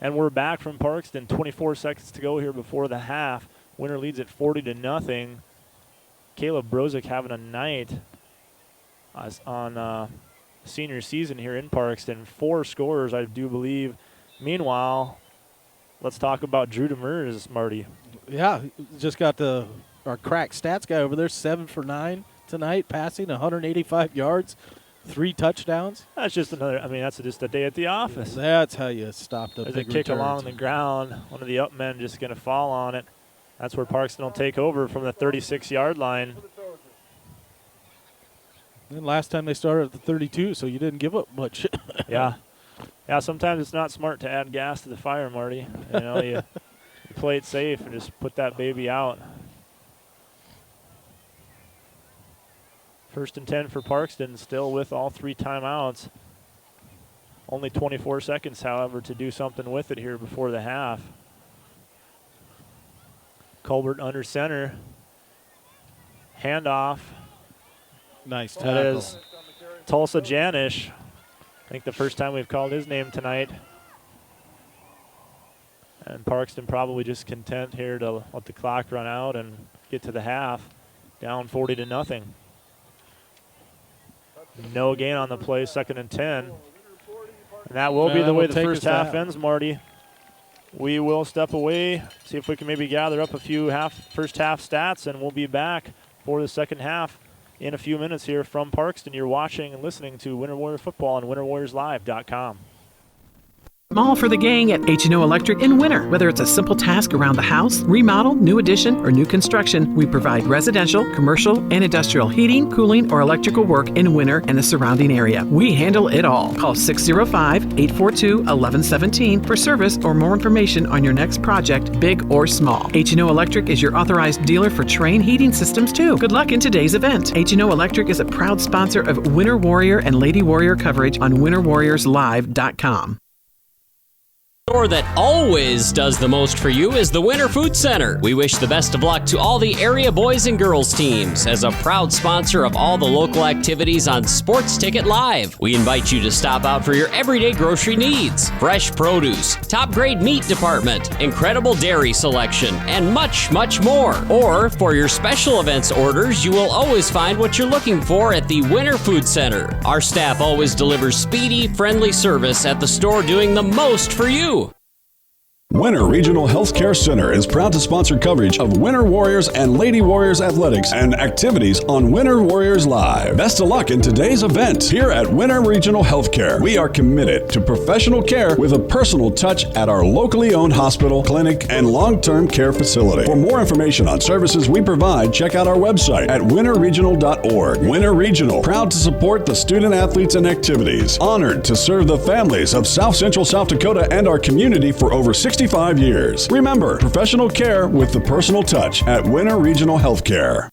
[SPEAKER 12] And we're back from Parkston. 24 seconds to go here before the half. Winter leads at 40-0. Caleb Brozick having a night on senior season here in Parkston. 4 scores, I do believe. Meanwhile, let's talk about Drew Demers, Marty.
[SPEAKER 13] Yeah, just got our crack stats guy over there, 7 for 9 tonight, passing 185 yards, 3 touchdowns.
[SPEAKER 12] That's just another. I mean, that's just a day at the office.
[SPEAKER 13] That's how you stop the
[SPEAKER 12] There's
[SPEAKER 13] big
[SPEAKER 12] a kick
[SPEAKER 13] returns.
[SPEAKER 12] along the ground. One of the up men just going to fall on it. That's where Parkston will take over from the 36-yard line.
[SPEAKER 13] And last time they started at the 32, so you didn't give up much.
[SPEAKER 12] Yeah. Yeah, sometimes it's not smart to add gas to the fire, Marty. You know, you play it safe and just put that baby out. 1st and 10 for Parkston, still with all 3 timeouts. Only 24 seconds, however, to do something with it here before the half. Colbert under center. Handoff.
[SPEAKER 13] Nice tackle.
[SPEAKER 12] That is Tulsa Janish. I think the first time we've called his name tonight. And Parkston probably just content here to let the clock run out and get to the half. Down 40-0. No gain on the play, 2nd and 10. And that will be the way the first half ends, Marty. We will step away, see if we can maybe gather up a few first half stats, and we'll be back for the second half in a few minutes here from Parkston. You're watching and listening to Winter Warrior Football on winterwarriorslive.com.
[SPEAKER 7] All for the gang at H&O Electric in winter. Whether it's a simple task around the house, remodel, new addition, or new construction, we provide residential, commercial, and industrial heating, cooling, or electrical work in winter and the surrounding area. We handle it all. Call 605-842-1117 for service or more information on your next project, big or small. H&O Electric is your authorized dealer for Trane heating systems, too. Good luck in today's event. H&O Electric is a proud sponsor of Winter Warrior and Lady Warrior coverage on winterwarriorslive.com.
[SPEAKER 8] Store that always does the most for you is the Winter Food Center. We wish the best of luck to all the area boys and girls teams. As a proud sponsor of all the local activities on Sports Ticket Live, we invite you to stop out for your everyday grocery needs. Fresh produce, top grade meat department, incredible dairy selection, and much, much more. Or for your special events orders, you will always find what you're looking for at the Winter Food Center. Our staff always delivers speedy, friendly service at the store, doing the most for you.
[SPEAKER 19] Winter Regional Healthcare Center is proud to sponsor coverage of Winter Warriors and Lady Warriors athletics and activities on Winter Warriors Live. Best of luck in today's event. Here at Winter Regional Healthcare, we are committed to professional care with a personal touch at our locally owned hospital, clinic, and long-term care facility. For more information on services we provide, check out our website at winterregional.org. Winter Regional, proud to support the student athletes and activities. Honored to serve the families of South Central South Dakota and our community for over 65 years. Remember, professional care with the personal touch at Winter Regional Healthcare.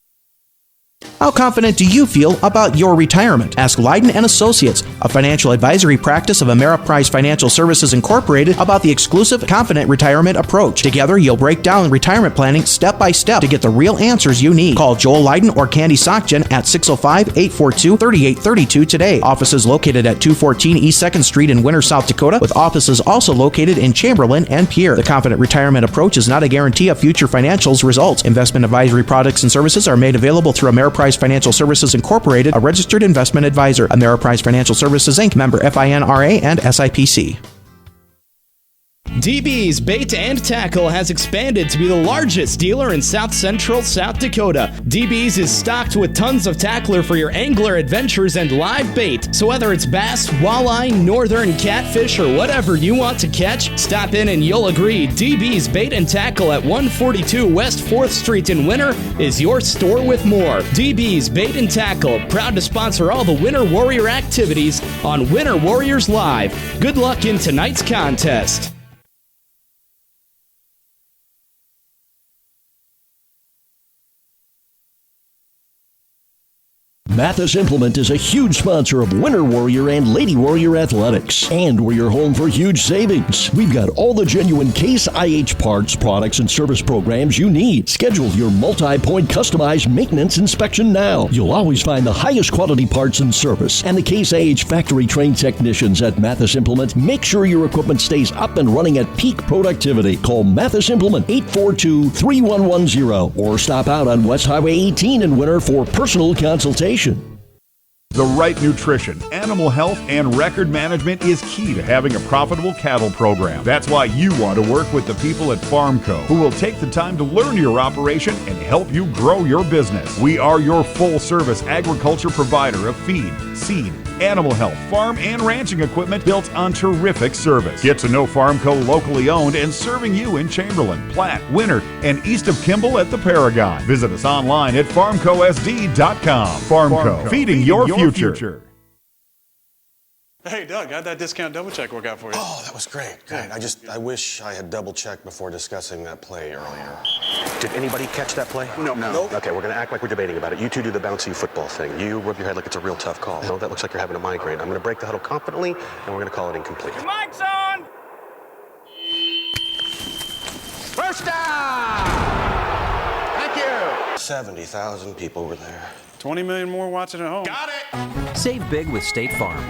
[SPEAKER 10] How confident do you feel about your retirement? Ask Leiden & Associates, a financial advisory practice of Ameriprise Financial Services Incorporated, about the exclusive Confident Retirement approach. Together, you'll break down retirement planning step by step to get the real answers you need. Call Joel Leiden or Candy Sockjen at 605-842-3832 today. Offices located at 214 East 2nd Street in Winter, South Dakota, with offices also located in Chamberlain and Pierre. The Confident Retirement approach is not a guarantee of future financials results. Investment advisory products and services are made available through Ameriprise Financial Services Incorporated, a registered investment advisor. Ameriprise Financial Services Inc., member FINRA and SIPC.
[SPEAKER 6] DB's Bait and Tackle has expanded to be the largest dealer in South Central South Dakota. DB's is stocked with tons of tackler for your angler adventures and live bait. So whether it's bass, walleye, northern catfish, or whatever you want to catch, stop in and you'll agree DB's Bait and Tackle at 142 West 4th Street in Winter is your store with more. DB's Bait and Tackle, proud to sponsor all the Winter Warrior activities on Winter Warriors Live. Good luck in tonight's contest.
[SPEAKER 21] Mathis Implement is a huge sponsor of Winter Warrior and Lady Warrior athletics, and we're your home for huge savings. We've got all the genuine Case IH parts, products, and service programs you need. Schedule your multi-point customized maintenance inspection now. You'll always find the highest quality parts and service, and the Case IH factory-trained technicians at Mathis Implement make sure your equipment stays up and running at peak productivity. Call Mathis Implement 842-3110 or stop out on West Highway 18 in Winter for personal consultation.
[SPEAKER 22] The right nutrition, animal health, and record management is key to having a profitable cattle program. That's why you want to work with the people at Farmco, who will take the time to learn your operation and help you grow your business. We are your full-service agriculture provider of feed, seed, animal health, farm, and ranching equipment built on terrific service. Get to know Farmco, locally owned and serving you in Chamberlain, Platte, Winter, and east of Kimball at the Paragon. Visit us online at farmcosd.com. Farmco, feeding your future.
[SPEAKER 1] Hey, Doug, how'd that discount double check work out for you?
[SPEAKER 2] Oh, that was great. Great. I wish I had double checked before discussing that play earlier. Did anybody catch that play?
[SPEAKER 1] No.
[SPEAKER 2] Okay, we're going to act like we're debating about it. You two do the bouncy football thing. You rub your head like it's a real tough call. No, that looks like you're having a migraine. I'm going to break the huddle confidently, and we're going to call it incomplete.
[SPEAKER 23] Your mic's on!
[SPEAKER 2] First down! Thank you! 70,000 people were there.
[SPEAKER 1] 20 million more watching at home.
[SPEAKER 2] Got it!
[SPEAKER 24] Save big with State Farm.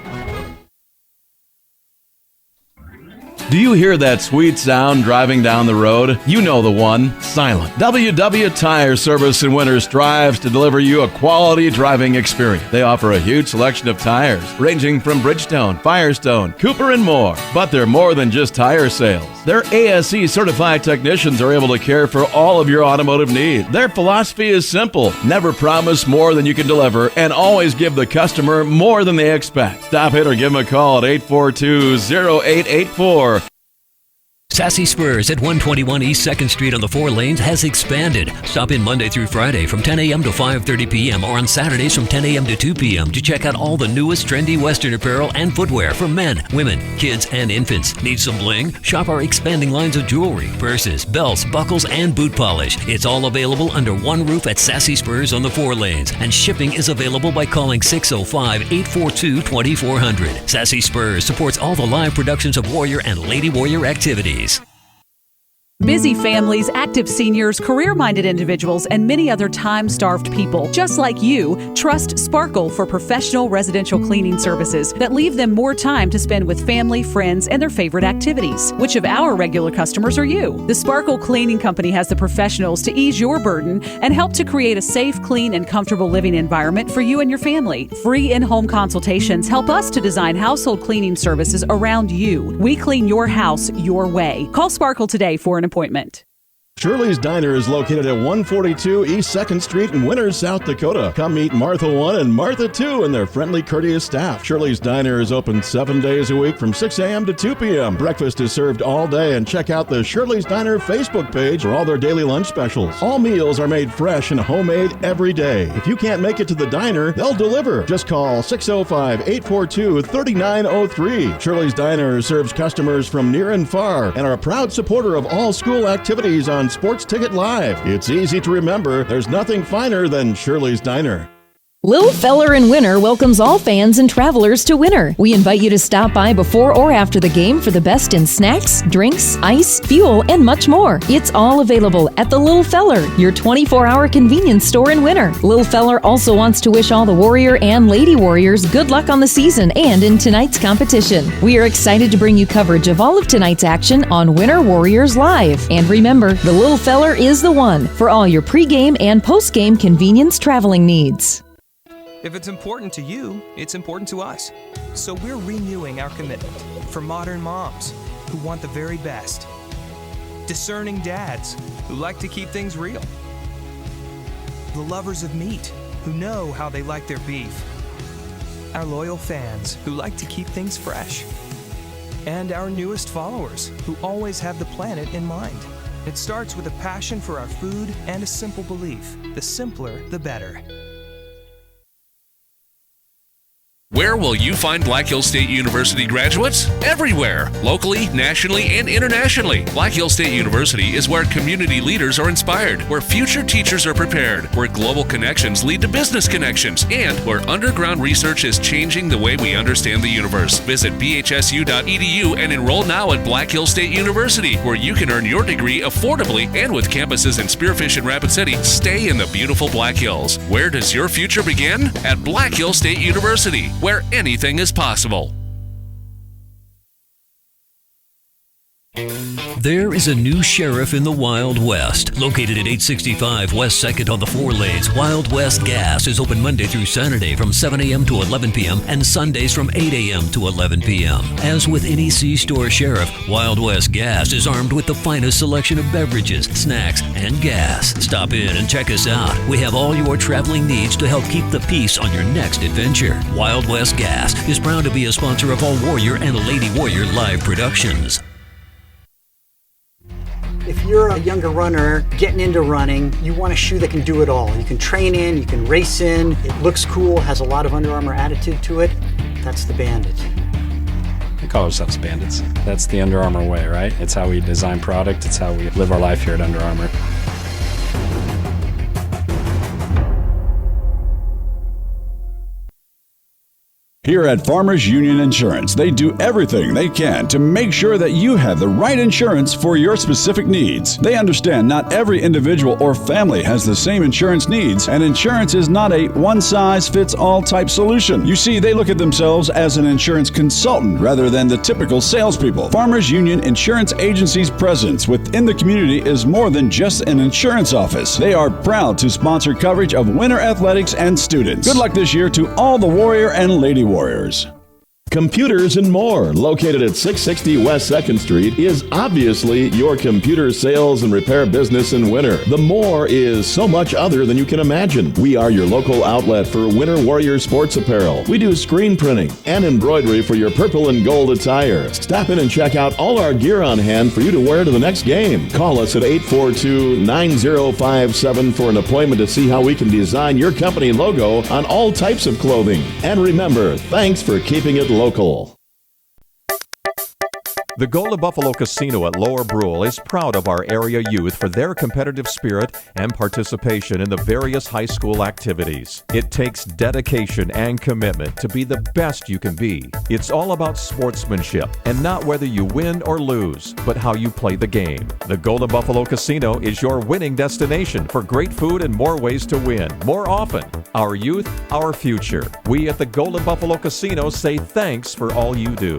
[SPEAKER 25] Do you hear that sweet sound driving down the road? You know the one, Silent. WW Tire Service in Winter strives to deliver you a quality driving experience. They offer a huge selection of tires, ranging from Bridgestone, Firestone, Cooper, and more. But they're more than just tire sales. Their ASE certified technicians are able to care for all of your automotive needs. Their philosophy is simple: never promise more than you can deliver, and always give the customer more than they expect. Stop in or give them a call at 842-0884.
[SPEAKER 15] Sassy Spurs at 121 East 2nd Street on the 4 lanes has expanded. Stop in Monday through Friday from 10 a.m. to 5:30 p.m. or on Saturdays from 10 a.m. to 2 p.m. to check out all the newest trendy Western apparel and footwear for men, women, kids, and infants. Need some bling? Shop our expanding lines of jewelry, purses, belts, buckles, and boot polish. It's all available under one roof at Sassy Spurs on the 4 lanes, and shipping is available by calling 605-842-2400. Sassy Spurs supports all the live productions of Warrior and Lady Warrior activities.
[SPEAKER 26] Busy families, active seniors, career-minded individuals, and many other time-starved people, just like you, trust Sparkle for professional residential cleaning services that leave them more time to spend with family, friends, and their favorite activities. Which of our regular customers are you? The Sparkle Cleaning Company has the professionals to ease your burden and help to create a safe, clean, and comfortable living environment for you and your family. Free in-home consultations help us to design household cleaning services around you. We clean your house your way. Call Sparkle today for an appointment.
[SPEAKER 27] Shirley's Diner is located at 142 East 2nd Street in Winters, South Dakota. Come meet Martha 1 and Martha 2 and their friendly, courteous staff. Shirley's Diner is open 7 days a week from 6 a.m. to 2 p.m. Breakfast is served all day, and check out the Shirley's Diner Facebook page for all their daily lunch specials. All meals are made fresh and homemade every day. If you can't make it to the diner, they'll deliver. Just call 605-842-3903. Shirley's Diner serves customers from near and far and are a proud supporter of all school activities on Sports Ticket Live. It's easy to remember. There's nothing finer than Shirley's Diner.
[SPEAKER 9] Little Feller in Winter welcomes all fans and travelers to Winter. We invite you to stop by before or after the game for the best in snacks, drinks, ice, fuel, and much more. It's all available at the Little Feller, your 24-hour convenience store in Winter. Little Feller also wants to wish all the Warrior and Lady Warriors good luck on the season and in tonight's competition. We are excited to bring you coverage of all of tonight's action on Winter Warriors Live. And remember, the Little Feller is the one for all your pregame and postgame convenience traveling needs.
[SPEAKER 3] If it's important to you, it's important to us. So we're renewing our commitment for modern moms who want the very best, discerning dads who like to keep things real, the lovers of meat who know how they like their beef, our loyal fans who like to keep things fresh, and our newest followers who always have the planet in mind. It starts with a passion for our food and a simple belief: the simpler, the better.
[SPEAKER 4] Where will you find Black Hills State University graduates? Everywhere, locally, nationally, and internationally. Black Hills State University is where community leaders are inspired, where future teachers are prepared, where global connections lead to business connections, and where underground research is changing the way we understand the universe. Visit bhsu.edu and enroll now at Black Hills State University, where you can earn your degree affordably and with campuses in Spearfish and Rapid City. Stay in the beautiful Black Hills. Where does your future begin? At Black Hills State University, where anything is possible.
[SPEAKER 15] There is a new sheriff in the Wild West. Located at 865 West 2nd on the 4 lanes, Wild West Gas is open Monday through Saturday from 7 a.m. to 11 p.m. and Sundays from 8 a.m. to 11 p.m. As with any C-store sheriff, Wild West Gas is armed with the finest selection of beverages, snacks, and gas. Stop in and check us out. We have all your traveling needs to help keep the peace on your next adventure. Wild West Gas is proud to be a sponsor of all Warrior and Lady Warrior live productions.
[SPEAKER 11] If you're a younger runner getting into running, you want a shoe that can do it all. You can train in, you can race in, it looks cool, has a lot of Under Armour attitude to it. That's the Bandit.
[SPEAKER 14] call ourselves bandits. That's the Under Armour way, right? It's how we design product. It's how we live our life here at Under Armour.
[SPEAKER 19] Here at Farmers Union Insurance, they do everything they can to make sure that you have the right insurance for your specific needs. They understand not every individual or family has the same insurance needs, and insurance is not a one-size-fits-all type solution. You see, they look at themselves as an insurance consultant rather than the typical salespeople. Farmers Union Insurance Agency's presence within the community is more than just an insurance office. They are proud to sponsor coverage of winter athletics and students. Good luck this year to all the Warrior and Lady Warriors.
[SPEAKER 27] Computers and More, located at 660 West 2nd Street, is obviously your computer sales and repair business in winter. The More is so much other than you can imagine. We are your local outlet for Winter Warrior sports apparel. We do screen printing and embroidery for your purple and gold attire. Stop in and check out all our gear on hand for you to wear to the next game. Call us at 842-9057 for an appointment to see how we can design your company logo on all types of clothing. And remember, thanks for keeping it local.
[SPEAKER 16] The Golden Buffalo Casino at Lower Brule is proud of our area youth for their competitive spirit and participation in the various high school activities. It takes dedication and commitment to be the best you can be. It's all about sportsmanship and not whether you win or lose, but how you play the game. The Golden Buffalo Casino is your winning destination for great food and more ways to win, more often. Our youth, our future. We at the Golden Buffalo Casino say thanks for all you do.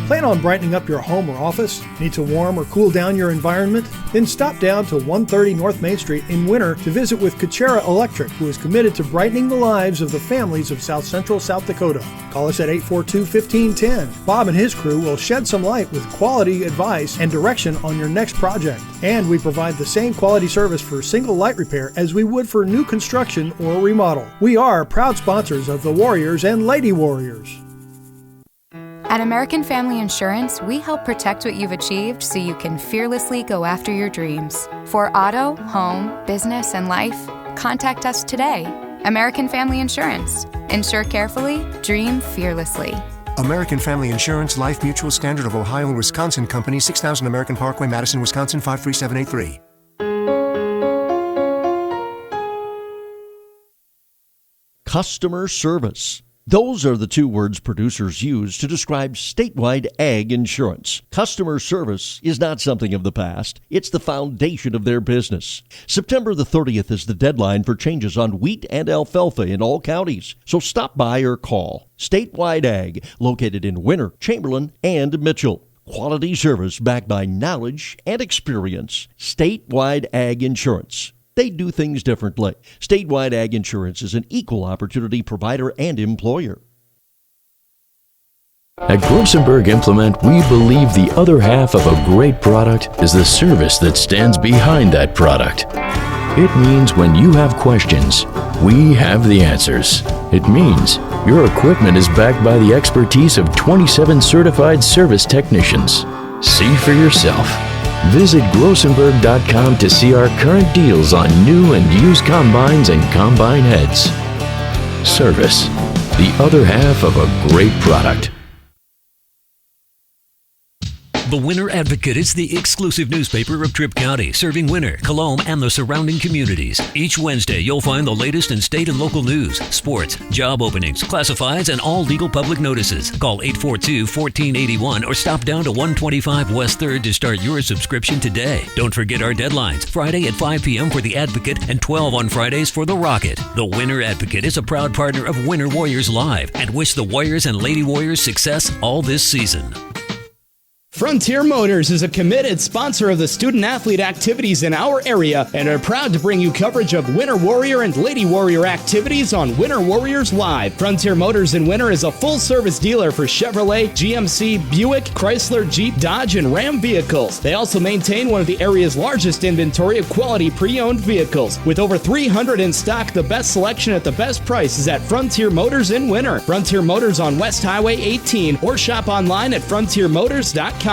[SPEAKER 17] Plan on brightening up your home or office? Need to warm or cool down your environment? Then stop down to 130 North Main Street in winter to visit with Kuchera Electric, who is committed to brightening the lives of the families of South Central South Dakota. Call us at 842-1510. Bob and his crew will shed some light with quality advice and direction on your next project. And we provide the same quality service for single light repair as we would for new construction or remodel. We are proud sponsors of the Warriors and Lady Warriors.
[SPEAKER 18] At American Family Insurance, we help protect what you've achieved so you can fearlessly go after your dreams. For auto, home, business, and life, contact us today. American Family Insurance. Insure carefully, dream fearlessly.
[SPEAKER 20] American Family Insurance, Life Mutual, Standard of Ohio and Wisconsin Company, 6000 American Parkway, Madison, Wisconsin, 53783.
[SPEAKER 21] Customer service. Those are the two words producers use to describe statewide ag insurance. Customer service is not something of the past. It's the foundation of their business. September the 30th is the deadline for changes on wheat and alfalfa in all counties. So stop by or call. Statewide Ag, located in Winter, Chamberlain, and Mitchell. Quality service backed by knowledge and experience. Statewide Ag Insurance. They do things differently. Statewide Ag Insurance is an equal opportunity provider and employer.
[SPEAKER 5] At Grossenberg Implement, we believe the other half of a great product is the service that stands behind that product. It means when you have questions, we have the answers. It means your equipment is backed by the expertise of 27 certified service technicians. See for yourself. Visit Grossenberg.com to see our current deals on new and used combines and combine heads. Service, the other half of a great product.
[SPEAKER 15] The Winter Advocate is the exclusive newspaper of Tripp County, serving Winter, Colome, and the surrounding communities. Each Wednesday, you'll find the latest in state and local news, sports, job openings, classifieds, and all legal public notices. Call 842-1481 or stop down to 125 West 3rd to start your subscription today. Don't forget our deadlines, Friday at 5 p.m. for the Advocate and 12 on Fridays for the Rocket. The Winter Advocate is a proud partner of Winter Warriors Live and wish the Warriors and Lady Warriors success all this season.
[SPEAKER 6] Frontier Motors is a committed sponsor of the student-athlete activities in our area and are proud to bring you coverage of Winter Warrior and Lady Warrior activities on Winter Warriors Live. Frontier Motors in Winter is a full-service dealer for Chevrolet, GMC, Buick, Chrysler, Jeep, Dodge, and Ram vehicles. They also maintain one of the area's largest inventory of quality pre-owned vehicles. With over 300 in stock, the best selection at the best price is at Frontier Motors in Winter. Frontier Motors on West Highway 18 or shop online at frontiermotors.com.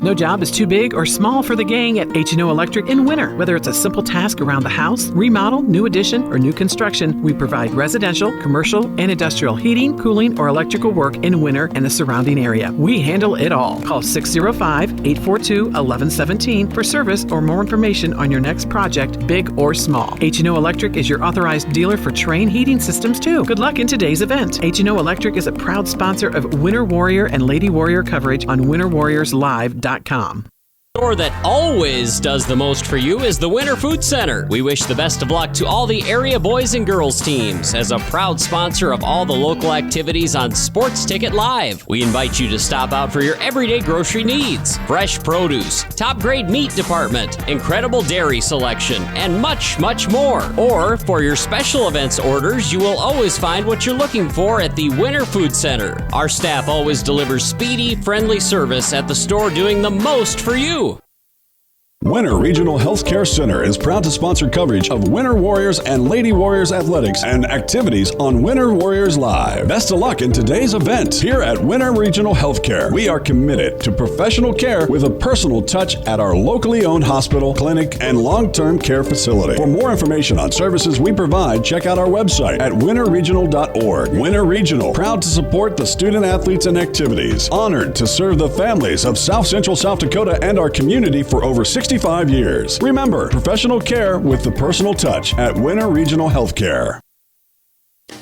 [SPEAKER 7] No job is too big or small for the gang at H&O Electric in winter. Whether it's a simple task around the house, remodel, new addition, or new construction, we provide residential, commercial, and industrial heating, cooling, or electrical work in winter and the surrounding area. We handle it all. Call 605-842-1117 for service or more information on your next project, big or small. H&O Electric is your authorized dealer for Trane heating systems too. Good luck in today's event. H&O Electric is a proud sponsor of Winter Warrior and Lady Warrior coverage on winterwarriorslive.com.
[SPEAKER 8] The store that always does the most for you is the Winter Food Center. We wish the best of luck to all the area boys and girls teams. As a proud sponsor of all the local activities on Sports Ticket Live, we invite you to stop out for your everyday grocery needs. Fresh produce, top grade meat department, incredible dairy selection, and much, much more. Or for your special events orders, you will always find what you're looking for at the Winter Food Center. Our staff always delivers speedy, friendly service at the store, doing the most for you.
[SPEAKER 19] Winter Regional Healthcare Center is proud to sponsor coverage of Winter Warriors and Lady Warriors athletics and activities on Winter Warriors Live. Best of luck in today's event. Here at Winter Regional Healthcare, we are committed to professional care with a personal touch at our locally owned hospital, clinic, and long-term care facility. For more information on services we provide, check out our website at winterregional.org. Winter Regional, proud to support the student athletes and activities. Honored to serve the families of South Central South Dakota and our community for over 65 years. Remember, professional care with the personal touch at Winter Regional Healthcare.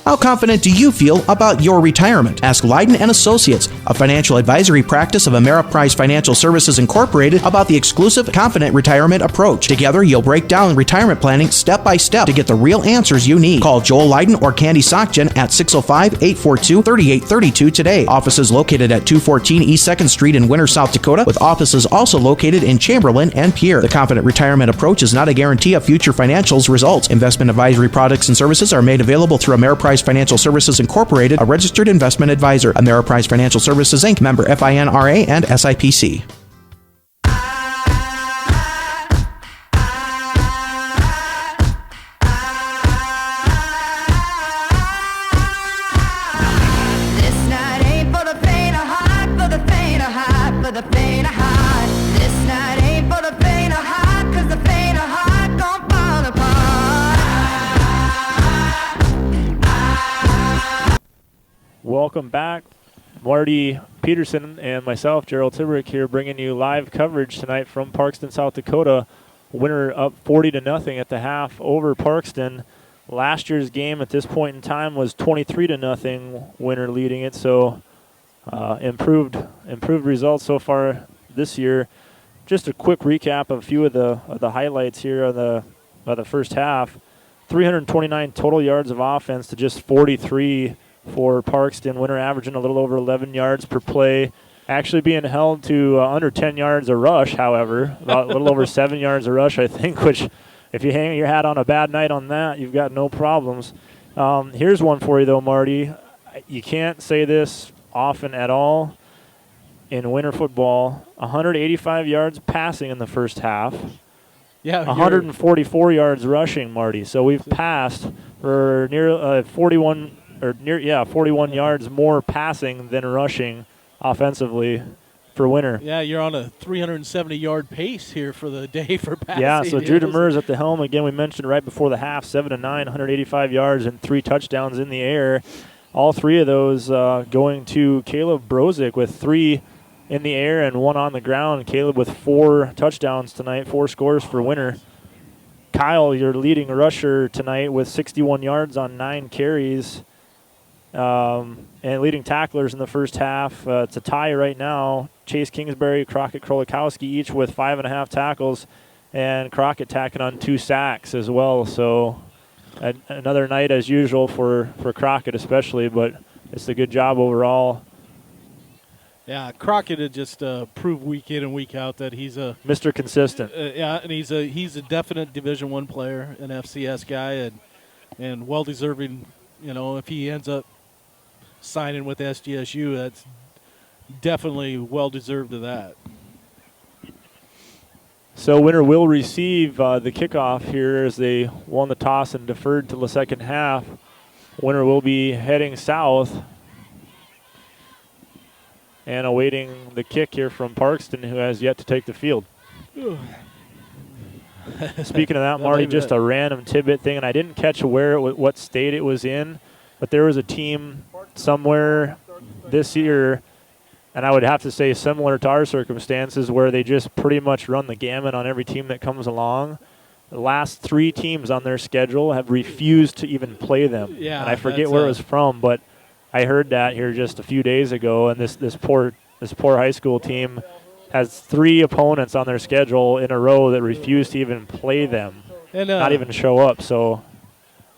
[SPEAKER 10] How confident do you feel about your retirement? Ask Leiden & Associates, a financial advisory practice of Ameriprise Financial Services Incorporated, about the exclusive Confident Retirement approach. Together, you'll break down retirement planning step by step to get the real answers you need. Call Joel Leiden or Candy Sockjen at 605-842-3832 today. Offices located at 214 East 2nd Street in Winter, South Dakota, with offices also located in Chamberlain and Pierre. The Confident Retirement approach is not a guarantee of future financials results. Investment advisory products and services are made available through Ameriprise Financial Services Incorporated, a registered investment advisor. Ameriprise Financial Services Inc., member FINRA and SIPC.
[SPEAKER 12] Welcome back. Marty Peterson and myself, Gerald Tibberick, here bringing you live coverage tonight from Parkston, South Dakota. Winner up 40-0 at the half over Parkston. Last year's game at this point in time was 23-0, Winner leading it. So improved results so far this year. Just a quick recap of a few of the highlights here of the first half. 329 total yards of offense to just 43 for Parkston. Winner averaging a little over 11 yards per play. Actually being held to under 10 yards a rush, however. A little over 7 yards a rush, I think, which if you hang your hat on a bad night on that, you've got no problems. Here's one for you, though, Marty. You can't say this often at all in winter football. 185 yards passing in the first half.
[SPEAKER 13] Yeah,
[SPEAKER 12] 144 yards rushing, Marty. So we've passed for near 41 yards more passing than rushing offensively for Winter.
[SPEAKER 13] Yeah, you're on a 370-yard pace here for the day for passing.
[SPEAKER 12] Yeah, so Drew Demers at the helm. Again, we mentioned right before the half, 7-9, 185 yards and 3 touchdowns in the air. All 3 of those going to Caleb Brozick with 3 in the air and 1 on the ground. Caleb with 4 touchdowns tonight, 4 scores for Winter. Kyle, your leading rusher tonight with 61 yards on 9 carries. And leading tacklers in the first half. It's a tie right now. Chase Kingsbury, Crockett Krolikowski each with 5.5 tackles, and Crockett tacking on 2 sacks as well. So another night as usual for Crockett especially, but it's a good job overall.
[SPEAKER 13] Yeah, Crockett had just proved week in and week out that he's a
[SPEAKER 12] Mr. Consistent.
[SPEAKER 13] Yeah, and he's a definite Division I player, an FCS guy, and well deserving. You know, if he ends up signing with SDSU, that's definitely well deserved of that.
[SPEAKER 12] So Winter will receive the kickoff here as they won the toss and deferred to the second half. Winter will be heading south. and awaiting the kick here from Parkston, who has yet to take the field. Speaking of that, Marty, just a random tidbit thing, and I didn't catch what state it was in, but there was a team somewhere this year, and I would have to say similar to our circumstances, where they just pretty much run the gamut on every team that comes along. The last 3 teams on their schedule have refused to even play them.
[SPEAKER 13] Yeah,
[SPEAKER 12] and I forget where it was from, but I heard that here just a few days ago, and this poor high school team has 3 opponents on their schedule in a row that refuse to even play them,
[SPEAKER 13] and
[SPEAKER 12] not even show up. So,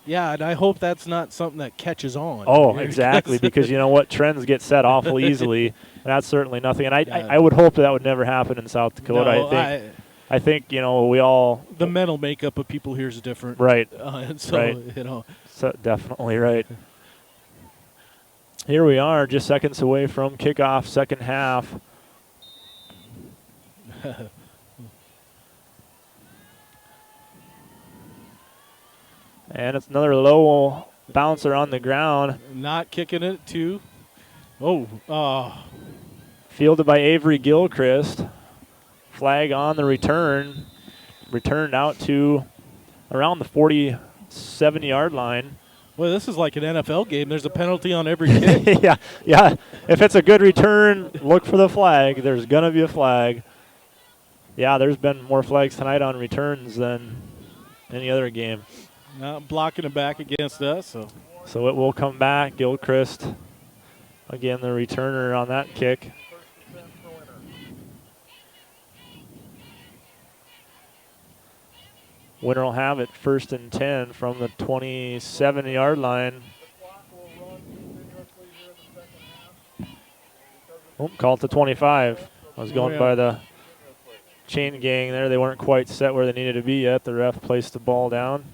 [SPEAKER 13] yeah, and I hope that's not something that catches on.
[SPEAKER 12] Oh, exactly, because you know what? Trends get set awful easily, and that's certainly nothing. And I would hope that would never happen in South Dakota.
[SPEAKER 13] No,
[SPEAKER 12] I think we all
[SPEAKER 13] the mental makeup of people here is different,
[SPEAKER 12] right?
[SPEAKER 13] And so
[SPEAKER 12] right. So definitely right. Here we are, just seconds away from kickoff, second half. And it's another low bouncer on the ground.
[SPEAKER 13] Not kicking it to.
[SPEAKER 12] Fielded by Avery Gilchrist. Flag on the return. Returned out to around the 47-yard line.
[SPEAKER 13] Well, this is like an NFL game. There's a penalty on every kick.
[SPEAKER 12] yeah. If it's a good return, look for the flag. There's going to be a flag. Yeah, there's been more flags tonight on returns than any other game.
[SPEAKER 13] Not blocking it back against us.
[SPEAKER 12] So it will come back. Gilchrist, again, the returner on that kick. Winner will have it 1st and 10 from the 27-yard line. Call it to 25. I was going by the chain gang there. They weren't quite set where they needed to be yet. The ref placed the ball down.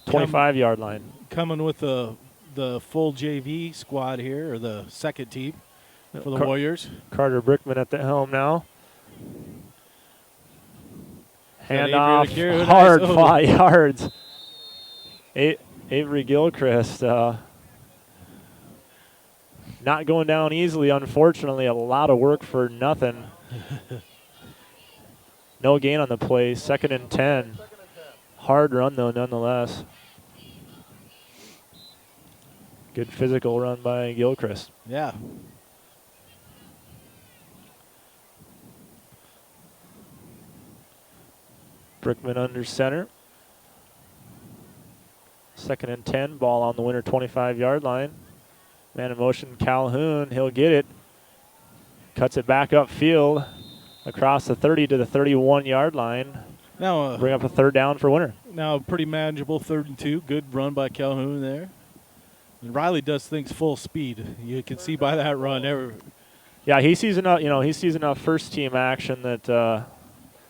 [SPEAKER 12] 25-yard line.
[SPEAKER 13] Coming with the full JV squad here, or the second team for the Warriors.
[SPEAKER 12] Carter Brickman at the helm now. Handoff, hard 5 yards. Avery Gilchrist not going down easily, unfortunately. A lot of work for nothing. No gain on the play. 2nd and 10. Hard run, though, nonetheless. Good physical run by Gilchrist.
[SPEAKER 13] Yeah.
[SPEAKER 12] Brickman under center. 2nd and 10. Ball on the winner 25-yard line. Man in motion, Calhoun. He'll get it. Cuts it back upfield across the 30 to the 31-yard line.
[SPEAKER 13] Now
[SPEAKER 12] bring up a 3rd down for winner.
[SPEAKER 13] Now a pretty manageable 3rd and 2. Good run by Calhoun there. And Riley does things full speed. You can see by that run.
[SPEAKER 12] Yeah, he sees enough. He sees enough first-team action that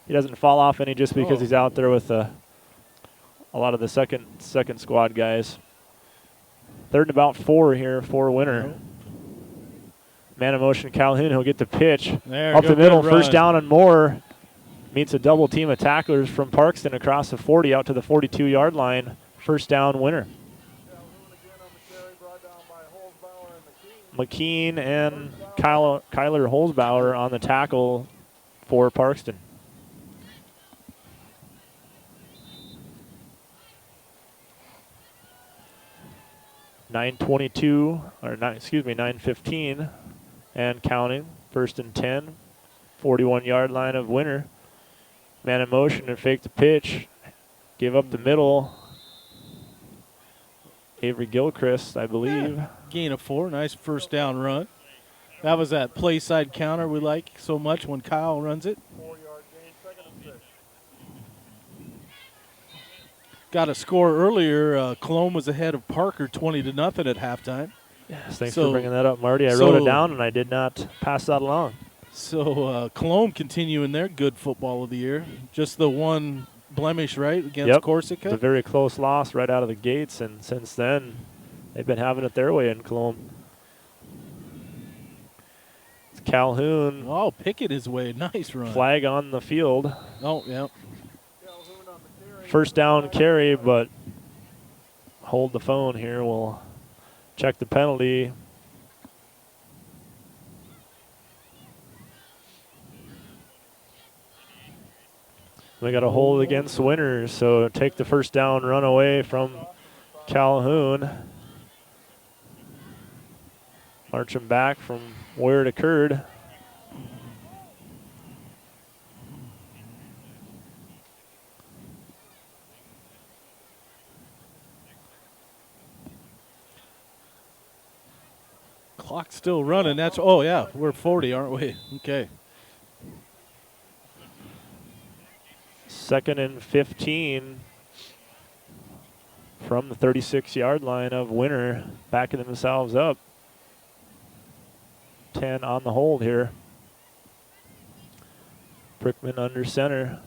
[SPEAKER 12] he doesn't fall off any just because he's out there with a lot of the second squad guys. 3rd and about 4 here for winner. Man in motion, Calhoun. He'll get the pitch up the middle. First down and more. Meets a double team of tacklers from Parkston across the 40 out to the 42-yard line. 1st down winner. McKean and Kyler Holzbauer on the tackle for Parkston. $9:15 and counting. 1st and 10. 41-yard line of winner. Man in motion and fake the pitch. Give up the middle. Avery Gilchrist, I believe.
[SPEAKER 13] Yeah. Gain of 4. Nice 1st down run. That was that play side counter we like so much when Kyle runs it. Got a score earlier. Colome was ahead of Parker 20-0 at halftime.
[SPEAKER 12] Yes, thanks for bringing that up, Marty. I wrote it down and I did not pass that along.
[SPEAKER 13] So Colome continuing their good football of the year. Just the one blemish, right, against Corsica?
[SPEAKER 12] It's a very close loss right out of the gates, and since then they've been having it their way in Colome. It's Calhoun.
[SPEAKER 13] Oh, Pickett his way. Nice run.
[SPEAKER 12] Flag on the field.
[SPEAKER 13] Oh, yeah.
[SPEAKER 12] 1st down carry, but hold the phone here. We'll check the penalty. We got a hold against Winter, so take the first down run away from Calhoun. Marching back from where it occurred.
[SPEAKER 13] Clock's still running. That's, oh, yeah, we're 40, aren't we? Okay.
[SPEAKER 12] 2nd and 15 from the 36-yard line of Winter, backing themselves up. 10 on the hold here. Brickman under center.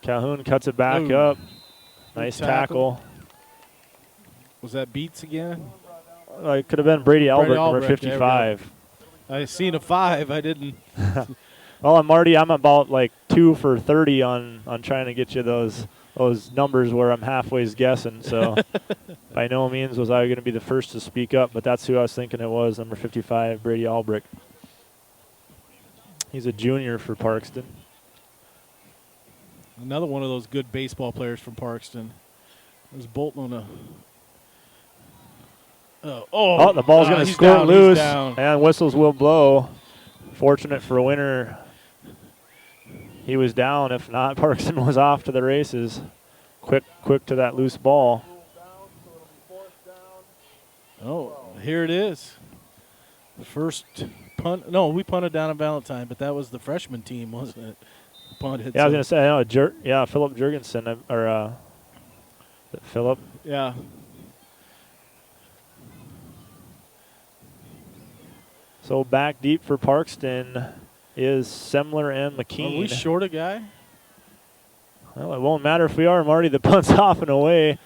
[SPEAKER 12] Calhoun cuts it back up. Nice tackle.
[SPEAKER 13] Was that Beats again?
[SPEAKER 12] It could have been Brady Albert, number 55.
[SPEAKER 13] I seen a 5. I didn't.
[SPEAKER 12] Well, I'm Marty. I'm about like 2 for 30 on trying to get you those numbers where I'm halfway's guessing. So by no means was I going to be the first to speak up, but that's who I was thinking it was, number 55, Brady Albrecht. He's a junior for Parkston.
[SPEAKER 13] Another one of those good baseball players from Parkston. Was Bolton on a...
[SPEAKER 12] Oh, the ball's going to squirt loose, and whistles will blow. Fortunate for Winter, he was down. If not, Parkston was off to the races. Quick to that loose ball.
[SPEAKER 13] Oh, here it is. The first punt. No, we punted down on Valentine, but that was the freshman team, wasn't it? Punted.
[SPEAKER 12] Yeah, I was going to say, Philip Jurgensen, or Philip.
[SPEAKER 13] Yeah.
[SPEAKER 12] So back deep for Parkston is Semler and McKean.
[SPEAKER 13] Are we short a guy?
[SPEAKER 12] Well, it won't matter if we are, Marty. The punt's off and away.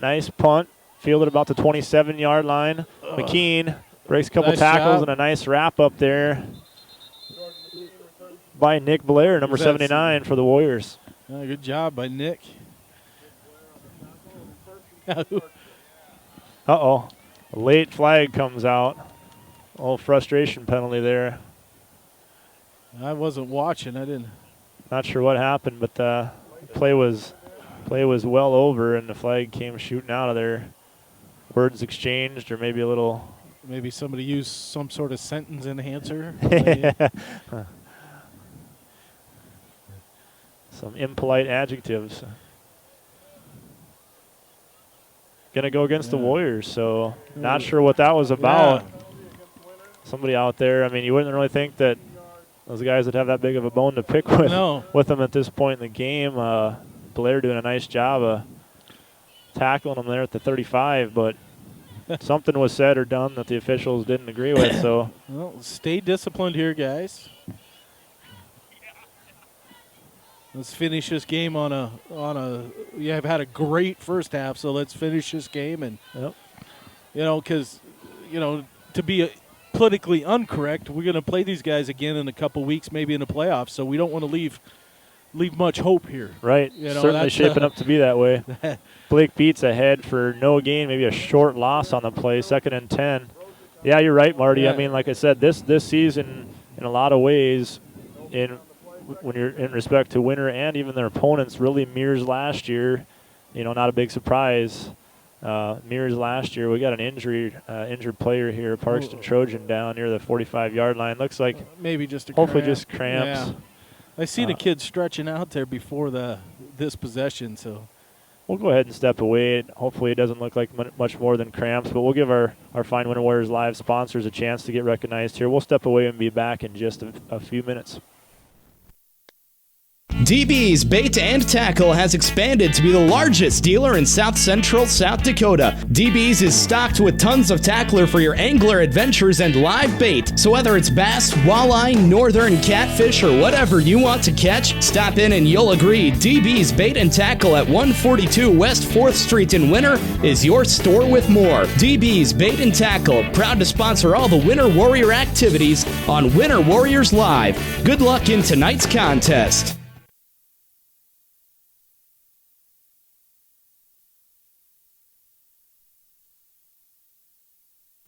[SPEAKER 12] Nice punt. Fielded about the 27-yard line. McKean breaks a couple tackles and a nice wrap up there by Nick Blair, number 79 for the Warriors.
[SPEAKER 13] Good job by Nick.
[SPEAKER 12] Uh-oh. A late flag comes out. A little frustration penalty there.
[SPEAKER 13] I wasn't watching. I didn't.
[SPEAKER 12] Not sure what happened, but the play was well over, and the flag came shooting out of there. Words exchanged, or maybe a little.
[SPEAKER 13] Maybe somebody used some sort of sentence enhancer.
[SPEAKER 12] Some impolite adjectives. Gonna go against the Warriors, so not sure what that was about.
[SPEAKER 13] Yeah.
[SPEAKER 12] Somebody out there, I mean, you wouldn't really think that those guys would have that big of a bone to pick with them at this point in the game. Blair doing a nice job of tackling them there at the 35, but something was said or done that the officials didn't agree with. So,
[SPEAKER 13] well, stay disciplined here, guys. Let's finish this game on a. You have had a great first half, so let's finish this game and, because, to be politically incorrect, we're going to play these guys again in a couple weeks, maybe in the playoffs. So we don't want to leave much hope here.
[SPEAKER 12] Right. Certainly shaping up to be that way. Blake Beats ahead for no gain, maybe a short loss on the play, 2nd and 10. Yeah, you're right, Marty. Yeah. I mean, like I said, this season, in a lot of ways, when you're in respect to Winter and even their opponents, really mirrors last year. Not a big surprise. Mirrors last year. We got an injured player here, Parkston Trojan, down near the 45-yard line. Looks like
[SPEAKER 13] maybe just
[SPEAKER 12] hopefully just cramps.
[SPEAKER 13] Yeah. I seen a kid stretching out there before this possession, so
[SPEAKER 12] we'll go ahead and step away. Hopefully it doesn't look like much more than cramps, but we'll give our fine Winter Warriors Live sponsors a chance to get recognized here. We'll step away and be back in just a few minutes.
[SPEAKER 6] DB's Bait and Tackle has expanded to be the largest dealer in South Central South Dakota. DB's is stocked with tons of tackler for your angler adventures and live bait. So whether it's bass, walleye, northern catfish, or whatever you want to catch, stop in and you'll agree DB's Bait and Tackle at 142 West 4th Street in Winter is your store with more. DB's Bait and Tackle, proud to sponsor all the Winter Warrior activities on Winter Warriors Live. Good luck in tonight's contest.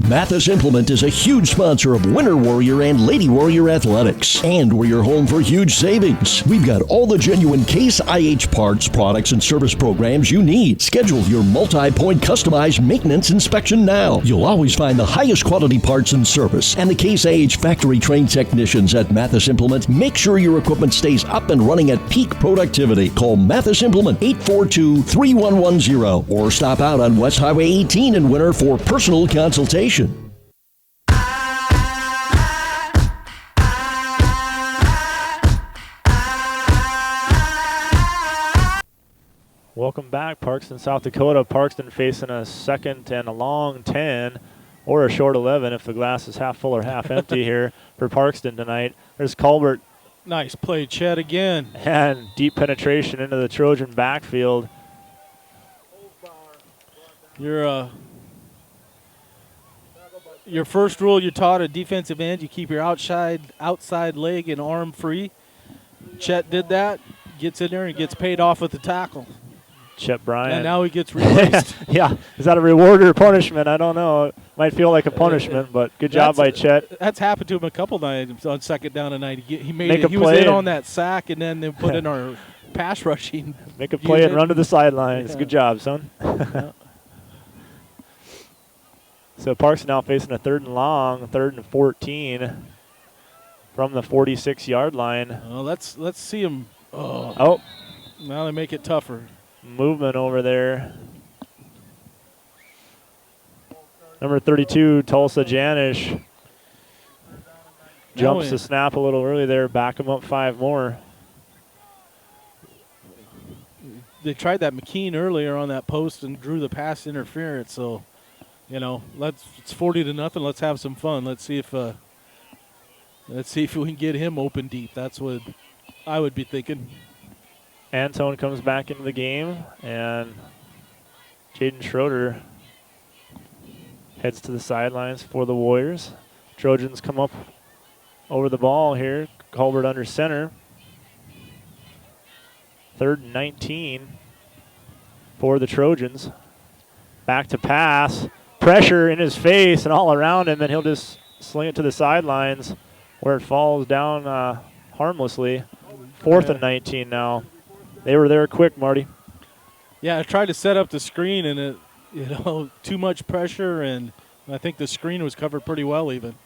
[SPEAKER 21] Mathis Implement is a huge sponsor of Winter Warrior and Lady Warrior athletics, and we're your home for huge savings. We've got all the genuine Case IH parts, products, and service programs you need. Schedule your multi-point customized maintenance inspection now. You'll always find the highest quality parts and service, and the Case IH factory-trained technicians at Mathis Implement make sure your equipment stays up and running at peak productivity. Call Mathis Implement 842-3110 or stop out on West Highway 18 in Winter for personal consultation.
[SPEAKER 12] Welcome back, Parkston, South Dakota. Parkston facing a second and a long 10 or a short 11 if the glass is half full or half empty here for Parkston tonight. There's Colbert.
[SPEAKER 13] Nice play, Chet, again.
[SPEAKER 12] And deep penetration into the Trojan backfield.
[SPEAKER 13] Your first rule you're taught at defensive end, you keep your outside leg and arm free. Chet did that, gets in there and gets paid off with the tackle.
[SPEAKER 12] Chet Bryant.
[SPEAKER 13] And now he gets replaced.
[SPEAKER 12] Yeah, is that a reward or punishment? I don't know. It might feel like a punishment, but good job by Chet.
[SPEAKER 13] That's happened to him a couple nights on second down tonight. He
[SPEAKER 12] was
[SPEAKER 13] in on that sack, and then they put in our pass rushing.
[SPEAKER 12] Make a play and run to the sidelines. Yeah. Good job, son.
[SPEAKER 13] Yeah.
[SPEAKER 12] So Parks now facing a 3rd and long, 3rd and 14 from the 46-yard line.
[SPEAKER 13] Well, let's see him.
[SPEAKER 12] Oh.
[SPEAKER 13] Now they make it tougher.
[SPEAKER 12] Movement over there. Number 32, Tulsa Janish. Jumps the snap a little early there. Back him up 5 more.
[SPEAKER 13] They tried that McKean earlier on that post and drew the pass interference. So, you know, it's 40-0. Let's have some fun. Let's see if we can get him open deep. That's what I would be thinking.
[SPEAKER 12] Antone comes back into the game, and Jaden Schroeder heads to the sidelines for the Warriors. Trojans come up over the ball here. Colbert under center. 3rd and 19 for the Trojans. Back to pass. Pressure in his face and all around him, and he'll just sling it to the sidelines where it falls down harmlessly. 4th and 19 now. They were there quick, Marty.
[SPEAKER 13] Yeah, I tried to set up the screen, and it, too much pressure, and I think the screen was covered pretty well even.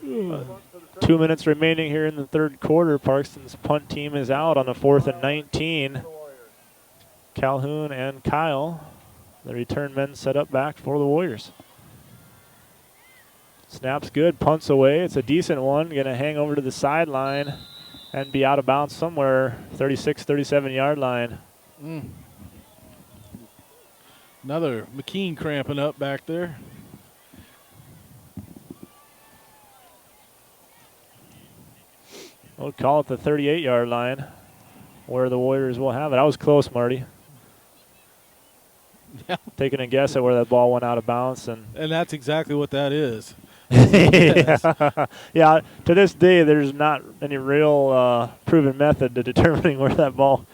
[SPEAKER 12] Uh, 2 minutes remaining here in the 3rd quarter. Parkston's punt team is out on the 4th and 19. Calhoun and Kyle, the return men, set up back for the Warriors. Snap's good, punts away. It's a decent one. Going to hang over to the sideline and be out of bounds somewhere, 36, 37-yard line.
[SPEAKER 13] Another McKean cramping up back there.
[SPEAKER 12] We'll call it the 38-yard line where the Warriors will have it. I was close, Marty.
[SPEAKER 13] Yeah.
[SPEAKER 12] Taking a guess at where that ball went out of bounds. And
[SPEAKER 13] that's exactly what that is.
[SPEAKER 12] Yeah, to this day, there's not any real proven method to determining where that ball,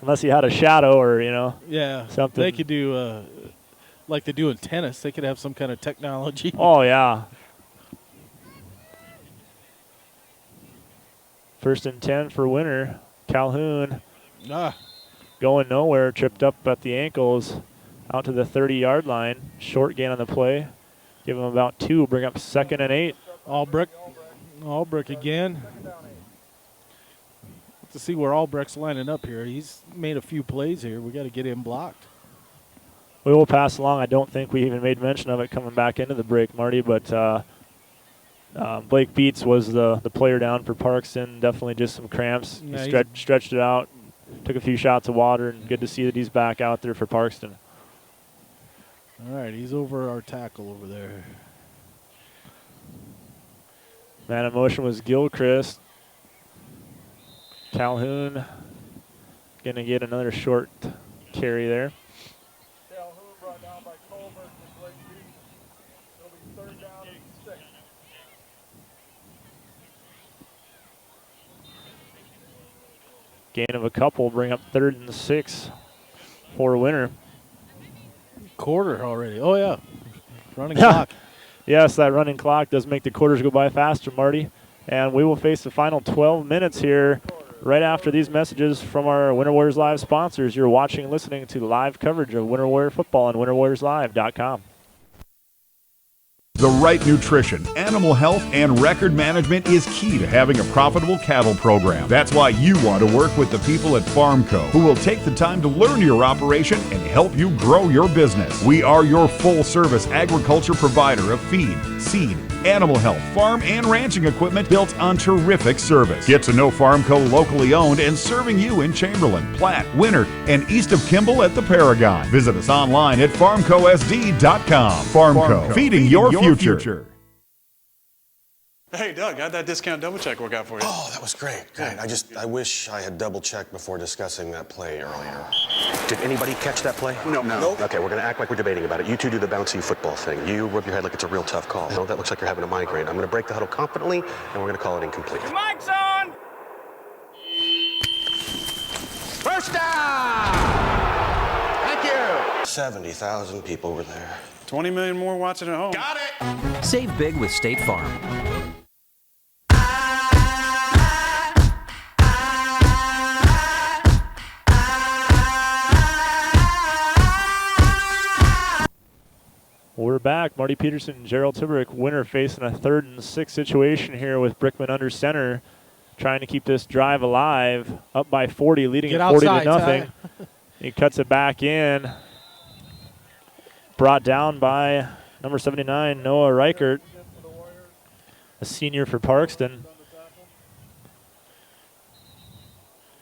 [SPEAKER 12] unless you had a shadow or,
[SPEAKER 13] yeah,
[SPEAKER 12] something.
[SPEAKER 13] They could do, like they do in tennis, they could have some kind of technology.
[SPEAKER 12] Oh, yeah. 1st and 10 for Winter. Calhoun going nowhere, tripped up at the ankles, out to the 30-yard line. Short gain on the play. Give him about 2, bring up 2nd and 8.
[SPEAKER 13] Albrecht again. To see where Albrecht's lining up here. He's made a few plays here. We got to get him blocked.
[SPEAKER 12] We will pass along. I don't think we even made mention of it coming back into the break, Marty, but Blake Beats was the player down for Parkston. Definitely just some cramps.
[SPEAKER 13] Yeah,
[SPEAKER 12] he stretched it out, took a few shots of water, and good to see that he's back out there for Parkston.
[SPEAKER 13] All right, he's over our tackle over there.
[SPEAKER 12] Man in motion was Gilchrist. Calhoun going to get another short carry there.
[SPEAKER 1] Calhoun brought down by Colbert and Blake Beats. It'll be 3rd down and 6.
[SPEAKER 12] Gain of a couple, bring up 3rd and 6 for Winter.
[SPEAKER 13] Quarter already. Oh, yeah. Running clock.
[SPEAKER 12] Yes, that running clock does make the quarters go by faster, Marty. And we will face the final 12 minutes here right after these messages from our Winter Warriors Live sponsors. You're watching and listening to live coverage of Winter Warrior football on winterwarriorslive.com.
[SPEAKER 2] The right nutrition, animal health, and record management is key to having a profitable cattle program. That's why you want to work with the people at Farmco, who will take the time to learn your operation and help you grow your business. We are your full-service agriculture provider of feed, seed, animal health, farm, and ranching equipment built on terrific service. Get to know Farmco locally owned and serving you in Chamberlain, Platte, Winter, and east of Kimball at the Paragon. Visit us online at farmcosd.com. Farmco, feeding your future.
[SPEAKER 9] Hey, Doug, how'd that discount double check work out for you?
[SPEAKER 22] Oh, that was great. Great. I wish I had double checked before discussing that play earlier. Did anybody catch that play?
[SPEAKER 9] No.
[SPEAKER 22] Okay, we're going to act like we're debating about it. You two do the bouncy football thing. You rub your head like it's a real tough call. No, that looks like you're having a migraine. I'm going to break the huddle confidently, and we're going to call it incomplete.
[SPEAKER 9] Mike's on!
[SPEAKER 22] First down! Thank you! 70,000 people were there.
[SPEAKER 9] 20 million more watching at home.
[SPEAKER 22] Got it!
[SPEAKER 23] Save big with State Farm.
[SPEAKER 12] We're back. Marty Peterson and Gerald Tibberick. Winter facing a 3rd and 6 situation here with Brickman under center, trying to keep this drive alive. Up by 40, leading at 40 to nothing. He cuts it back in. Brought down by number 79, Noah Reichert, a senior for Parkston.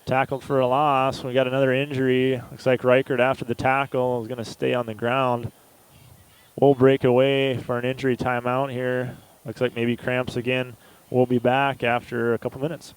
[SPEAKER 12] Tackled for a loss. We got another injury. Looks like Reichert, after the tackle, is going to stay on the ground. We'll break away for an injury timeout here. Looks like maybe cramps again. We'll be back after a couple minutes.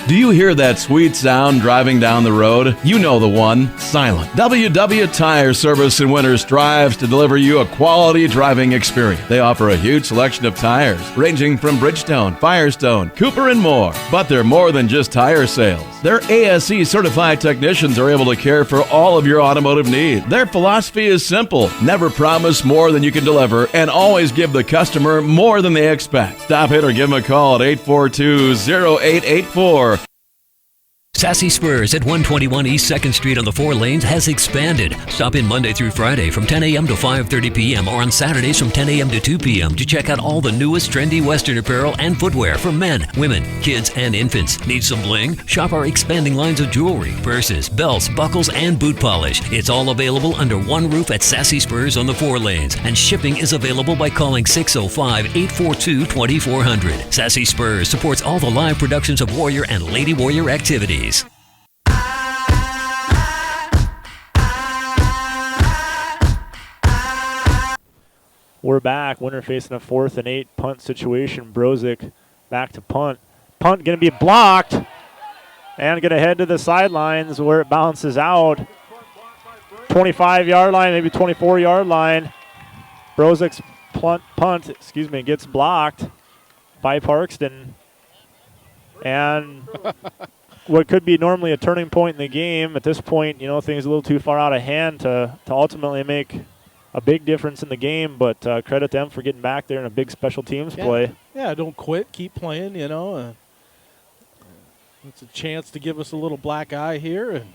[SPEAKER 27] Do you hear that sweet sound driving down the road? You know the one, silent. WW Tire Service in Winter strives to deliver you a quality driving experience. They offer a huge selection of tires, ranging from Bridgestone, Firestone, Cooper, and more. But they're more than just tire sales. Their ASE certified technicians are able to care for all of your automotive needs. Their philosophy is simple: never promise more than you can deliver, and always give the customer more than they expect. Stop in or give them a call at 842-0884.
[SPEAKER 15] Sassy Spurs at 121 East 2nd Street on the 4 lanes has expanded. Stop in Monday through Friday from 10 a.m. to 5:30 p.m. or on Saturdays from 10 a.m. to 2 p.m. to check out all the newest trendy Western apparel and footwear for men, women, kids, and infants. Need some bling? Shop our expanding lines of jewelry, purses, belts, buckles, and boot polish. It's all available under one roof at Sassy Spurs on the 4 lanes, and shipping is available by calling 605-842-2400. Sassy Spurs supports all the live productions of Warrior and Lady Warrior activities.
[SPEAKER 12] We're back. Winter facing a 4th and 8 punt situation. Brozick back to punt. Punt going to be blocked and going to head to the sidelines where it bounces out. 25-yard line, maybe 24-yard line. Brozick's punt gets blocked by Parkston. And what could be normally a turning point in the game, at this point, things a little too far out of hand to ultimately make a big difference in the game, but credit them for getting back there in a big special teams play.
[SPEAKER 13] Yeah, don't quit. Keep playing, It's a chance to give us a little black eye here. And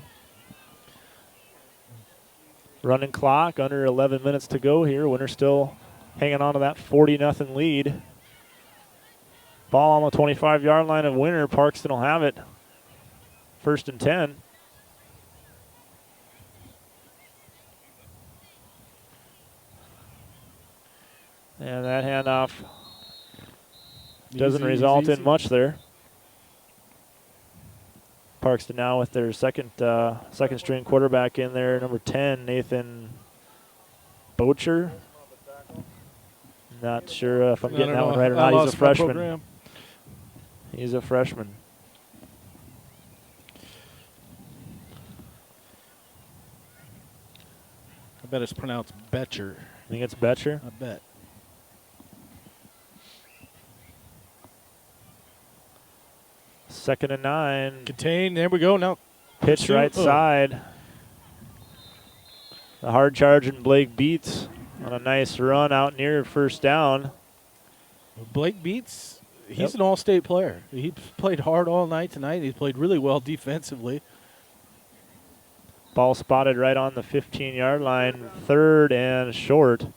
[SPEAKER 12] running clock, under 11 minutes to go here. Winter still hanging on to that 40-0 lead. Ball on the 25-yard line of Winter. Parkston will have it. 1st and 10. And that handoff doesn't result in much there. Parkston now with their second string quarterback in there, number 10, Nathan Bocher. Not sure if I'm getting that one right or not. He's a freshman. He's a freshman.
[SPEAKER 13] I bet it's pronounced Betcher.
[SPEAKER 12] I think it's Betcher?
[SPEAKER 13] I bet.
[SPEAKER 12] 2nd and 9.
[SPEAKER 13] Contain. There we go. Now
[SPEAKER 12] pitch right side. The hard charging Blake Beats on a nice run out near first down.
[SPEAKER 13] Blake Beats, he's an all-state player. He played hard all night tonight. He's played really well defensively.
[SPEAKER 12] Ball spotted right on the 15-yard line, 3rd and short.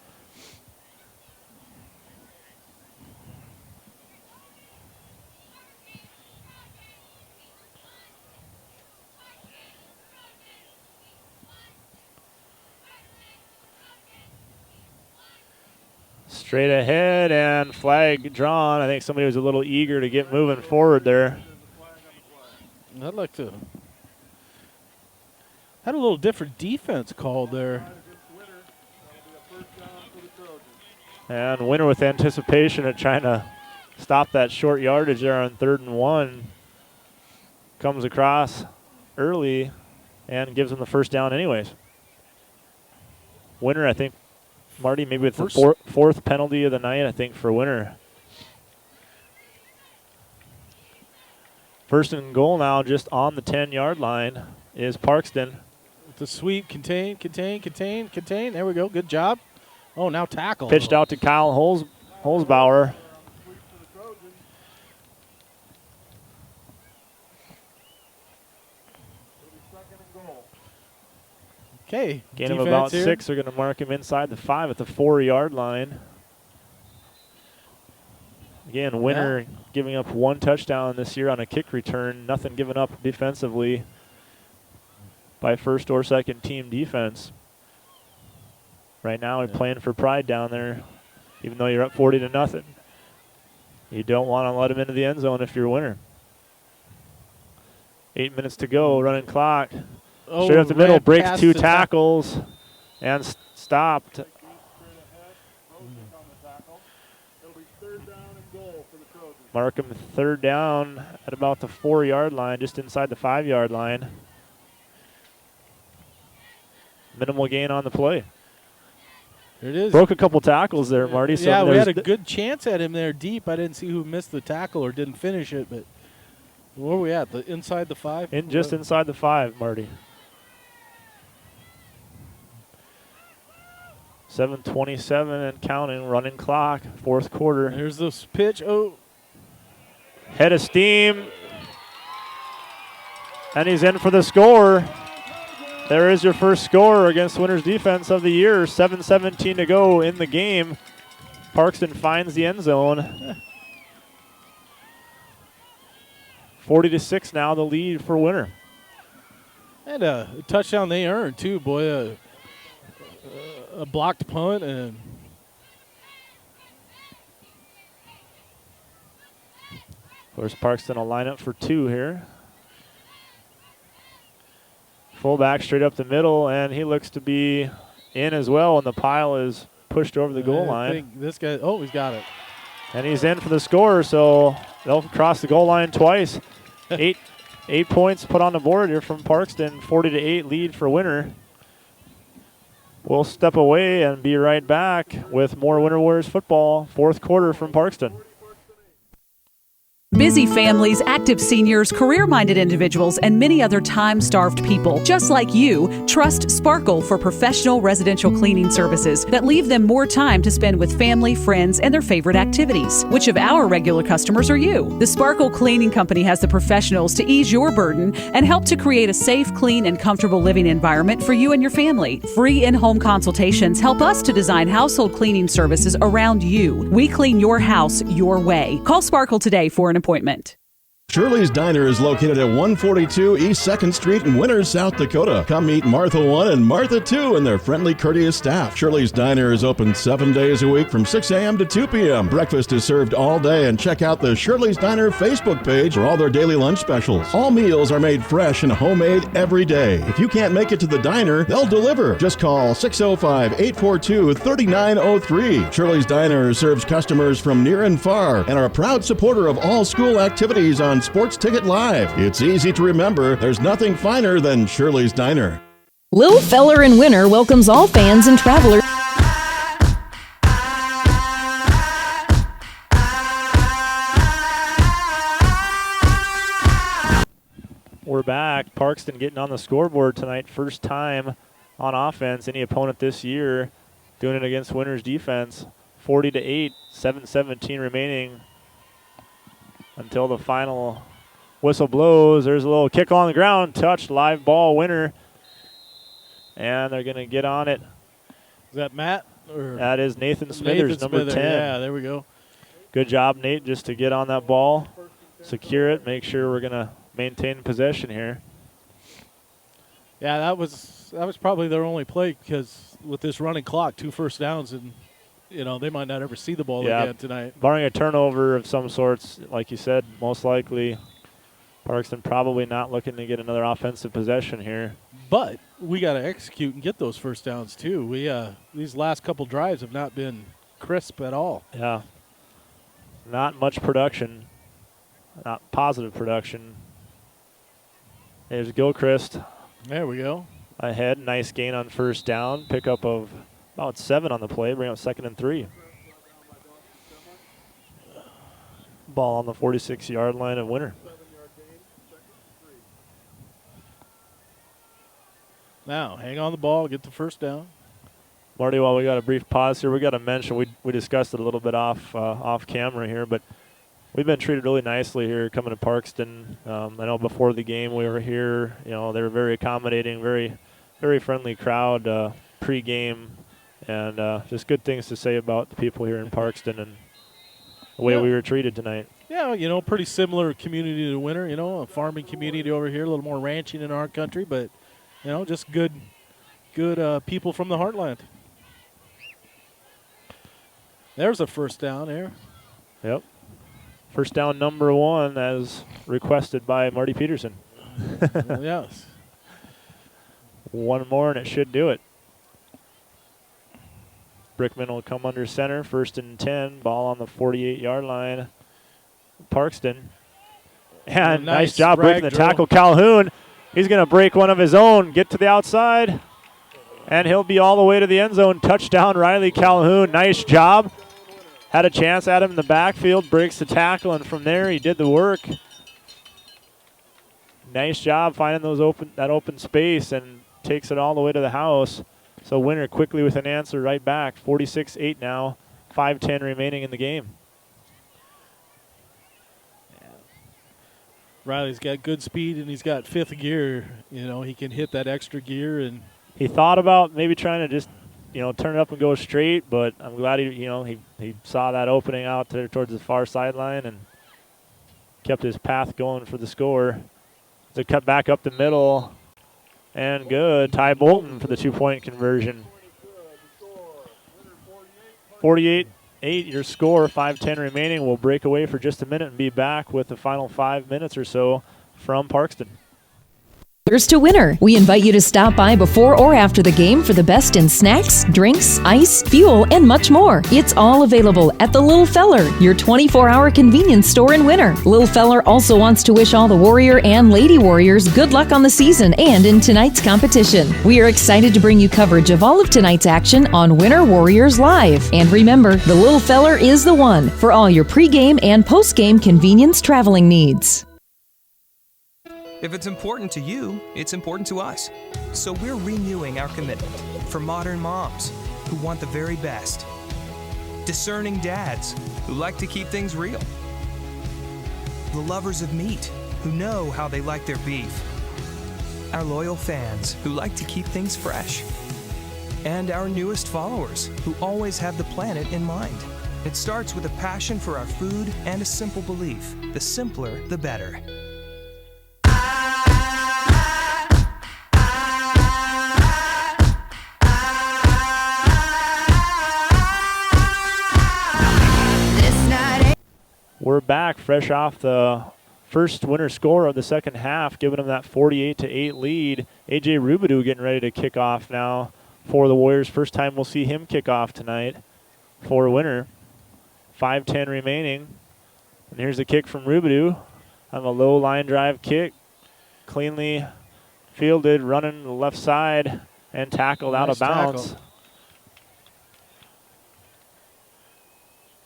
[SPEAKER 12] Straight ahead and flag drawn. I think somebody was a little eager to get moving forward there.
[SPEAKER 13] I'd like to. Had a little different defense called there.
[SPEAKER 12] And Winter with anticipation at trying to stop that short yardage there on 3rd and 1. Comes across early and gives them the first down anyways. Winter, I think, Marty, maybe with the fourth penalty of the night, I think, for Winter. 1st and goal now, just on the 10-yard line, is Parkston.
[SPEAKER 13] The sweep, contain. There we go. Good job. Oh, now tackle.
[SPEAKER 12] Pitched out to Kyle Holzbauer.
[SPEAKER 13] Okay.
[SPEAKER 12] Gain of about 6. They're going to mark him inside the 5 at the 4-yard line. Again, Winter giving up 1 touchdown this year on a kick return. Nothing given up defensively by first or second team defense. Right now, we're playing for pride down there, even though you're up 40-0. You don't want to let him into the end zone if you're a Winner. 8 minutes to go, running clock. Straight up the middle, breaks 2 tackles and stopped. Mark him 3rd down at about the 4-yard line, just inside the 5-yard line. Minimal gain on the play.
[SPEAKER 13] There it is.
[SPEAKER 12] Broke a couple tackles there, Marty. So
[SPEAKER 13] yeah, we had a good chance at him there deep. I didn't see who missed the tackle or didn't finish it, but where are we at? Inside the 5?
[SPEAKER 12] Just inside the 5, Marty. 7:27 and counting, running clock, 4th quarter.
[SPEAKER 13] There's this pitch. Oh.
[SPEAKER 12] Head of steam. And he's in for the score. There is your first score against Winter's defense of the year. 7:17 to go in the game. Parkston finds the end zone. 40-6 now, the lead for Winter.
[SPEAKER 13] And a touchdown they earned, too. Boy, a blocked punt. And
[SPEAKER 12] of course, Parkston will line up for 2 here. Fullback straight up the middle, and he looks to be in as well, and the pile is pushed over the goal line.
[SPEAKER 13] I think this guy, he's got it.
[SPEAKER 12] And he's in for the score, so they'll cross the goal line twice. 8 points put on the board here from Parkston, 40-8 lead for Winter. We'll step away and be right back with more Winter Warriors football, 4th quarter from Parkston.
[SPEAKER 3] Busy families, active seniors, career-minded individuals, and many other time-starved people, just like you, trust Sparkle for professional residential cleaning services that leave them more time to spend with family, friends, and their favorite activities. Which of our regular customers are you? The Sparkle Cleaning Company has the professionals to ease your burden and help to create a safe, clean, and comfortable living environment for you and your family. Free in-home consultations help us to design household cleaning services around you. We clean your house your way. Call Sparkle today for an appointment.
[SPEAKER 27] Shirley's Diner is located at 142 East 2nd Street in Winters, South Dakota. Come meet Martha 1 and Martha 2 and their friendly, courteous staff. Shirley's Diner is open 7 days a week from 6 a.m. to 2 p.m. Breakfast is served all day, and check out the Shirley's Diner Facebook page for all their daily lunch specials. All meals are made fresh and homemade every day. If you can't make it to the diner, they'll deliver. Just call 605-842-3903. Shirley's Diner serves customers from near and far and are a proud supporter of all school activities on Sports Ticket Live. It's easy to remember. There's nothing finer than Shirley's Diner.
[SPEAKER 4] Lil Feller in Winter welcomes all fans and travelers.
[SPEAKER 12] we're back. Parkston getting on the scoreboard tonight. First time on offense. Any opponent this year doing it against Winter's defense. 40-8, 7:17 remaining until the final whistle blows. There's a little kick on the ground. Touch, live ball, Winter. And they're going to get on it.
[SPEAKER 13] Is that Matt? Or
[SPEAKER 12] that is Nathan Smithers, number 10.
[SPEAKER 13] Yeah, there we go.
[SPEAKER 12] Good job, Nate, just to get on that ball, secure it, make sure we're going to maintain possession here.
[SPEAKER 13] Yeah, that was probably their only play, because with this running clock, 2 first downs, and they might not ever see the ball again tonight.
[SPEAKER 12] Barring a turnover of some sorts, like you said, most likely Parkston probably not looking to get another offensive possession here.
[SPEAKER 13] But we got to execute and get those first downs too. We these last couple drives have not been crisp at all.
[SPEAKER 12] Yeah. Not much production. Not positive production. There's Gilchrist.
[SPEAKER 13] There we go.
[SPEAKER 12] Ahead. Nice gain on first down. Pickup of about 7 on the play. Bring up 2nd and 3. Ball on the 46-yard line of Winter.
[SPEAKER 13] Now, hang on the ball, get the first down.
[SPEAKER 12] Marty, while we got a brief pause here, we got to mention, we discussed it a little bit off camera here, but we've been treated really nicely here coming to Parkston. I know before the game we were here, they were very accommodating, very, very friendly crowd pre-game, and just good things to say about the people here in Parkston and the way we were treated tonight.
[SPEAKER 13] Yeah, pretty similar community to Winter, a farming community over here, a little more ranching in our country, but just good people from the heartland. There's a first down there.
[SPEAKER 12] Yep. First down number 1 as requested by Marty Peterson.
[SPEAKER 13] Yes.
[SPEAKER 12] One more and it should do it. Brickman will come under center. 1st and 10. Ball on the 48-yard line. Parkston. And nice job breaking the tackle. Calhoun. He's going to break one of his own, get to the outside, and he'll be all the way to the end zone. Touchdown, Riley Calhoun. Nice job. Had a chance at him in the backfield, breaks the tackle, and from there he did the work. Nice job finding that open space and takes it all the way to the house. So Winter quickly with an answer right back. 46-8 now, 5:10 remaining in the game.
[SPEAKER 13] Riley's got good speed, and he's got 5th gear. He can hit that extra gear. And
[SPEAKER 12] he thought about maybe trying to just, turn it up and go straight, but I'm glad he saw that opening out there towards the far sideline and kept his path going for the score. It's a cut back up the middle, and good. Ty Bolton for the 2-point conversion. 48-8, your score, 5:10 remaining. We'll break away for just a minute and be back with the final 5 minutes or so from Parkston.
[SPEAKER 4] To Winter. We invite you to stop by before or after the game for the best in snacks, drinks, ice, fuel, and much more. It's all available at the Little Feller, your 24-hour convenience store in Winter. Little Feller also wants to wish all the Warrior and Lady Warriors good luck on the season and in tonight's competition. We are excited to bring you coverage of all of tonight's action on Winter Warriors Live. And remember, the Little Feller is the one for all your pregame and postgame convenience traveling needs.
[SPEAKER 11] If it's important to you, it's important to us. So we're renewing our commitment for modern moms who want the very best. Discerning dads who like to keep things real. The lovers of meat who know how they like their beef. Our loyal fans who like to keep things fresh. And our newest followers who always have the planet in mind. It starts with a passion for our food and a simple belief. The simpler, the better.
[SPEAKER 12] We're back fresh off the first Winter score of the second half, giving them that 48-8 lead. A.J. Rubidoux getting ready to kick off now for the Warriors. First time we'll see him kick off tonight for Winter. 5:10 remaining. And here's the kick from Rubidoux on a low line drive kick. Cleanly fielded, running the left side, and tackled out of bounds.
[SPEAKER 13] Tackle.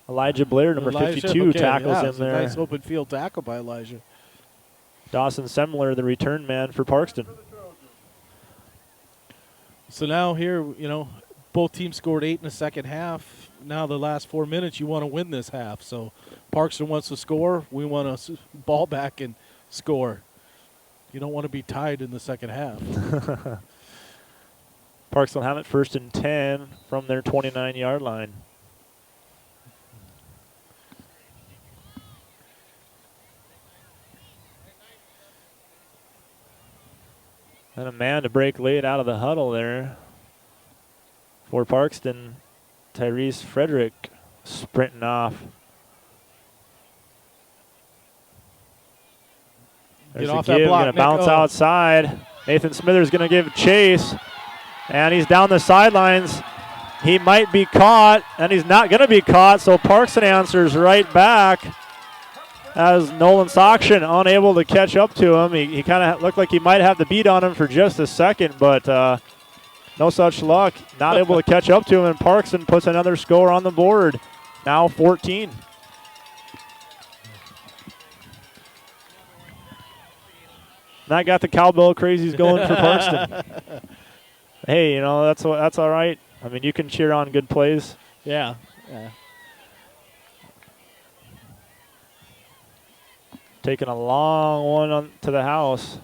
[SPEAKER 12] Elijah Blair, number 52, tackles him there.
[SPEAKER 13] Nice open field tackle by Elijah.
[SPEAKER 12] Dawson Semler, the return man for Parkston.
[SPEAKER 13] So now here, both teams scored 8 in the second half. Now the last 4 minutes, you want to win this half. So Parkston wants to score. We want to ball back and score. You don't want to be tied in the second half.
[SPEAKER 12] Parkston have it 1st and 10 from their 29-yard line. And a man to break late out of the huddle there for Parkston. Tyrese Frederick sprinting off. There's
[SPEAKER 13] Get off
[SPEAKER 12] a give,
[SPEAKER 13] that block,
[SPEAKER 12] gonna bounce
[SPEAKER 13] Nick.
[SPEAKER 12] outside. Nathan Smithers gonna give chase. And he's down the sidelines. He might be caught, and he's not gonna be caught, so Parkston answers right back as Nolan Sokshin unable to catch up to him. He kind of looked like he might have the beat on him for just a second, but no such luck. Not able to catch up to him, and Parkston puts another score on the board. Now 14. That got the cowbell crazies going for Parkston. Hey, that's all right. I mean, you can cheer on good plays.
[SPEAKER 13] Yeah.
[SPEAKER 12] Taking a long one to the house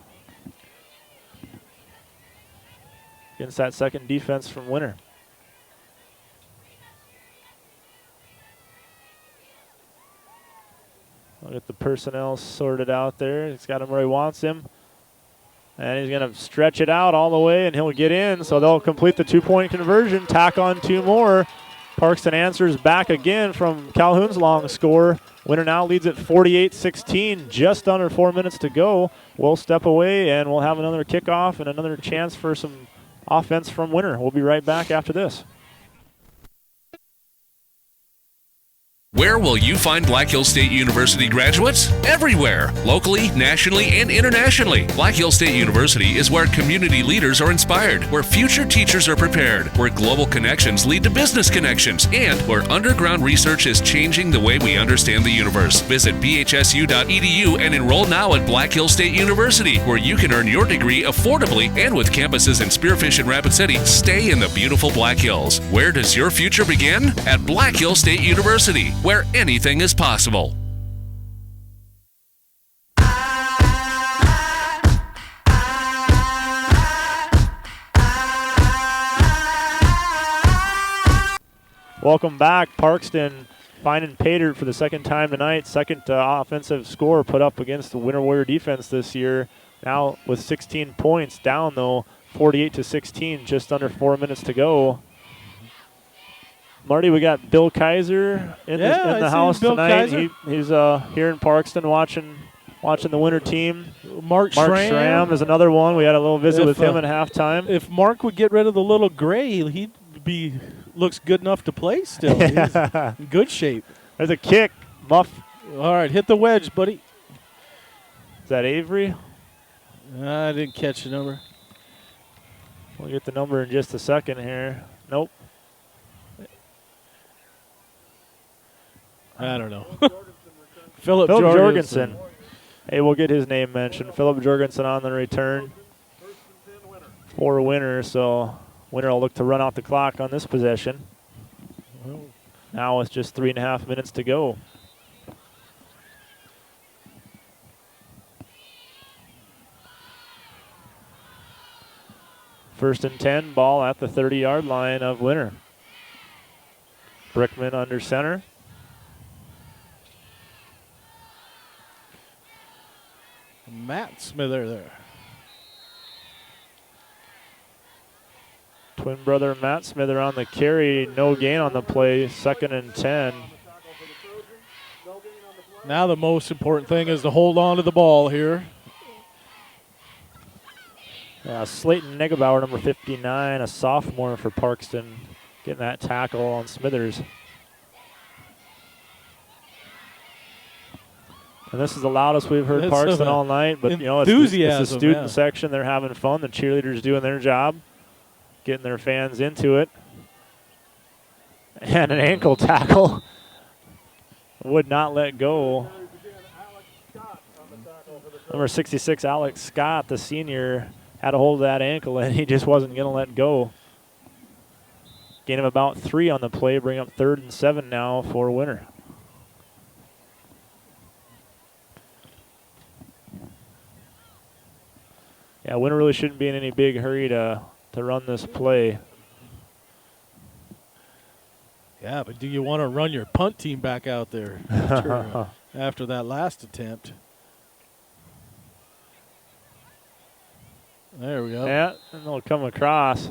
[SPEAKER 12] against that second defense from Winter. I'll get the personnel sorted out there. He's got him where he wants him. And he's going to stretch it out all the way, and he'll get in. So they'll complete the 2-point conversion, tack on 2 more. Parkston answers back again from Calhoun's long score. Winter now leads at 48-16, just under 4 minutes to go. We'll step away, and we'll have another kickoff and another chance for some offense from Winter. We'll be right back after this.
[SPEAKER 14] Where will you find Black Hills State University graduates? Everywhere, locally, nationally, and internationally. Black Hills State University is where community leaders are inspired, where future teachers are prepared, where global connections lead to business connections, and where underground research is changing the way we understand the universe. Visit bhsu.edu and enroll now at Black Hills State University, where you can earn your degree affordably and with campuses in Spearfish and Rapid City. Stay in the beautiful Black Hills. Where does your future begin? At Black Hills State University, where anything is possible.
[SPEAKER 12] Welcome back. Parkston finding Pater for the second time tonight. Second offensive score put up against the Winter Warrior defense this year. Now with 16 points down, though, 48-16, just under 4 minutes to go. Marty, we got Bill Kaiser in the house tonight. He's here in Parkston watching the Winter team.
[SPEAKER 13] Mark
[SPEAKER 12] Schramm is another one. We had a little visit with him at halftime.
[SPEAKER 13] If Mark would get rid of the little gray, looks good enough to play still. He's in good shape.
[SPEAKER 12] There's a kick. Muff.
[SPEAKER 13] All right, hit the wedge, buddy.
[SPEAKER 12] Is that Avery?
[SPEAKER 13] I didn't catch the number.
[SPEAKER 12] We'll get the number in just a second here. Nope.
[SPEAKER 13] I don't know. Philip
[SPEAKER 12] Jorgensen. Hey, we'll get his name mentioned. Philip Jorgensen on the return for Winter. So Winter will look to run out the clock on this possession. Now with just 3.5 minutes to go. First and 10, ball at the 30-yard line of Winter. Brickman under center.
[SPEAKER 13] Matt Smither there.
[SPEAKER 12] Twin brother Matt Smither on the carry. No gain on the play. 2nd and 10.
[SPEAKER 13] Now the most important thing is to hold on to the ball here.
[SPEAKER 12] Slayton Negebauer, number 59, a sophomore for Parkston, getting that tackle on Smithers. And this is the loudest we've heard Parkston all night, but it's the student section. They're having fun. The cheerleaders doing their job, getting their fans into it. And an ankle tackle. Would not let go. Number 66, Alex Scott, the senior, had a hold of that ankle, and he just wasn't going to let go. Gain of about 3 on the play, bring up 3rd and 7 now for Winter. Yeah, Winter really shouldn't be in any big hurry to run this play.
[SPEAKER 13] Yeah, but do you want to run your punt team back out there after that last attempt? There we go.
[SPEAKER 12] Yeah, and they'll come across.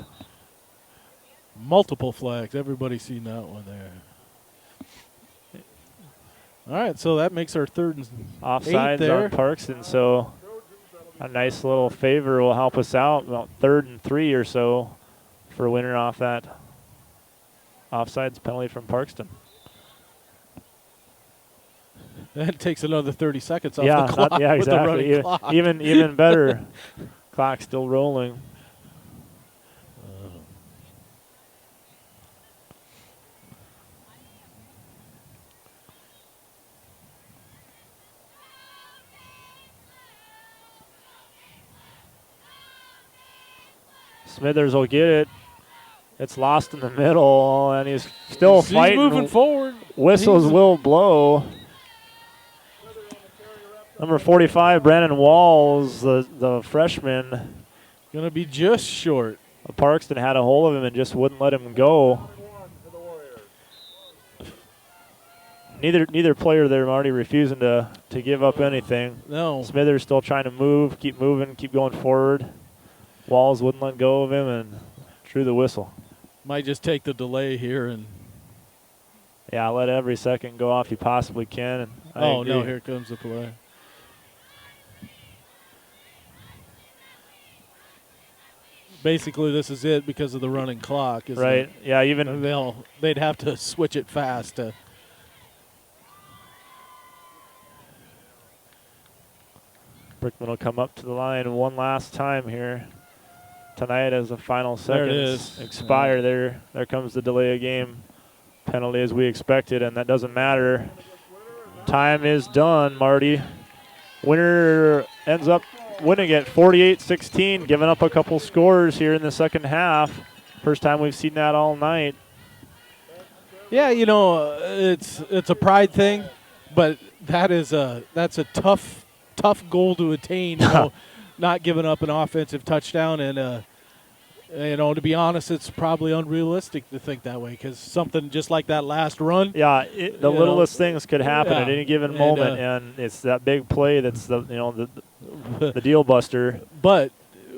[SPEAKER 13] Multiple flags. Everybody's seen that one there. All right, so that makes our 3rd and
[SPEAKER 12] Offsides
[SPEAKER 13] 8 there.
[SPEAKER 12] on Parkston, so a nice little favor will help us out. About 3rd and 3 or so for Winter off that offsides penalty from Parkston.
[SPEAKER 13] That takes another 30 seconds off the clock.
[SPEAKER 12] Yeah,
[SPEAKER 13] with the
[SPEAKER 12] exactly.
[SPEAKER 13] running clock.
[SPEAKER 12] Even better. Clock still rolling. Smithers will get it. It's lost in the middle, and he's still fighting.
[SPEAKER 13] He's moving forward.
[SPEAKER 12] Whistles will blow. Number 45, Brandon Walls, the freshman.
[SPEAKER 13] Going to be just short.
[SPEAKER 12] Parkston had a hold of him and just wouldn't let him go. Neither player there, Marty, refusing to give up anything.
[SPEAKER 13] No.
[SPEAKER 12] Smithers still trying to move, keep moving, keep going forward. Walls wouldn't let go of him and drew the whistle.
[SPEAKER 13] Might just take the delay here and.
[SPEAKER 12] Yeah, let every second go off you possibly can. And
[SPEAKER 13] oh no, here comes the play. Basically, this is it because of the running clock. Isn't
[SPEAKER 12] right?
[SPEAKER 13] It?
[SPEAKER 12] Yeah, even
[SPEAKER 13] they'd have to switch it fast.
[SPEAKER 12] Brickman will come up to the line one last time here tonight as the final seconds expire. There comes the delay of game penalty as we expected, and that doesn't matter. Time is done, Marty. Winner ends up winning it 48-16, giving up a couple scores here in the second half. First time we've seen that all night.
[SPEAKER 13] Yeah, you know, it's a pride thing, but that's a tough goal to attain. You know, not giving up an offensive touchdown, and you know, to be honest, it's probably unrealistic to think that way because something just like that last run.
[SPEAKER 12] Yeah, the littlest things could happen at any given moment, and it's that big play that's the deal buster.
[SPEAKER 13] But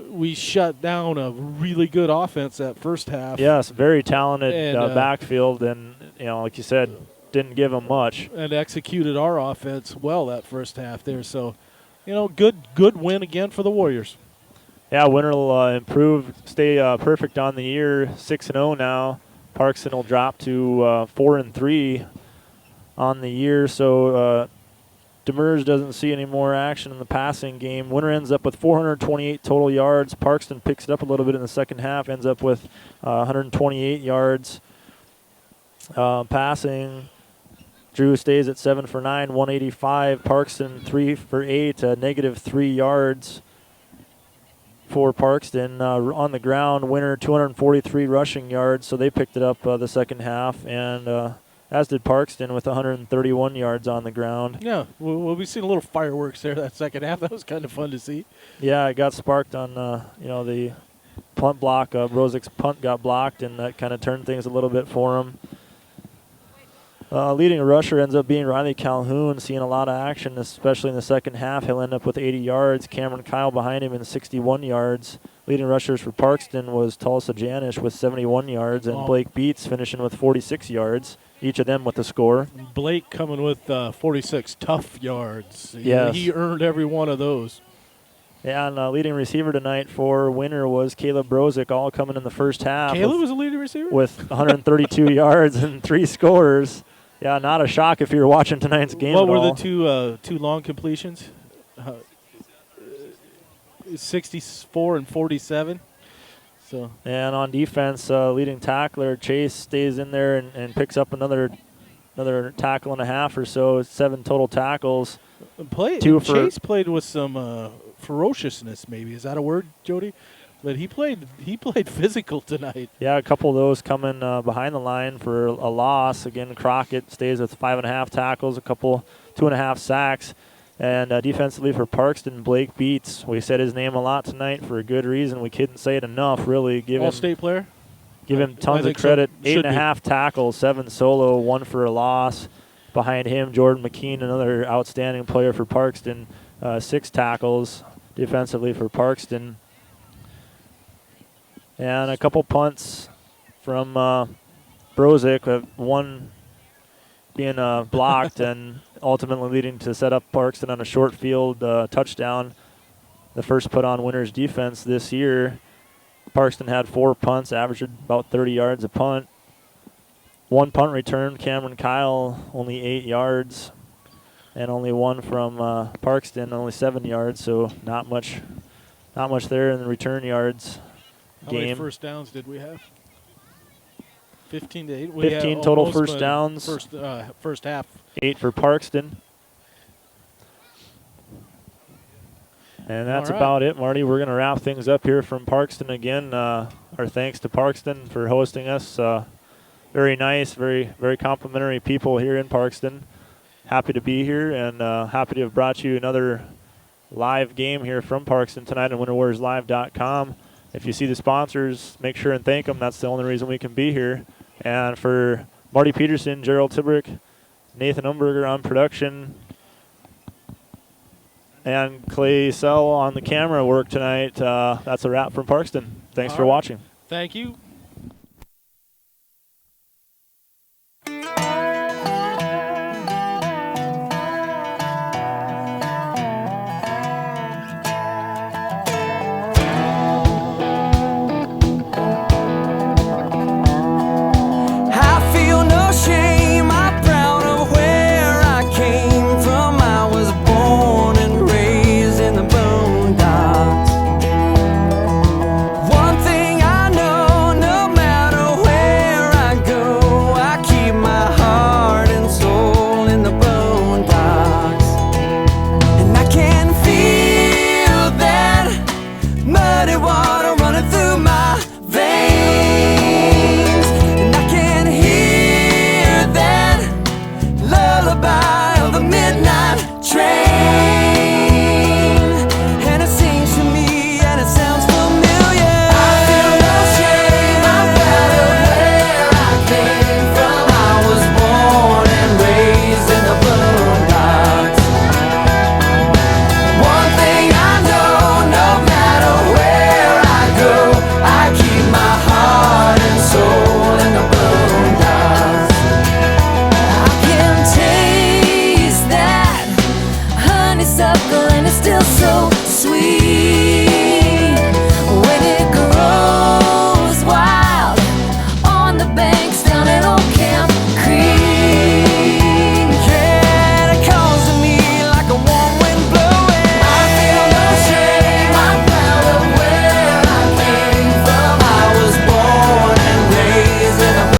[SPEAKER 13] we shut down a really good offense that first half.
[SPEAKER 12] Yes, very talented backfield, and like you said, didn't give them much.
[SPEAKER 13] And executed our offense well that first half there. So, good win again for the Warriors.
[SPEAKER 12] Yeah, Winter will improve, stay perfect on the year, 6-0 now. Parkston will drop to 4-3 on the year. So Demers doesn't see any more action in the passing game. Winter ends up with 428 total yards. Parkston picks it up a little bit in the second half, ends up with 128 yards passing. Drew stays at 7 for 9, 185. Parkston 3 for 8, -3 yards for Parkston. On the ground, Winter 243 rushing yards, so they picked it up the second half, and as did Parkston with 131 yards on the ground.
[SPEAKER 13] Yeah, well, we've seen a little fireworks there that second half. That was kind of fun to see.
[SPEAKER 12] Yeah, it got sparked on the punt block. Brozik's punt got blocked, and that kind of turned things a little bit for him. Leading rusher ends up being Riley Calhoun, seeing a lot of action, especially in the second half. He'll end up with 80 yards. Cameron Kyle behind him in 61 yards. Leading rushers for Parkston was Tulsa Janish with 71 yards, and Blake Beats finishing with 46 yards, each of them with a score.
[SPEAKER 13] Blake coming with 46 tough yards.
[SPEAKER 12] Yes.
[SPEAKER 13] He earned every one of those.
[SPEAKER 12] Yeah, and leading receiver tonight for Winter was Caleb Brozik, all coming in the first half.
[SPEAKER 13] Caleb was a leading receiver?
[SPEAKER 12] With 132 yards and 3 scores. Yeah, not a shock if you were watching tonight's game.
[SPEAKER 13] What were the two long completions? 64 and 47. So.
[SPEAKER 12] And on defense, leading tackler Chase stays in there and picks up another another tackle and a half or so, 7 total tackles.
[SPEAKER 13] Chase played with some ferociousness, maybe. Is that a word, Jody? But he played physical tonight.
[SPEAKER 12] Yeah, a couple of those coming behind the line for a loss. Again, Crockett stays with 5.5 tackles, a couple 2.5 sacks. And defensively for Parkston, Blake Beats. We said his name a lot tonight for a good reason. We couldn't say it enough, really.
[SPEAKER 13] All-state player?
[SPEAKER 12] Give him tons of credit. 8.5 tackles, 7 solo, 1 for a loss. Behind him, Jordan McKean, another outstanding player for Parkston. 6 tackles defensively for Parkston. And a couple punts from Brozick, one being blocked and ultimately leading to set up Parkston on a short field touchdown. The first put on Winners defense this year. Parkston had 4 punts, averaged about 30 yards a punt. 1 punt return, Cameron Kyle, only 8 yards. And only 1 from Parkston, only 7 yards, so not much there in the return yards.
[SPEAKER 13] How many first downs did we have? 15 to 8.
[SPEAKER 12] 15 total first downs.
[SPEAKER 13] First half.
[SPEAKER 12] 8 for Parkston. And that's about it, Marty. We're going to wrap things up here from Parkston again. Our thanks to Parkston for hosting us. Very nice, very, very complimentary people here in Parkston. Happy to be here and happy to have brought you another live game here from Parkston tonight on WinterWarriorsLive.com. If you see the sponsors, make sure and thank them. That's the only reason we can be here. And for Marty Peterson, Gerald Tibrick, Nathan Umberger on production, and Clay Sell on the camera work tonight, that's a wrap from Parkston. Thanks for watching.
[SPEAKER 13] Thank you.